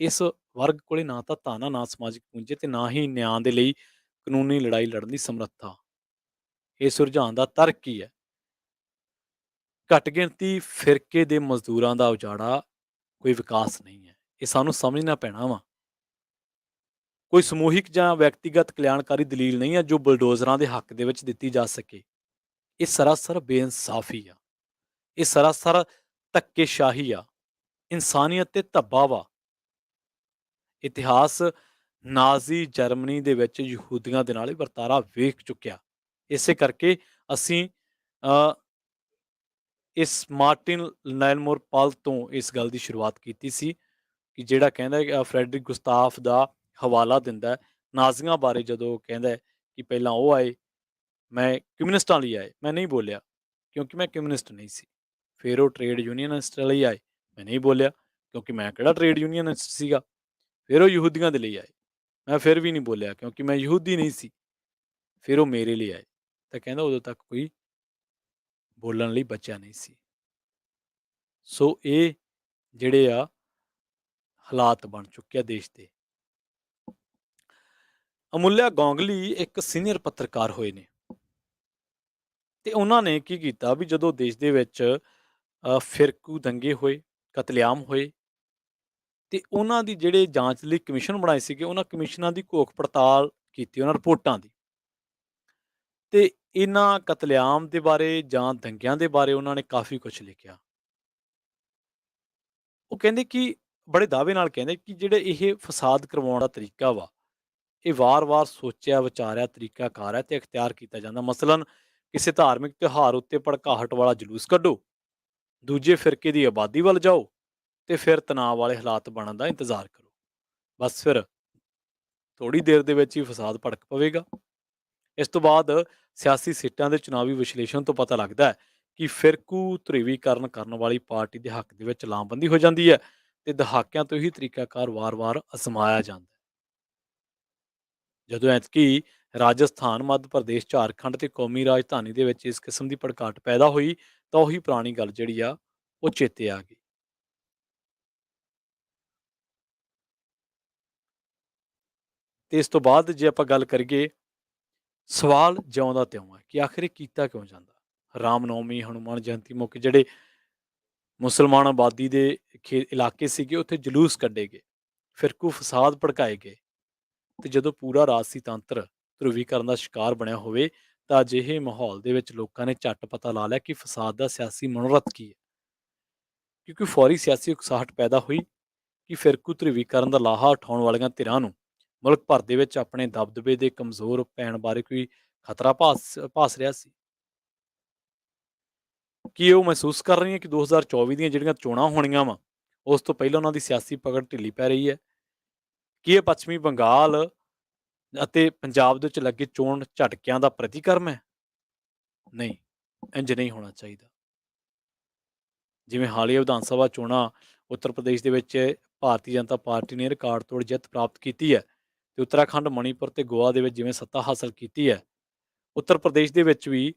ਇਸ ਵਰਗ ਕੋਲੇ ਨਾ ਤਾਂ ਧਨ ਆ, ਨਾ ਸਮਾਜਿਕ ਪੂੰਜੀ ਤੇ ਨਾ ਹੀ ਨਿਆਂ ਦੇ ਲਈ ਕਾਨੂੰਨੀ ਲੜਾਈ ਲੜਨ ਦੀ ਸਮਰੱਥਾ। ਇਸ ਰੁਝਾਨ ਦਾ ਤਰਕ ਕੀ ਹੈ? ਘੱਟ ਗਿਣਤੀ ਫਿਰਕੇ ਦੇ ਮਜ਼ਦੂਰਾਂ ਦਾ ਉਜਾੜਾ ਕੋਈ ਵਿਕਾਸ ਨਹੀਂ ਹੈ। ਇਹ ਸਾਨੂੰ ਸਮਝਣਾ ਪੈਣਾ ਵਾ। ਕੋਈ ਸਮੂਹਿਕ ਜਾਂ ਵਿਅਕਤੀਗਤ ਕਲਿਆਣਕਾਰੀ ਦਲੀਲ ਨਹੀਂ ਹੈ ਜੋ ਬਲਡੋਜ਼ਰਾਂ ਦੇ ਹੱਕ ਦੇ ਵਿੱਚ ਦਿੱਤੀ ਜਾ ਸਕੇ। ਇਹ ਸਰਾਸਰ ਬੇਇਨਸਾਫੀ ਆ, ਇਹ ਸਰਾਸਰ ਧੱਕੇਸ਼ਾਹੀ ਆ, ਇਨਸਾਨੀਅਤ ਤੇ ਧੱਬਾ ਵਾ। ਇਤਿਹਾਸ ਨਾਜ਼ੀ ਜਰਮਨੀ ਦੇ ਵਿੱਚ ਯਹੂਦੀਆਂ ਦੇ ਨਾਲ ਹੀ ਵਰਤਾਰਾ ਵੇਖ ਚੁੱਕਿਆ। ਇਸੇ ਕਰਕੇ ਅਸੀਂ ਅ, ਇਸ ਮਾਰਟਿਨ ਲੈਨਮੋਰ ਪਲ ਤੋਂ ਇਸ ਗੱਲ ਦੀ ਸ਼ੁਰੂਆਤ ਕੀਤੀ ਸੀ ਕਿ ਜਿਹੜਾ ਕਹਿੰਦਾ ਹੈ ਕਿ ਫਰੈਡਰਿਕ ਗੁਸਤਾਫ ਦਾ ਹਵਾਲਾ ਦਿੰਦਾ ਹੈ ਨਾਜ਼ੀਆਂ ਬਾਰੇ, ਜਦੋਂ ਕਹਿੰਦਾ ਹੈ ਕਿ ਪਹਿਲਾਂ ਉਹ ਆਏ, ਮੈਂ ਕਮਿਊਨਿਸਟਾਂ ਲਈ ਆਏ, ਮੈਂ ਨਹੀਂ ਬੋਲਿਆ ਕਿਉਂਕਿ ਮੈਂ ਕਮਿਊਨਿਸਟ ਨਹੀਂ ਸੀ। ਫਿਰ ਉਹ ਟ੍ਰੇਡ ਯੂਨੀਅਨਿਸਟ ਲਈ ਆਏ, ਮੈਂ ਨਹੀਂ ਬੋਲਿਆ ਕਿਉਂਕਿ ਮੈਂ ਕਿਹੜਾ ਟ੍ਰੇਡ ਯੂਨੀਅਨਿਸਟ ਸੀਗਾ। ਫਿਰ ਉਹ ਯਹੂਦੀਆਂ ਦੇ ਲਈ ਆਏ, ਮੈਂ ਫਿਰ ਵੀ ਨਹੀਂ ਬੋਲਿਆ ਕਿਉਂਕਿ ਮੈਂ ਯਹੂਦੀ ਨਹੀਂ ਸੀ। ਫਿਰ ਉਹ ਮੇਰੇ ਲਈ ਆਏ, ਤਾਂ ਕਹਿੰਦਾ ਉਦੋਂ ਤੱਕ ਕੋਈ ਬੋਲਣ ਲਈ ਬਚਿਆ ਨਹੀਂ ਸੀ। ਸੋ ਇਹ ਜਿਹੜੇ ਆ ਹਾਲਾਤ ਬਣ ਚੁੱਕੇ ਆ ਦੇਸ਼ ਦੇ। ਅਮੁੱਲਿਆ ਗੋਂਗਲੀ ਇੱਕ ਸੀਨੀਅਰ ਪੱਤਰਕਾਰ ਹੋਏ ਨੇ ਤੇ ਉਹਨਾਂ ਨੇ ਕੀ ਕੀਤਾ ਵੀ ਜਦੋਂ ਦੇਸ਼ ਦੇ ਵਿੱਚ ਫਿਰਕੂ ਦੰਗੇ ਹੋਏ, ਕਤਲੇਆਮ ਹੋਏ, ਤੇ ਉਹਨਾਂ ਦੀ ਜਿਹੜੇ ਜਾਂਚ ਲਈ ਕਮਿਸ਼ਨ ਬਣਾਏ ਸੀਗੇ, ਉਹਨਾਂ ਕਮਿਸ਼ਨਾਂ ਦੀ ਘੋਖ ਪੜਤਾਲ ਕੀਤੀ, ਉਹਨਾਂ ਰਿਪੋਰਟਾਂ ਦੀ। ਤੇ ਇਹਨਾਂ ਕਤਲੇਆਮ ਦੇ ਬਾਰੇ ਜਾਂ ਦੰਗਿਆਂ ਦੇ ਬਾਰੇ ਉਹਨਾਂ ਨੇ ਕਾਫੀ ਕੁਝ ਲਿਖਿਆ। ਉਹ ਕਹਿੰਦੇ ਕਿ ਬੜੇ ਦਾਅਵੇ ਨਾਲ ਕਹਿੰਦੇ ਕਿ ਜਿਹੜੇ ਇਹ ਫਸਾਦ ਕਰਵਾਉਣ ਦਾ ਤਰੀਕਾ ਵਾ, ਇਹ ਵਾਰ-ਵਾਰ ਸੋਚਿਆ ਵਿਚਾਰਿਆ ਤਰੀਕਾਕਾਰ ਹੈ ਤੇ ਇਖਤਿਆਰ ਕੀਤਾ ਜਾਂਦਾ। ਮਸਲਨ ਕਿਸੇ ਧਾਰਮਿਕ ਤਿਉਹਾਰ ਉੱਤੇ ਭੜਕਾਹਟ ਵਾਲਾ ਜਲੂਸ ਕੱਢੋ, ਦੂਜੇ ਫਿਰਕੇ ਦੀ ਆਬਾਦੀ ਵੱਲ ਜਾਓ ਤੇ ਫਿਰ ਤਣਾਅ ਵਾਲੇ ਹਾਲਾਤ ਬਣਨ ਦਾ ਇੰਤਜ਼ਾਰ ਕਰੋ। ਬਸ ਫਿਰ ਥੋੜ੍ਹੀ ਦੇਰ ਦੇ ਵਿੱਚ ਹੀ ਫਸਾਦ ਭੜਕ ਪਵੇਗਾ। ਇਸ ਤੋਂ ਬਾਅਦ ਸਿਆਸੀ ਸੀਟਾਂ ਦੇ ਚੁਣਾਵੀ ਵਿਸ਼ਲੇਸ਼ਣ ਤੋਂ ਪਤਾ ਲੱਗਦਾ ਹੈ ਕਿ ਫਿਰਕੂ ਧਰੁਵੀਕਰਨ ਕਰਨ ਵਾਲੀ ਪਾਰਟੀ ਦੇ ਹੱਕ ਦੇ ਵਿੱਚ ਲਾਮਬੰਦੀ ਹੋ ਜਾਂਦੀ ਹੈ ਤੇ ਦਹਾਕਿਆਂ ਤੋਂ ਹੀ ਤਰੀਕਾਕਾਰ ਵਾਰ-ਵਾਰ ਅਜ਼ਮਾਇਆ ਜਾਂਦਾ ਹੈ। ਜਦੋਂ ਐਤਕੀ ਰਾਜਸਥਾਨ, ਮੱਧ ਪ੍ਰਦੇਸ਼, ਝਾਰਖੰਡ ਤੇ ਕੌਮੀ ਰਾਜਧਾਨੀ ਦੇ ਵਿੱਚ ਇਸ ਕਿਸਮ ਦੀ ਭੜਕਾਟ ਪੈਦਾ ਹੋਈ ਤਾਂ ਉਹੀ ਪੁਰਾਣੀ ਗੱਲ ਜਿਹੜੀ ਆ ਉਹ ਚੇਤੇ ਆ ਗਈ। ਤੇ ਇਸ ਤੋਂ ਬਾਅਦ ਜੇ ਆਪਾਂ ਗੱਲ ਕਰੀਏ, ਸਵਾਲ ਜਿਉਂ ਦਾ ਤਿਉਂ ਹੈ ਕਿ ਆਖਿਰ ਇਹ ਕੀਤਾ ਕਿਉਂ ਜਾਂਦਾ। ਰਾਮ ਨੌਮੀ, ਹਨੂੰਮਾਨ ਜਯੰਤੀ ਮੌਕੇ ਜਿਹੜੇ ਮੁਸਲਮਾਨ ਆਬਾਦੀ ਦੇ ਇਲਾਕੇ ਸੀਗੇ ਉੱਥੇ ਜਲੂਸ ਕੱਢੇ ਗਏ, ਫਿਰਕੂ ਫਸਾਦ ਭੜਕਾਏ ਗਏ ਤੇ ਜਦੋਂ ਪੂਰਾ ਰਾਜਸੀ ਤੰਤਰ ਧਰੁਵੀਕਰਨ ਦਾ ਸ਼ਿਕਾਰ ਬਣਿਆ ਹੋਵੇ ਤਾਂ ਅਜਿਹੇ ਮਾਹੌਲ ਦੇ ਵਿੱਚ ਲੋਕਾਂ ਨੇ ਝੱਟ ਪਤਾ ਲਾ ਲਿਆ ਕਿ ਫਸਾਦ ਦਾ ਸਿਆਸੀ ਮਨੋਰਥ ਕੀ ਹੈ, ਕਿਉਂਕਿ ਫੌਰੀ ਸਿਆਸੀ ਉਕਸਾਹਟ ਪੈਦਾ ਹੋਈ ਕਿ ਫਿਰਕੂ ਧਰੁਵੀਕਰਨ ਦਾ ਲਾਹਾ ਉਠਾਉਣ ਵਾਲੀਆਂ ਧਿਰਾਂ ਨੂੰ ਮੁਲਕ ਭਰ ਦੇ ਵਿੱਚ ਆਪਣੇ ਦਬਦਬੇ ਦੇ ਕਮਜ਼ੋਰ ਪੈਣ ਬਾਰੇ ਕੋਈ ਖਤਰਾ ਭਾਸ ਰਿਹਾ ਸੀ। ਕੀ ਉਹ ਮਹਿਸੂਸ ਕਰ ਰਹੀਆਂ ਕਿ 2024 ਦੀਆਂ ਜਿਹੜੀਆਂ ਚੋਣਾਂ ਹੋਣੀਆਂ ਵਾ ਉਸ ਤੋਂ ਪਹਿਲਾਂ ਉਹਨਾਂ ਦੀ ਸਿਆਸੀ ਪਕੜ ਢਿੱਲੀ ਪੈ ਰਹੀ ਹੈ? ਕੀ ਇਹ ਪੱਛਮੀ ਬੰਗਾਲ ਅਤੇ ਪੰਜਾਬ ਦੇ ਵਿੱਚ ਲੱਗੇ ਚੋਣ ਝਟਕਿਆਂ ਦਾ ਪ੍ਰਤੀਕਰਮ ਹੈ? ਨਹੀਂ, ਇੰਜ ਨਹੀਂ ਹੋਣਾ ਚਾਹੀਦਾ। ਜਿਵੇਂ ਹਾਲੀਆ ਵਿਧਾਨ ਸਭਾ ਚੋਣਾਂ ਉੱਤਰ ਪ੍ਰਦੇਸ਼ ਦੇ ਵਿੱਚ ਭਾਰਤੀ ਜਨਤਾ ਪਾਰਟੀ ਨੇ ਰਿਕਾਰਡ ਤੋੜ ਜਿੱਤ ਪ੍ਰਾਪਤ ਕੀਤੀ ਹੈ ਤੇ ਉੱਤਰਾਖੰਡ, ਮਣੀਪੁਰ ਤੇ ਗੋਆ ਦੇ ਵਿੱਚ ਜਿਵੇਂ ਸੱਤਾ ਹਾਸਲ ਕੀਤੀ ਹੈ, ਉੱਤਰ ਪ੍ਰਦੇਸ਼ ਦੇ ਵਿੱਚ ਵੀ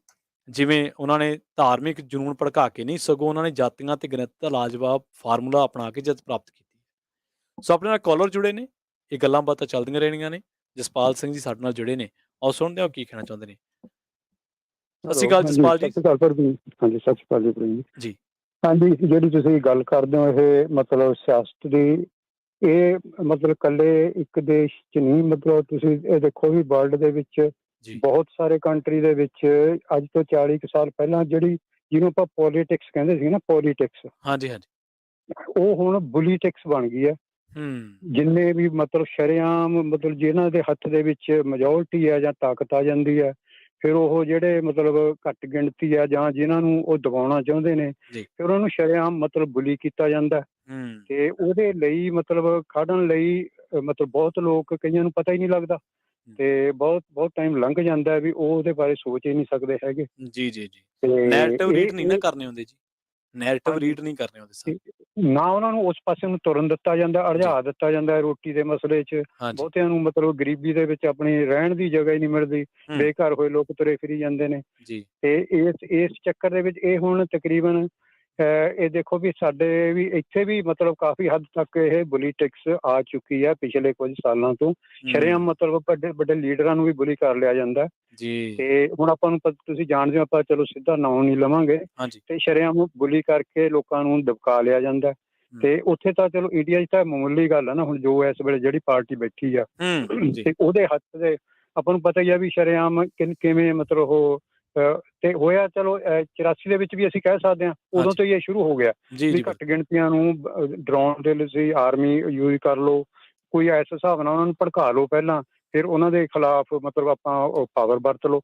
ਜਿਵੇਂ ਉਹਨਾਂ ਨੇ ਧਾਰਮਿਕ ਜਨੂੰਨ ਭੜਕਾ ਕੇ ਨਹੀਂ, ਸਗੋਂ ਉਹਨਾਂ ਨੇ ਜਾਤੀਆਂ ਤੇ ਗਣਿਤ ਦਾ ਲਾਜਵਾਬ ਫਾਰਮੂਲਾ ਅਪਣਾ ਕੇ ਜਿੱਤ ਪ੍ਰਾਪਤ ਕੀਤੀ। ਸੋ ਆਪਣੇ ਨਾਲ ਕਾਲਰ ਜੁੜੇ ਨੇ, ਇਹ ਗੱਲਾਂ ਬਾਤਾਂ ਚੱਲਦੀਆਂ ਰਹਿਣੀਆਂ ਨੇ। ਜਸਪਾਲ ਸਿੰਘ ਜੀ ਸਾਡੇ ਨਾਲ ਜੁੜੇ ਨੇ, ਆਓ ਸੁਣਦੇ ਹਾਂ ਕੀ ਕਹਿਣਾ ਚਾਹੁੰਦੇ ਨੇ। ਸਤਿ ਸ਼੍ਰੀ ਅਕਾਲ ਜਸਪਾਲ ਜੀ। ਸਤਿ ਸ਼੍ਰੀ ਅਕਾਲ ਜੀ। ਹਾਂਜੀ, ਸਤਿ ਸ਼੍ਰੀ ਅਕਾਲ ਜੀ ਪ੍ਰਵੀਨ ਜੀ। ਹਾਂਜੀ, ਜਿਹੜੀ ਤੁਸੀਂ ਗੱਲ ਕਰਦੇ ਹੋ ਇਹ ਮਤਲਬ ਸਿਆਸਤ ਦੀ, ਇਹ ਮਤਲਬ ਇਕੱਲੇ ਇੱਕ ਦੇਸ਼ 'ਚ ਨਹੀਂ, ਮਤਲਬ ਤੁਸੀਂ ਇਹ ਦੇਖੋ ਵੀ ਵਰਲਡ ਦੇ ਵਿੱਚ ਜੀ ਬਹੁਤ ਸਾਰੇ ਕੰਟਰੀ ਦੇ ਵਿੱਚ ਅੱਜ ਤੋਂ 40 ਕੁ ਸਾਲ ਪਹਿਲਾਂ ਜਿਹਨੂੰ ਆਪਾਂ ਪੋਲੀਟਿਕਸ ਕਹਿੰਦੇ ਸੀ ਨਾ, ਪੋਲੀਟਿਕਸ, ਹਾਂਜੀ ਹਾਂਜੀ, ਉਹ ਹੁਣ ਬੁਲੀਟਿਕਸ ਬਣ ਗਈ ਹੈ। ਜਿੰਨੇ ਵੀ ਮਤਲਬ ਸ਼ਰੇਆਮ ਮਤਲਬ ਜਿਨ੍ਹਾਂ ਦੇ ਹੱਥ ਦੇ ਵਿੱਚ ਮੈਜੋਰਟੀ ਹੈ ਜਾਂ ਤਾਕਤ ਆ ਜਾਂਦੀ ਹੈ, ਫਿਰ ਉਹ ਜਿਹੜੇ ਮਤਲਬ ਘੱਟ ਗਿਣਤੀ ਹੈ ਜਾਂ ਜਿਨ੍ਹਾਂ ਨੂੰ ਉਹ ਦਬਾਉਣਾ ਚਾਹੁੰਦੇ ਨੇ, ਫਿਰ ਉਹਨਾਂ ਨੂੰ ਸ਼ਰੇਆਮ ਮਤਲਬ ਬੁਲੀ ਕੀਤਾ ਜਾਂਦਾ ਤੇ ਉਹਦੇ ਲਈ ਮਤਲਬ ਖੜਨ ਲਈ ਮਤਲਬ ਬਹੁਤ ਲੋਕ, ਕਈਆਂ ਨੂੰ ਪਤਾ ਹੀ ਨਹੀਂ ਲੱਗਦਾ ਤੇ ਬਹੁਤ ਟਾਈਮ ਲੰਘ ਜਾਂਦਾ ਵੀ ਉਹ ਉਹਦੇ ਬਾਰੇ ਸੋਚ ਹੀ ਨਹੀਂ ਸਕਦੇ ਹੈਗੇ। ਜੀ ਜੀ ਜੀ, ਨੈਰੇਟਿਵ ਰੀਡ ਨਹੀਂ ਨਾ ਕਰਨੇ ਹੁੰਦੇ ਜੀ, ਨੈਰੇਟਿਵ ਰੀਡ ਨਹੀਂ ਕਰਨੇ ਹੁੰਦੇ ਸਰ। ਨਾ ਉਹਨਾਂ ਨੂੰ ਉਸ ਪਾਸੇ ਨੂੰ ਤੁਰਨ ਦਿੱਤਾ ਜਾਂਦਾ, ਅਰਝਾ ਦਿੱਤਾ ਜਾਂਦਾ ਰੋਟੀ ਦੇ ਮਸਲੇ 'ਚ। ਬਹੁਤਿਆਂ ਨੂੰ ਮਤਲਬ ਗਰੀਬੀ ਦੇ ਵਿੱਚ ਆਪਣੀ ਰਹਿਣ ਦੀ ਜਗ੍ਹਾ ਹੀ ਨਹੀਂ ਮਿਲਦੀ, ਬੇਘਰ ਹੋਏ ਲੋਕ ਤੁਰੇ ਫਿਰੀ ਜਾਂਦੇ ਨੇ ਤੇ ਇਸ ਚੱਕਰ ਦੇ ਵਿੱਚ ਇਹ ਹੁਣ ਤਕਰੀਬਨ ਇਹ ਦੇਖੋ ਵੀ ਸਾਡੇ ਵੀ ਇੱਥੇ ਵੀ ਮਤਲਬ ਕਾਫੀ ਹੱਦ ਤੱਕ ਇਹ ਬੁਲੀਟਿਕਸ ਆ ਚੁੱਕੀ ਹੈ ਪਿਛਲੇ ਕੁਝ ਸਾਲਾਂ ਤੋਂ। ਸ਼ਰੇਆਮ ਮਤਲਬ ਵੱਡੇ ਵੱਡੇ ਲੀਡਰਾਂ ਨੂੰ ਵੀ ਬੁਲੀ ਕਰ ਲਿਆ ਜਾਂਦਾ ਤੇ ਹੁਣ ਆਪਾਂ ਨੂੰ ਤੁਸੀਂ ਜਾਣਦੇ ਹੋ, ਆਪਾਂ ਚਲੋ ਸਿੱਧਾ ਨਾਂ ਨਹੀਂ ਲਵਾਂਗੇ, ਤੇ ਸ਼ਰੇਆਮ ਬੁਲੀ ਕਰਕੇ ਲੋਕਾਂ ਨੂੰ ਦਬਕਾ ਲਿਆ ਜਾਂਦਾ। ਤੇ ਉੱਥੇ ਤਾਂ ਚਲੋ ਇੰਡੀਆ 'ਚ ਤਾਂ ਮਾਮੂਲੀ ਗੱਲ ਆ ਨਾ, ਹੁਣ ਜੋ ਇਸ ਵੇਲੇ ਜਿਹੜੀ ਪਾਰਟੀ ਬੈਠੀ ਆ ਤੇ ਉਹਦੇ ਹੱਥ ਦੇ ਆਪਾਂ ਨੂੰ ਪਤਾ ਹੀ ਆ ਵੀ ਸ਼ਰੇਆਮ ਕਿਵੇਂ ਮਤਲਬ ਉਹ ਤੇ ਹੋਇਆ। ਚਲੋ 84 ਦੇ ਵਿੱਚ ਵੀ ਅਸੀਂ ਕਹਿ ਸਕਦੇ ਹਾਂ, ਉਦੋਂ ਤੋਂ ਹੀ ਇਹ ਸ਼ੁਰੂ ਹੋ ਗਿਆ ਵੀ ਘੱਟ ਗਿਣਤੀਆਂ ਨੂੰ ਡਰਾਉਣ ਦੇ ਲਈ ਆਰਮੀ ਯੂਜ਼ ਕਰ ਲਓ, ਕੋਈ ਇਸ ਹਿਸਾਬ ਨਾਲ ਉਹਨਾਂ ਨੂੰ ਭੜਕਾ ਲਓ ਪਹਿਲਾਂ, ਫਿਰ ਉਹਨਾਂ ਦੇ ਖਿਲਾਫ ਮਤਲਬ ਆਪਾਂ ਪਾਵਰ ਵਰਤ ਲਓ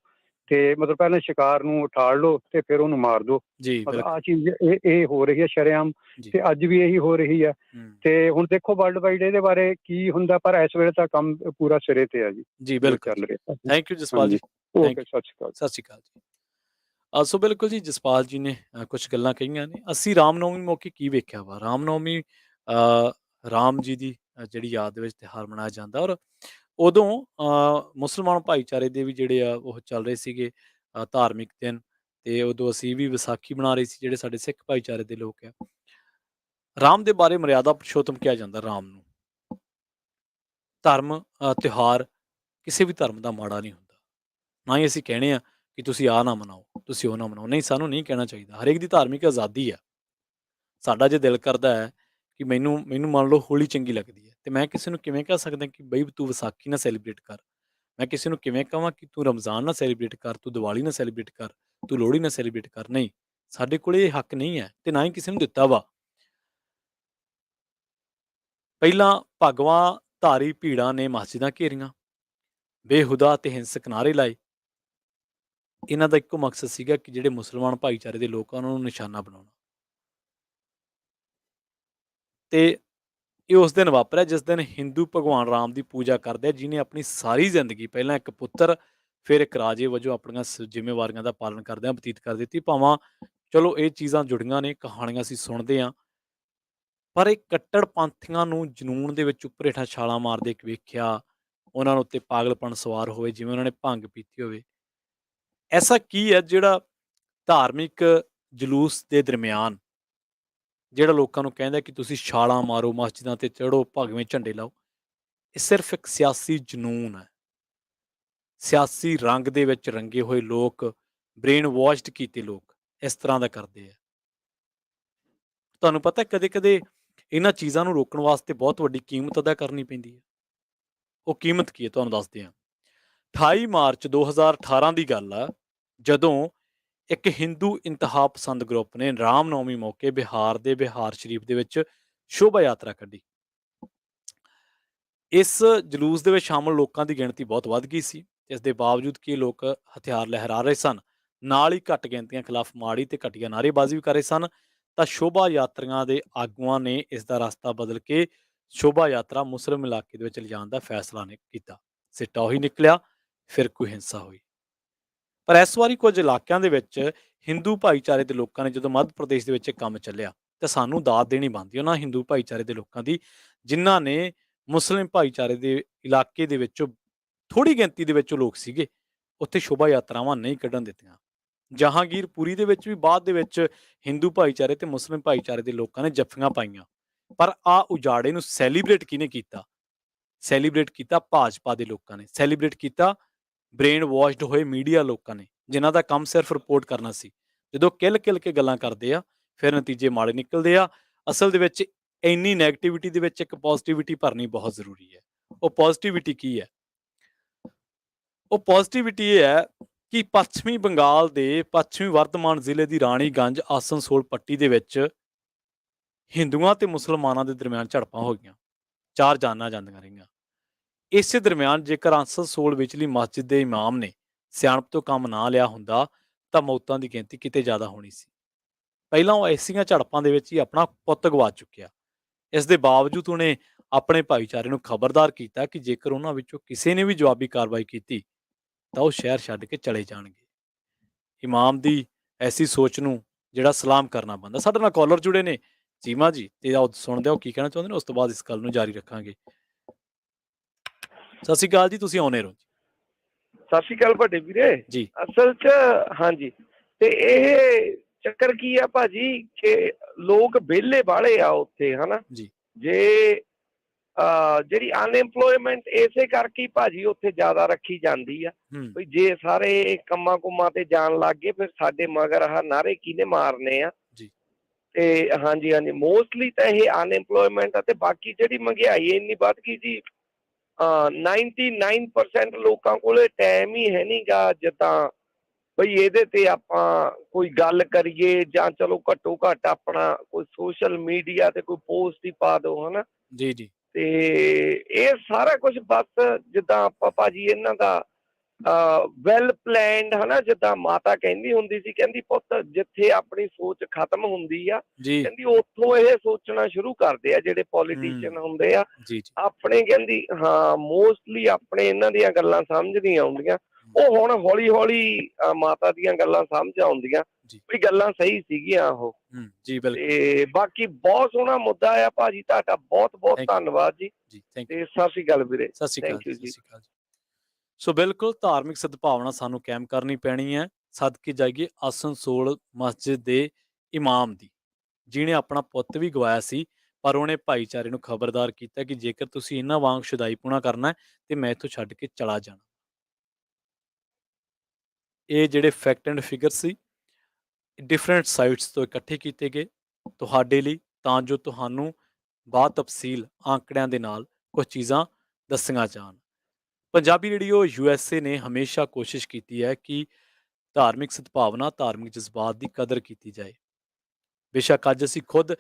ਤੇ ਮਤਲਬ ਪਹਿਲਾਂ ਸ਼ਿਕਾਰ ਨੂੰ ਉਠਾਲ ਲਓ ਤੇ ਫਿਰ ਉਹਨੂੰ ਮਾਰ ਦਿਓ। ਮਤਲਬ ਆਹ ਚੀਜ਼ ਇਹ ਹੋ ਰਹੀ ਹੈ ਸ਼ਰੇਆਮ, ਤੇ ਅੱਜ ਵੀ ਇਹੀ ਹੋ ਰਹੀ ਹੈ। ਤੇ ਹੁਣ ਦੇਖੋ ਵਰਲਡ ਵਾਈਡ ਇਹਦੇ ਬਾਰੇ ਕੀ ਹੁੰਦਾ, ਪਰ ਇਸ ਵੇਲੇ ਤਾਂ ਕੰਮ ਪੂਰਾ ਸਿਰੇ ਤੇ ਆ ਜੀ ਬਿਲਕੁਲ ਚੱਲ ਰਿਹਾ। ਥੈਂਕ ਯੂ ਜਸਪਾਲ ਜੀ। ਓਕੇ, ਸਤਿ ਸ਼੍ਰੀ ਅਕਾਲ। ਸਤਿ ਸ਼੍ਰੀ ਅਕਾਲ ਜੀ। ਸੋ ਬਿਲਕੁਲ ਜੀ, ਜਸਪਾਲ ਜੀ ਨੇ ਕੁਛ ਗੱਲਾਂ ਕਹੀਆਂ ਨੇ। ਅਸੀਂ ਰਾਮਨੌਮੀ ਮੌਕੇ ਕੀ ਵੇਖਿਆ ਵਾ, ਰਾਮਨੌਮੀ ਰਾਮ ਜੀ ਦੀ ਜਿਹੜੀ ਯਾਦ ਦੇ ਵਿੱਚ ਤਿਉਹਾਰ ਮਨਾਇਆ ਜਾਂਦਾ, ਔਰ ਉਦੋਂ ਮੁਸਲਮਾਨ ਭਾਈਚਾਰੇ ਦੇ ਵੀ ਜਿਹੜੇ ਆ ਉਹ ਚੱਲ ਰਹੇ ਸੀਗੇ ਧਾਰਮਿਕ ਦਿਨ, ਤੇ ਉਦੋਂ ਅਸੀਂ ਵੀ ਵਿਸਾਖੀ ਮਨਾ ਰਹੇ ਸੀ, ਜਿਹੜੇ ਸਾਡੇ ਸਿੱਖ ਭਾਈਚਾਰੇ ਦੇ ਲੋਕ ਆ। ਰਾਮ ਦੇ ਬਾਰੇ ਮਰਿਆਦਾ ਪੁਰਸ਼ੋਤਮ ਕਿਹਾ ਜਾਂਦਾ ਰਾਮ ਨੂੰ। ਧਰਮ ਤਿਉਹਾਰ ਕਿਸੇ ਵੀ ਧਰਮ ਦਾ ਮਾੜਾ ਨਹੀਂ ਹੁੰਦਾ, ਨਾ ਹੀ ਅਸੀਂ ਕਹਿਣੇ ਆ ਕਿ ਤੁਸੀਂ ਆਹ ਨਾ ਮਨਾਓ, ਤੁਸੀਂ ਉਹ ਨਾ ਮਨਾਓ। ਨਹੀਂ, ਸਾਨੂੰ ਨਹੀਂ ਕਹਿਣਾ ਚਾਹੀਦਾ। ਹਰੇਕ ਦੀ ਧਾਰਮਿਕ ਆਜ਼ਾਦੀ ਆ। ਸਾਡਾ ਜੇ ਦਿਲ ਕਰਦਾ ਹੈ ਕਿ ਮੈਨੂੰ ਮੰਨ ਲਓ ਹੋਲੀ ਚੰਗੀ ਲੱਗਦੀ ਹੈ, ਤੇ ਮੈਂ ਕਿਸੇ ਨੂੰ ਕਿਵੇਂ ਕਹਿ ਸਕਦਾ ਕਿ ਬਈ ਤੂੰ ਵਿਸਾਖੀ ਨਾ ਸੈਲੀਬ੍ਰੇਟ ਕਰ। ਮੈਂ ਕਿਸੇ ਨੂੰ ਕਿਵੇਂ ਕਹਾਂ ਕਿ ਤੂੰ ਰਮਜ਼ਾਨ ਨਾ ਸੈਲੀਬ੍ਰੇਟ ਕਰ, ਤੂੰ ਦੀਵਾਲੀ ਨਾ ਸੈਲੀਬ੍ਰੇਟ ਕਰ, ਤੂੰ ਲੋਹੜੀ ਨਾ ਸੈਲੀਬ੍ਰੇਟ ਕਰ। ਨਹੀਂ, ਸਾਡੇ ਕੋਲ ਇਹ ਹੱਕ ਨਹੀਂ ਹੈ ਤੇ ਨਾ ਹੀ ਕਿਸੇ ਨੂੰ ਦਿੱਤਾ ਵਾ। ਪਹਿਲਾਂ ਭਗਵਾਂ ਧਾਰੀ ਭੀੜਾਂ ਨੇ ਮਸਜਿਦਾਂ ਘੇਰੀਆਂ, ਬੇਹੁਦਾ ਤੇ ਹਿੰਸਕ ਨਾਅਰੇ ਲਾਏ। ਇਹਨਾਂ ਦਾ ਇੱਕੋ ਮਕਸਦ ਸੀਗਾ ਕਿ ਜਿਹੜੇ ਮੁਸਲਮਾਨ ਭਾਈਚਾਰੇ ਦੇ ਲੋਕ ਆ ਉਹਨਾਂ ਨੂੰ ਨਿਸ਼ਾਨਾ ਬਣਾਉਣਾ। ਤੇ ਇਹ ਉਸ ਦਿਨ ਵਾਪਰਿਆ ਜਿਸ ਦਿਨ ਹਿੰਦੂ ਭਗਵਾਨ ਰਾਮ ਦੀ ਪੂਜਾ ਕਰਦੇ ਆ, ਜਿਹਨੇ ਆਪਣੀ ਸਾਰੀ ਜ਼ਿੰਦਗੀ ਪਹਿਲਾਂ ਇੱਕ ਪੁੱਤਰ ਫਿਰ ਇੱਕ ਰਾਜੇ ਵਜੋਂ ਆਪਣੀਆਂ ਜ਼ਿੰਮੇਵਾਰੀਆਂ ਦਾ ਪਾਲਣ ਕਰਦਿਆਂ ਬਤੀਤ ਕਰ ਦਿੱਤੀ। ਭਾਵਾਂ ਚਲੋ ਇਹ ਚੀਜ਼ਾਂ ਜੁੜੀਆਂ ਨੇ, ਕਹਾਣੀਆਂ ਅਸੀਂ ਸੁਣਦੇ ਹਾਂ, ਪਰ ਇਹ ਕੱਟੜਪੰਥੀਆਂ ਨੂੰ ਜਨੂੰਨ ਦੇ ਵਿੱਚ ਉੱਪਰ ਹੇਠਾਂ ਛਾਲਾਂ ਮਾਰਦੇ ਵੇਖਿਆ, ਉਹਨਾਂ ਉੱਤੇ ਪਾਗਲਪਣ ਸਵਾਰ ਹੋਵੇ, ਜਿਵੇਂ ਉਹਨਾਂ ਨੇ ਭੰਗ ਪੀਤੀ ਹੋਵੇ। ਐਸਾ ਕੀ ਹੈ ਜਿਹੜਾ ਧਾਰਮਿਕ ਜਲੂਸ ਦੇ ਦਰਮਿਆਨ ਜਿਹੜਾ ਲੋਕਾਂ ਨੂੰ ਕਹਿੰਦਾ ਕਿ ਤੁਸੀਂ ਛਾਲਾਂ ਮਾਰੋ, ਮਸਜਿਦਾਂ ਤੇ ਚੜ੍ਹੋ, ਭਗਵੇਂ ਝੰਡੇ ਲਾਓ, ਇਹ ਸਿਰਫ ਇੱਕ ਸਿਆਸੀ ਜਨੂਨ ਹੈ। ਸਿਆਸੀ ਰੰਗ ਦੇ ਵਿੱਚ ਰੰਗੇ ਹੋਏ ਲੋਕ, ਬ੍ਰੇਨ ਵਾਸ਼ਡ ਕੀਤੇ ਲੋਕ ਇਸ ਤਰ੍ਹਾਂ ਦਾ ਕਰਦੇ ਆ। ਤੁਹਾਨੂੰ ਪਤਾ ਕਦੇ-ਕਦੇ ਇਹਨਾਂ ਚੀਜ਼ਾਂ ਨੂੰ ਰੋਕਣ ਵਾਸਤੇ ਬਹੁਤ ਵੱਡੀ ਕੀਮਤ ਅਦਾ ਕਰਨੀ ਪੈਂਦੀ ਹੈ। ਉਹ ਕੀਮਤ ਕੀ ਹੈ ਤੁਹਾਨੂੰ ਦੱਸਦੇ ਹਾਂ। 28 ਮਾਰਚ 2018 ਦੀ ਗੱਲ ਆ, ਜਦੋਂ ਇੱਕ ਹਿੰਦੂ ਇੰਤਹਾ ਪਸੰਦ ਗਰੁੱਪ ਨੇ ਰਾਮ ਨੌਮੀ ਮੌਕੇ ਬਿਹਾਰ ਦੇ ਬਿਹਾਰ ਸ਼ਰੀਫ ਦੇ ਵਿੱਚ ਸ਼ੋਭਾ ਯਾਤਰਾ ਕੱਢੀ। ਇਸ ਜਲੂਸ ਦੇ ਵਿੱਚ ਸ਼ਾਮਲ ਲੋਕਾਂ ਦੀ ਗਿਣਤੀ ਬਹੁਤ ਵੱਧ ਗਈ ਸੀ। ਇਸ ਦੇ ਬਾਵਜੂਦ ਕਿ ਲੋਕ ਹਥਿਆਰ ਲਹਿਰਾ ਰਹੇ ਸਨ, ਨਾਲ ਹੀ ਘੱਟ ਗਿਣਤੀਆਂ ਖਿਲਾਫ ਮਾੜੀ ਤੇ ਘਟੀਆ ਨਾਅਰੇਬਾਜ਼ੀ ਵੀ ਕਰ ਰਹੇ ਸਨ, ਤਾਂ ਸ਼ੋਭਾ ਯਾਤਰੀਆਂ ਦੇ ਆਗੂਆਂ ਨੇ ਇਸ ਦਾ ਰਸਤਾ ਬਦਲ ਕੇ ਸ਼ੋਭਾ ਯਾਤਰਾ ਮੁਸਲਿਮ ਇਲਾਕੇ ਦੇ ਵਿੱਚ ਲਿਜਾਣ ਦਾ ਫੈਸਲਾ ਕੀਤਾ। ਸਿੱਟਾ ਉਹੀ ਨਿਕਲਿਆ, ਫਿਰ ਕੋਈ ਹਿੰਸਾ ਹੋਈ। ਪਰ ਇਸ ਵਾਰੀ ਕੁਝ ਇਲਾਕਿਆਂ ਦੇ ਵਿੱਚ ਹਿੰਦੂ ਭਾਈਚਾਰੇ ਦੇ ਲੋਕਾਂ ਨੇ ਜਦੋਂ ਮੱਧ ਪ੍ਰਦੇਸ਼ ਦੇ ਵਿੱਚ ਇਹ ਕੰਮ ਚੱਲਿਆ, ਤਾਂ ਸਾਨੂੰ ਦਾਦ ਦੇਣੀ ਬਣਦੀ ਉਹਨਾਂ ਹਿੰਦੂ ਭਾਈਚਾਰੇ ਦੇ ਲੋਕਾਂ ਦੀ, ਜਿਨ੍ਹਾਂ ਨੇ ਮੁਸਲਿਮ ਭਾਈਚਾਰੇ ਦੇ ਇਲਾਕੇ ਦੇ ਵਿੱਚੋਂ ਥੋੜ੍ਹੀ ਗਿਣਤੀ ਦੇ ਵਿੱਚੋਂ ਲੋਕ ਸੀਗੇ, ਉੱਥੇ ਸ਼ੋਭਾ ਯਾਤਰਾਵਾਂ ਨਹੀਂ ਕੱਢਣ ਦਿੱਤੀਆਂ। ਜਹਾਂਗੀਰਪੁਰੀ ਦੇ ਵਿੱਚ ਵੀ ਬਾਅਦ ਦੇ ਵਿੱਚ ਹਿੰਦੂ ਭਾਈਚਾਰੇ ਤੇ ਮੁਸਲਿਮ ਭਾਈਚਾਰੇ ਦੇ ਲੋਕਾਂ ਨੇ ਜੱਫੀਆਂ ਪਾਈਆਂ, ਪਰ ਉਜਾੜੇ ਨੂੰ ਸੈਲੀਬ੍ਰੇਟ ਕਿਹਨੇ ਕੀਤਾ? ਸੈਲੀਬ੍ਰੇਟ ਕੀਤਾ ਭਾਜਪਾ ਦੇ ਲੋਕਾਂ ਨੇ, ਸੈਲੀਬ੍ਰੇਟ ਕੀਤਾ ਬ੍ਰੇਨ ਵਾਸ਼ਡ ਹੋਏ ਮੀਡੀਆ ਲੋਕਾਂ ਨੇ, ਜਿਨ੍ਹਾਂ ਦਾ ਕੰਮ ਸਿਰਫ ਰਿਪੋਰਟ ਕਰਨਾ ਸੀ। ਜਦੋਂ ਕਿੱਲ ਕੇ ਗੱਲਾਂ ਕਰਦੇ ਆ, ਫਿਰ ਨਤੀਜੇ ਮਾੜੇ ਨਿਕਲਦੇ ਆ। ਅਸਲ ਦੇ ਵਿੱਚ ਇੰਨੀ ਨੈਗੇਟਿਵਿਟੀ ਦੇ ਵਿੱਚ ਇੱਕ ਪੋਜ਼ਿਟਿਵਿਟੀ ਭਰਨੀ ਬਹੁਤ ਜ਼ਰੂਰੀ ਹੈ। ਉਹ ਪੋਜ਼ਿਟਿਵਿਟੀ ਕੀ ਹੈ? ਉਹ ਪੋਜ਼ਿਟਿਵਿਟੀ ਇਹ ਹੈ ਕਿ ਪੱਛਮੀ ਬੰਗਾਲ ਦੇ ਪੱਛਮੀ ਵਰਧਮਾਨ ਜ਼ਿਲ੍ਹੇ ਦੀ ਰਾਣੀਗੰਜ ਆਸਨਸੋਲ ਪੱਟੀ ਦੇ ਵਿੱਚ ਹਿੰਦੂਆਂ ਤੇ ਮੁਸਲਮਾਨਾਂ ਦੇ ਦਰਮਿਆਨ ਝੜਪਾਂ ਹੋ ਗਈਆਂ, 4 ਜਾਨਾਂ ਜਾਂਦੀਆਂ ਰਹੀਆਂ। ਇਸੇ ਦਰਮਿਆਨ ਜੇਕਰ ਆਸਨਸੋਲ ਵਿਚਲੀ ਮਸਜਿਦ ਦੇ ਇਮਾਮ ਨੇ ਸਿਆਣਪ ਤੋਂ ਕੰਮ ਨਾ ਲਿਆ ਹੁੰਦਾ, ਤਾਂ ਮੌਤਾਂ ਦੀ ਗਿਣਤੀ ਕਿਤੇ ਜ਼ਿਆਦਾ ਹੋਣੀ ਸੀ। ਪਹਿਲਾਂ ਉਹ ਐਸੀਆਂ ਝੜਪਾਂ ਦੇ ਵਿੱਚ ਹੀ ਆਪਣਾ ਪੁੱਤ ਗਵਾ ਚੁੱਕਿਆ। ਇਸ ਦੇ ਬਾਵਜੂਦ ਉਹਨੇ ਆਪਣੇ ਭਾਈਚਾਰੇ ਨੂੰ ਖਬਰਦਾਰ ਕੀਤਾ ਕਿ ਜੇਕਰ ਉਹਨਾਂ ਵਿੱਚੋਂ ਕਿਸੇ ਨੇ ਵੀ ਜਵਾਬੀ ਕਾਰਵਾਈ ਕੀਤੀ, ਤਾਂ ਉਹ ਸ਼ਹਿਰ ਛੱਡ ਕੇ ਚਲੇ ਜਾਣਗੇ। ਇਮਾਮ ਦੀ ਐਸੀ ਸੋਚ ਨੂੰ ਜਿਹੜਾ ਸਲਾਮ ਕਰਨਾ ਬਣਦਾ। ਸਾਡੇ ਨਾਲ ਕਾਲਰ ਜੁੜੇ ਨੇ ਚੀਮਾ ਜੀ, ਤੇ ਆਓ ਸੁਣਦੇ ਹੋ ਕੀ ਕਹਿਣਾ ਚਾਹੁੰਦੇ ਨੇ, ਉਸ ਤੋਂ ਬਾਅਦ ਇਸ ਗੱਲ ਨੂੰ ਜਾਰੀ ਰੱਖਾਂਗੇ। ਸਤਿ ਸ਼੍ਰੀ ਅਕਾਲ ਜੀ, ਤੁਸੀਂ ਆਉਣੇ ਰਹੋ। ਸਤਿ ਸ਼੍ਰੀ ਅਕਾਲ ਵੱਡੇ ਵੀਰੇ ਜੀ। ਅਸਲ 'ਚ ਹਾਂਜੀ, ਤੇ ਇਹ ਚੱਕਰ ਕੀ ਆ ਭਾਜੀ ਕਿ ਲੋਕ ਵਿਹਲੇ ਵਾਲੇ ਆ ਉੱਥੇ, ਹਨਾ ਜੀ। ਜੇ ਜਿਹੜੀ ਅਨਐਮਪਲੋਇਮੈਂਟ ਇਸੇ ਕਰਕੇ ਭਾਜੀ ਉੱਥੇ ਜ਼ਿਆਦਾ ਰੱਖੀ ਜਾਂਦੀ ਆ। ਵੀ ਜੇ ਸਾਰੇ ਕੰਮਾਂ ਕੁੰਮਾਂ ਤੇ ਜਾਣ ਲੱਗ ਗਏ, ਫਿਰ ਸਾਡੇ ਮਗਰ ਆਹ ਨਾਅਰੇ ਕਿਹਨੇ ਮਾਰਨੇ ਆ? ਤੇ ਹਾਂਜੀ ਹਾਂਜੀ, ਮੋਸਟਲੀ ਤਾਂ ਇਹ ਅਨਐਮਪਲੋਇਮੈਂਟ ਆ। ਤੇ ਬਾਕੀ ਜਿਹੜੀ ਮਹਿੰਗਾਈ ਇੰਨੀ ਵੱਧ ਗਈ ਜੀ, 99% ਲੋਕਾਂ ਕੋਲੇ ਟਾਈਮ ਹੀ ਹੈ ਨੀ ਗਾ ਜਿੱਦਾਂ ਬਈ ਇਹਦੇ ਤੇ ਆਪਾਂ ਕੋਈ ਗੱਲ ਕਰੀਏ, ਜਾਂ ਚਲੋ ਘੱਟੋ ਘੱਟ ਆਪਣਾ ਕੋਈ ਸੋਸ਼ਲ ਮੀਡੀਆ ਤੇ ਕੋਈ ਪੋਸਟ ਹੀ ਪਾ ਦਿਓ, ਹਨਾ ਜੀ ਜੀ। ਤੇ ਇਹ ਸਾਰਾ ਕੁਝ ਬਸ ਜਿੱਦਾਂ ਆਪਾਂ ਭਾਜੀ ਇਹਨਾਂ ਦਾ ਵੈਲ ਪਲੈਨਡ, ਹਨਾ ਜਿੱਦਾਂ ਮਾਤਾ ਕਹਿੰਦੀ ਹੁੰਦੀ ਸੀ, ਕਹਿੰਦੀ ਪੁੱਤ ਜਿੱਥੇ ਆਪਣੀ ਸੋਚ ਖਤਮ ਹੁੰਦੀ ਆ, ਕਹਿੰਦੀ ਉੱਥੋਂ ਇਹ ਸੋਚਣਾ ਸ਼ੁਰੂ ਕਰਦੇ ਆ ਜਿਹੜੇ ਪੋਲੀਟੀਸ਼ੀਅਨ ਹੁੰਦੇ ਆ ਆਪਣੇ। ਕਹਿੰਦੀ ਹਾਂ ਮੋਸਟਲੀ ਆਪਣੇ ਇਹਨਾਂ ਦੀਆਂ ਗੱਲਾਂ ਸਮਝ ਨਹੀਂ ਆਉਂਦੀਆਂ। ਉਹ ਹੁਣ ਹੌਲੀ ਹੌਲੀ ਮਾਤਾ ਦੀਆਂ ਗੱਲਾਂ ਸਮਝ ਆਉਂਦੀਆਂ ਵੀ ਗੱਲਾਂ ਸਹੀ ਸੀਗੀਆਂ ਉਹ। ਤੇ ਬਾਕੀ ਬਹੁਤ ਸੋਹਣਾ ਮੁੱਦਾ ਆ ਭਾਜੀ, ਤੁਹਾਡਾ ਬਹੁਤ ਬਹੁਤ ਧੰਨਵਾਦ ਜੀ, ਤੇ ਸਤਿ ਸ਼੍ਰੀ ਅਕਾਲ ਵੀਰੇ। ਥੈਂਕ ਯੂ ਜੀ। ਸੋ ਬਿਲਕੁਲ ਧਾਰਮਿਕ ਸਦਭਾਵਨਾ ਸਾਨੂੰ ਕਾਇਮ ਕਰਨੀ ਪੈਣੀ ਹੈ। ਸਦਕੇ ਜਾਈਏ ਆਸਨਸੋਲ ਮਸਜਿਦ ਦੇ ਇਮਾਮ ਦੀ, ਜਿਹਨੇ ਆਪਣਾ ਪੁੱਤ ਵੀ ਗਵਾਇਆ ਸੀ, ਪਰ ਉਹਨੇ ਭਾਈਚਾਰੇ ਨੂੰ ਖਬਰਦਾਰ ਕੀਤਾ ਕਿ ਜੇਕਰ ਤੁਸੀਂ ਇਹਨਾਂ ਵਾਂਗ ਸ਼ੁਦਾਈਪੁਣਾ ਕਰਨਾ ਤੇ ਮੈਂ ਇੱਥੋਂ ਛੱਡ ਕੇ ਚਲਾ ਜਾਣਾ। ਇਹ ਜਿਹੜੇ fact and figure C different sites ਤੋਂ ਇਕੱਠੇ ਕੀਤੇ ਗਏ ਤੁਹਾਡੇ ਲਈ, ਤਾਂ ਜੋ ਤੁਹਾਨੂੰ ਬਾਤਫਸੀਲ ਆંકੜਿਆਂ ਦੇ ਨਾਲ ਕੁਝ ਚੀਜ਼ਾਂ ਦੱਸੀਆਂ ਜਾਣ। ਪੰਜਾਬੀ ਰੇਡੀਓ USA ਨੇ ਹਮੇਸ਼ਾ ਕੋਸ਼ਿਸ਼ ਕੀਤੀ ਹੈ ਕਿ ਧਾਰਮਿਕ ਸਦਭਾਵਨਾ, ਧਾਰਮਿਕ ਜਜ਼ਬਾਤ ਦੀ ਕਦਰ ਕੀਤੀ ਜਾਏ। ਬੇਸ਼ੱਕ ਅੱਜ ਅਸੀਂ ਖੁਦ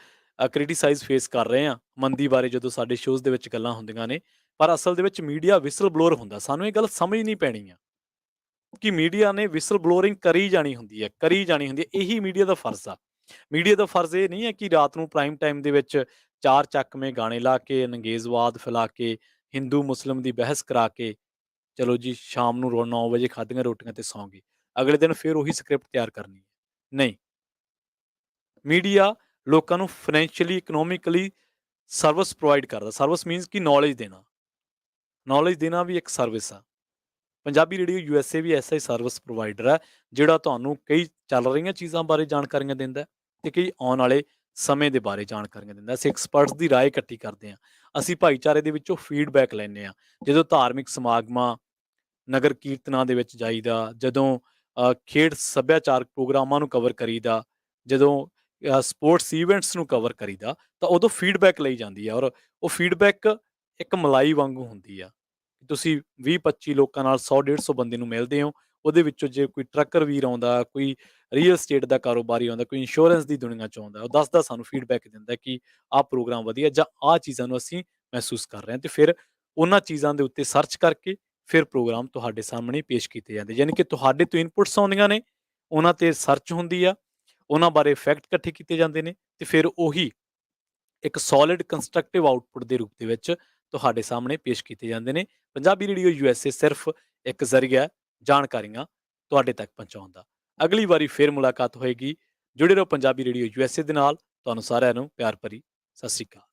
ਕ੍ਰਿਟੀਸਾਈਜ਼ ਫੇਸ ਕਰ ਰਹੇ ਹਾਂ ਮੰਦੀ ਬਾਰੇ ਜਦੋਂ ਸਾਡੇ ਸ਼ੋਅਜ਼ ਦੇ ਵਿੱਚ ਗੱਲਾਂ ਹੁੰਦੀਆਂ ਨੇ, ਪਰ ਅਸਲ ਦੇ ਵਿੱਚ ਮੀਡੀਆ ਵਿਸਲ ਬਲੋਅਰ ਹੁੰਦਾ। ਸਾਨੂੰ ਇਹ ਗੱਲ ਸਮਝਣੀ ਪੈਣੀ ਆ ਕਿ ਮੀਡੀਆ ਨੇ ਵਿਸਲ ਬਲੋਰਿੰਗ ਕਰੀ ਜਾਣੀ ਹੁੰਦੀ ਹੈ। ਇਹੀ ਮੀਡੀਆ ਦਾ ਫਰਜ਼ ਆ। ਮੀਡੀਆ ਦਾ ਫਰਜ਼ ਇਹ ਨਹੀਂ ਹੈ ਕਿ ਰਾਤ ਨੂੰ ਪ੍ਰਾਈਮ ਟਾਈਮ ਦੇ ਵਿੱਚ 4 ਚੱਕਵੇਂ ਗਾਣੇ ਲਾ ਕੇ, ਨੰਗੇਜ਼ਵਾਦ ਫੈਲਾ ਕੇ, ਹਿੰਦੂ ਮੁਸਲਿਮ ਦੀ ਬਹਿਸ ਕਰਾ ਕੇ ਚਲੋ ਜੀ ਸ਼ਾਮ ਨੂੰ 9 ਵਜੇ ਖਾਧੀਆਂ ਰੋਟੀਆਂ ਤੇ ਸੌਂ ਗਏ, ਅਗਲੇ ਦਿਨ ਫਿਰ ਉਹੀ ਸਕ੍ਰਿਪਟ ਤਿਆਰ ਕਰਨੀ ਹੈ। ਨਹੀਂ, ਮੀਡੀਆ ਲੋਕਾਂ ਨੂੰ ਫਾਈਨੈਂਸ਼ੀਅਲੀ, ਇਕਨੋਮਿਕਲੀ ਸਰਵਿਸ ਪ੍ਰੋਵਾਈਡ ਕਰਦਾ। ਸਰਵਿਸ ਮੀਨਸ ਕਿ ਨੌਲੇਜ ਦੇਣਾ। ਨੌਲੇਜ ਦੇਣਾ ਵੀ ਇੱਕ ਸਰਵਿਸ ਆ। ਪੰਜਾਬੀ ਰੇਡੀਓ USA ਵੀ ਐਸਾ ਹੀ ਸਰਵਿਸ ਪ੍ਰੋਵਾਈਡਰ ਹੈ, ਜਿਹੜਾ ਤੁਹਾਨੂੰ ਕਈ ਚੱਲ ਰਹੀਆਂ ਚੀਜ਼ਾਂ ਬਾਰੇ ਜਾਣਕਾਰੀਆਂ ਦਿੰਦਾ ਤੇ ਕਈ ਆਉਣ ਵਾਲੇ ਸਮੇਂ ਦੇ ਬਾਰੇ ਜਾਣਕਾਰੀਆਂ ਦਿੰਦਾ। ਅਸੀਂ ਐਕਸਪਰਟਸ ਦੀ ਰਾਏ ਇਕੱਠੀ ਕਰਦੇ ਹਾਂ। ਅਸੀਂ ਭਾਈਚਾਰੇ ਦੇ ਵਿੱਚੋਂ ਫੀਡਬੈਕ ਲੈਂਦੇ ਹਾਂ। ਜਦੋਂ ਧਾਰਮਿਕ ਸਮਾਗਮਾਂ, ਨਗਰ ਕੀਰਤਨਾਂ ਦੇ ਵਿੱਚ ਜਾਈਦਾ, ਜਦੋਂ ਖੇਡ ਸੱਭਿਆਚਾਰਕ ਪ੍ਰੋਗਰਾਮਾਂ ਨੂੰ ਕਵਰ ਕਰੀਦਾ, ਜਦੋਂ ਸਪੋਰਟਸ ਈਵੈਂਟਸ ਨੂੰ ਕਵਰ ਕਰੀਦਾ, ਤਾਂ ਉਦੋਂ ਫੀਡਬੈਕ ਲਈ ਜਾਂਦੀ ਹੈ। ਔਰ ਉਹ ਫੀਡਬੈਕ ਇੱਕ ਮਲਾਈ ਵਾਂਗੂ ਹੁੰਦੀ ਆ। ਤੁਸੀਂ 20-25 ਲੋਕਾਂ ਨਾਲ 100-150 ਬੰਦੇ ਨੂੰ ਮਿਲਦੇ ਹੋ, ਉਹਦੇ ਵਿੱਚੋਂ ਜੇ ਕੋਈ ਟਰੱਕਰ ਵੀਰ ਆਉਂਦਾ, ਕੋਈ ਰੀਅਲ ਸਟੇਟ ਦਾ ਕਾਰੋਬਾਰੀ ਆਉਂਦਾ, ਕੋਈ ਇੰਸ਼ੋਰੈਂਸ ਦੀ ਦੁਨੀਆ 'ਚ ਆਉਂਦਾ, ਉਹ ਦੱਸਦਾ, ਸਾਨੂੰ ਫੀਡਬੈਕ ਦਿੰਦਾ ਕਿ ਆਹ ਪ੍ਰੋਗਰਾਮ ਵਧੀਆ ਜਾਂ ਆਹ ਚੀਜ਼ਾਂ ਨੂੰ ਅਸੀਂ ਮਹਿਸੂਸ ਕਰ ਰਹੇ ਹਾਂ। ਅਤੇ ਫਿਰ ਉਹਨਾਂ ਚੀਜ਼ਾਂ ਦੇ ਉੱਤੇ ਸਰਚ ਕਰਕੇ ਫਿਰ ਪ੍ਰੋਗਰਾਮ ਤੁਹਾਡੇ ਸਾਹਮਣੇ ਪੇਸ਼ ਕੀਤੇ ਜਾਂਦੇ। ਯਾਨੀ ਕਿ ਤੁਹਾਡੇ ਤੋਂ ਇਨਪੁਟਸ ਆਉਂਦੀਆਂ ਨੇ, ਉਹਨਾਂ 'ਤੇ ਸਰਚ ਹੁੰਦੀ ਆ, ਉਹਨਾਂ ਬਾਰੇ ਫੈਕਟ ਇਕੱਠੇ ਕੀਤੇ ਜਾਂਦੇ ਨੇ, ਅਤੇ ਫਿਰ ਉਹੀ ਇੱਕ ਸੋਲਿਡ ਕੰਸਟਰਕਟਿਵ ਆਊਟਪੁੱਟ ਦੇ ਰੂਪ ਦੇ ਵਿੱਚ ਤੁਹਾਡੇ ਸਾਹਮਣੇ ਪੇਸ਼ ਕੀਤੇ ਜਾਂਦੇ ਨੇ। ਪੰਜਾਬੀ ਰੇਡੀਓ USA ਸਿਰਫ ਇੱਕ ਜ਼ਰੀਆ ਜਾਣਕਾਰੀਆਂ ਤੁਹਾਡੇ ਤੱਕ ਪਹੁੰਚਾਉਣ ਦਾ। ਅਗਲੀ ਵਾਰੀ ਫਿਰ ਮੁਲਾਕਾਤ ਹੋਏਗੀ। ਜੁੜੇ ਰਹੋ ਪੰਜਾਬੀ ਰੇਡੀਓ USA ਦੇ ਨਾਲ। ਤੁਹਾਨੂੰ ਸਾਰਿਆਂ ਨੂੰ ਪਿਆਰ ਭਰੀ ਸਤਿ ਸ਼੍ਰੀ ਅਕਾਲ।